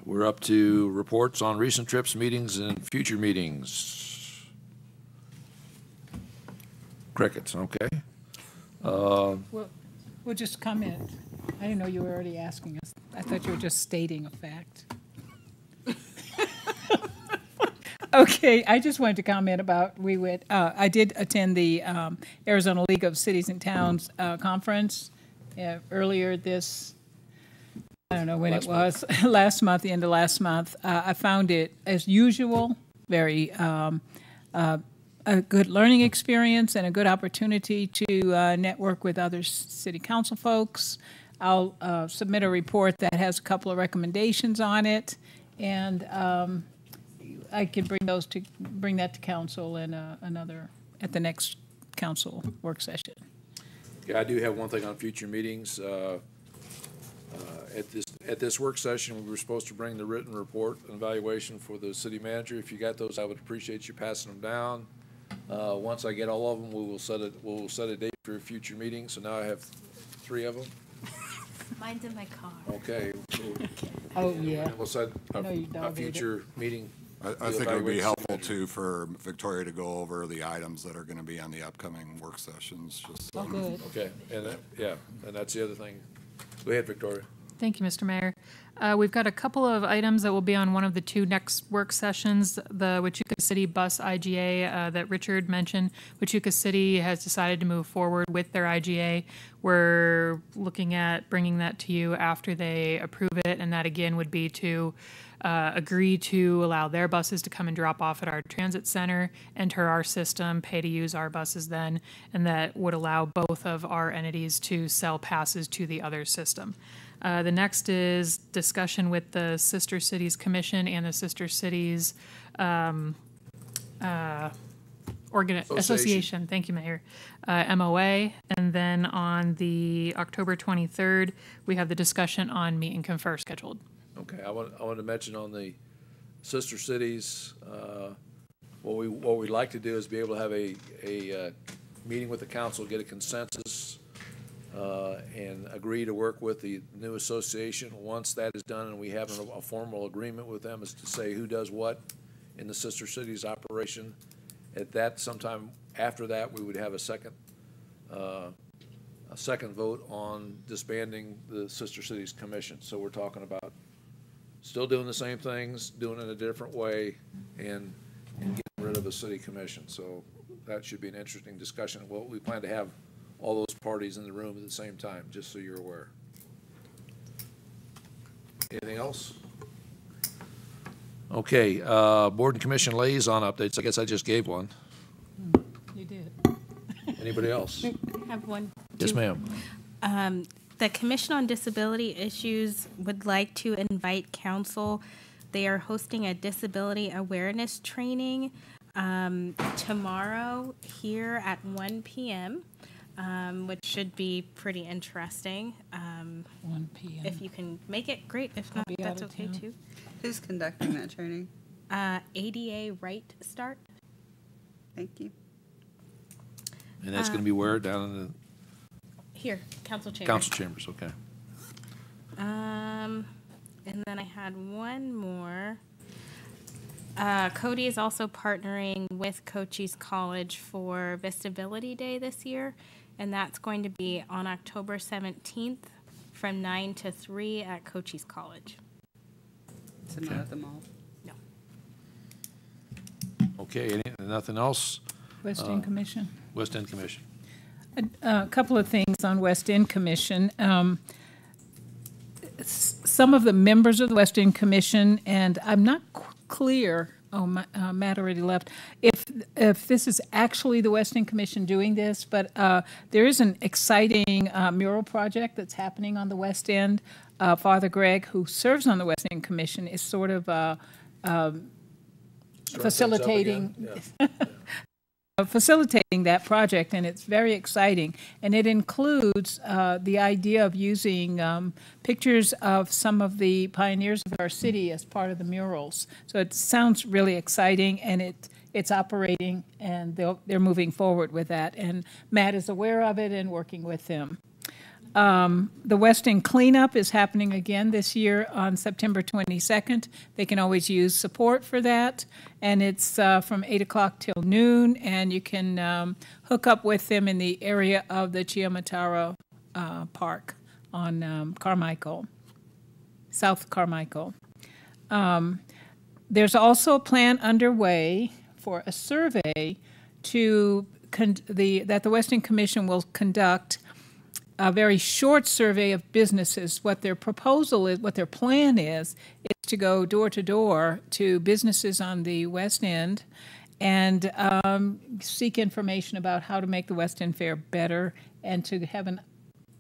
We're up to reports on recent trips, meetings, and future meetings. Crickets, okay. We'll just comment. I didn't know you were already asking us. I thought you were just stating a fact. Okay, I just wanted to comment about, I did attend the Arizona League of Cities and Towns conference earlier this, I don't know when it was, last month, the end of last month. I found it, as usual, very a good learning experience and a good opportunity to network with other city council folks. I'll submit a report that has a couple of recommendations on it, and I can bring that to council and at the next council work session. Yeah, I do have one thing on future meetings. At this work session, we were supposed to bring the written report and evaluation for the city manager. If you got those, I would appreciate you passing them down. Once I get all of them, we will set a date for a future meeting. So now I have 3 of them. Mine's in my car. Okay. Oh, yeah. We'll set a future meeting. I think it would be helpful too for Victoria to go over the items that are going to be on the upcoming work sessions. Just Oh, good. Okay, and that's the other thing. Go ahead, Victoria. Thank you, Mr. Mayor. We've got a couple of items that will be on one of the 2 next work sessions. The Huachuca City Bus IGA that Richard mentioned. Huachuca City has decided to move forward with their IGA. We're looking at bringing that to you after they approve it, and that again would be to agree to allow their buses to come and drop off at our transit center, enter our system, pay to use our buses then, and that would allow both of our entities to sell passes to the other system. The next is discussion with the Sister Cities Commission and the Sister Cities Association. Thank you, Mayor. MOA. And then on the October 23rd, we have the discussion on meet and confer scheduled. Okay, I want to mention on the Sister Cities, what we'd like to do is be able to have a meeting with the council, get a consensus, and agree to work with the new association. Once that is done and we have a formal agreement with them as to say who does what in the Sister Cities operation, at that sometime after that, we would have a second vote on disbanding the Sister Cities Commission. So we're talking about still doing the same things, doing it in a different way, and getting rid of the city commission. So that should be an interesting discussion. Well, we plan to have all those parties in the room at the same time, just so you're aware. Anything else? Okay, board and commission liaison updates. I guess I just gave one. You did. Anybody else? I have one. Yes, ma'am. The Commission on Disability Issues would like to invite council. They are hosting a disability awareness training tomorrow here at 1 p.m., which should be pretty interesting. 1 p.m. If you can make it, great. If not, that's okay too. Who's conducting that training? ADA Right Start. Thank you. And that's going to be where? Down in the Here, council chambers. council chambers, okay. And then I had one more. Cody is also partnering with Cochise College for Vistability Day this year, and that's going to be on October 17th from 9 to 3 at Cochise College. So not at the mall? No. Okay, nothing else? West End Commission. West End Commission. A couple of things on West End Commission. Some of the members of the West End Commission, and I'm not clear, Matt already left, if this is actually the West End Commission doing this, but there is an exciting mural project that's happening on the West End. Father Greg, who serves on the West End Commission, is sort of facilitating facilitating that project, and it's very exciting. And it includes the idea of using pictures of some of the pioneers of our city as part of the murals. So it sounds really exciting, and it's operating, and they're moving forward with that. And Matt is aware of it and working with them. The West End Cleanup is happening again this year on September 22nd. They can always use support for that, and it's from 8 o'clock till noon, and you can hook up with them in the area of the Chiamataro Park on Carmichael, South Carmichael. There's also a plan underway for a survey that the West End Commission will conduct a very short survey of businesses. What their proposal is, what their plan is to go door to door to businesses on the West End and seek information about how to make the West End Fair better and to have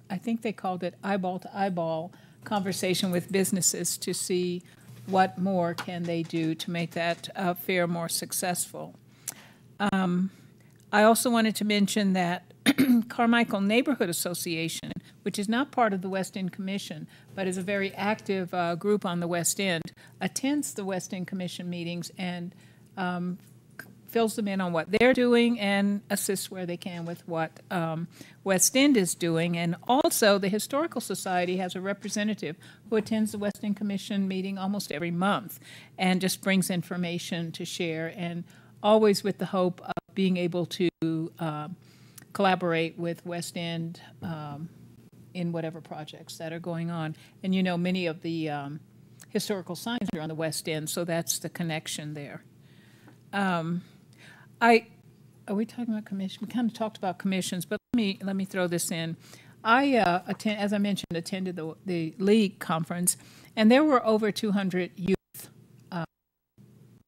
I think they called it eyeball to eyeball conversation with businesses to see what more can they do to make that fair more successful. I also wanted to mention that Carmichael Neighborhood Association, which is not part of the West End Commission, but is a very active group on the West End, attends the West End Commission meetings and fills them in on what they're doing and assists where they can with what West End is doing. And also, the Historical Society has a representative who attends the West End Commission meeting almost every month and just brings information to share, and always with the hope of being able to collaborate with West End in whatever projects that are going on. And you know, many of the historical signs are on the West End, so that's the connection there. Are we talking about commission? We kind of talked about commissions, but let me throw this in. I as I mentioned, attended the League conference, and there were over 200 youth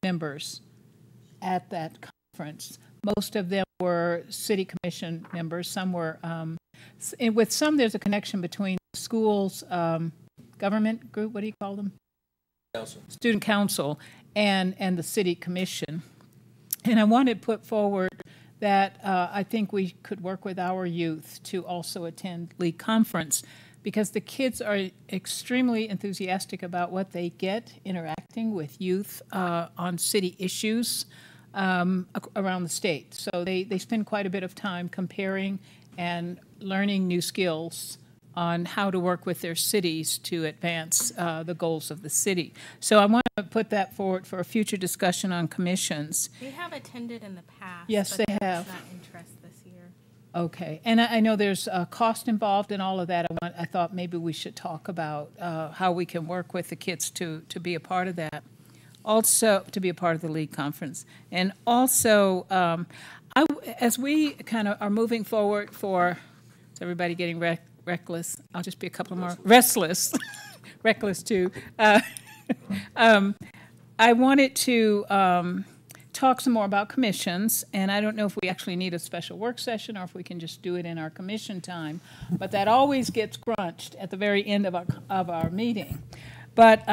members at that conference. Most of them were city commission members. Some were, with some there's a connection between schools, government group, what do you call them? Council. Student council and the city commission. And I wanted to put forward that I think we could work with our youth to also attend League conference, because the kids are extremely enthusiastic about what they get interacting with youth on city issues around the state. So they spend quite a bit of time comparing and learning new skills on how to work with their cities to advance the goals of the city. So I want to put that forward for a future discussion on commissions. They have attended in the past. Yes, but they have. Not interest this year. Okay, and I know there's a cost involved in all of that. I thought maybe we should talk about how we can work with the kids to be a part of that. Also, to be a part of the League conference. And also, as we kind of are moving forward is everybody getting reckless? I'll just be a couple more. Restless. Reckless, too. I wanted to talk some more about commissions, and I don't know if we actually need a special work session or if we can just do it in our commission time, but that always gets crunched at the very end of our meeting. But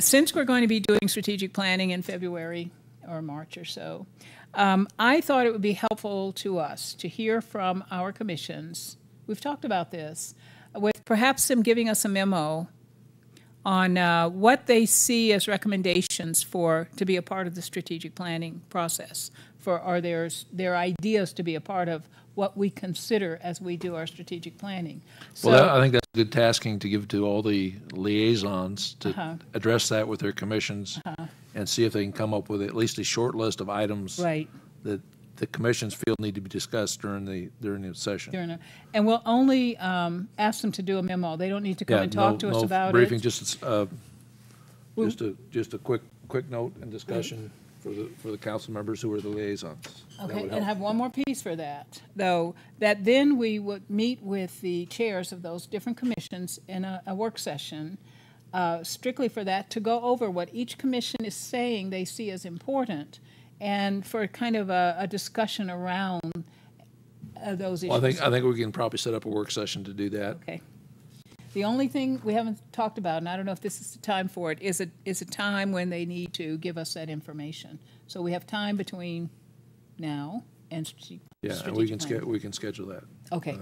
since we're going to be doing strategic planning in February or March or so, I thought it would be helpful to us to hear from our commissions. We've talked about this, with perhaps them giving us a memo on what they see as recommendations to be a part of the strategic planning process, or their ideas to be a part of what we consider as we do our strategic planning. So, well, I think that's good tasking to give to all the liaisons to address that with their commissions and see if they can come up with at least a short list of items that the commissions feel need to be discussed during the session. And we'll only ask them to do a memo. They don't need to come and talk to us about briefing, it. Just a quick note and discussion for the council members who are the liaisons. Okay, and I have one more piece for that, though, that then we would meet with the chairs of those different commissions in a work session strictly for that, to go over what each commission is saying they see as important, and for kind of a discussion around those issues. Well, I think we can probably set up a work session to do that. Okay. The only thing we haven't talked about, and I don't know if this is the time for it, is a time when they need to give us that information. So we have time between now and strategic. Yeah, and we can schedule that. Okay,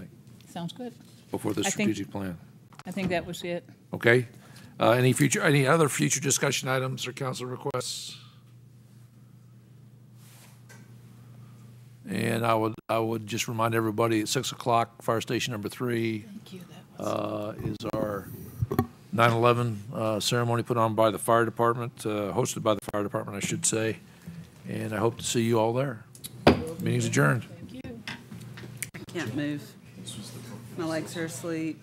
sounds good. Before the strategic plan. I think that was it. Okay. Any other future discussion items or council requests? And I would just remind everybody at 6 o'clock, fire station number 3 is our 9/11 ceremony put on by the fire department, hosted by the fire department, I should say. And I hope to see you all there. Meeting's adjourned. I can't move. My legs are asleep.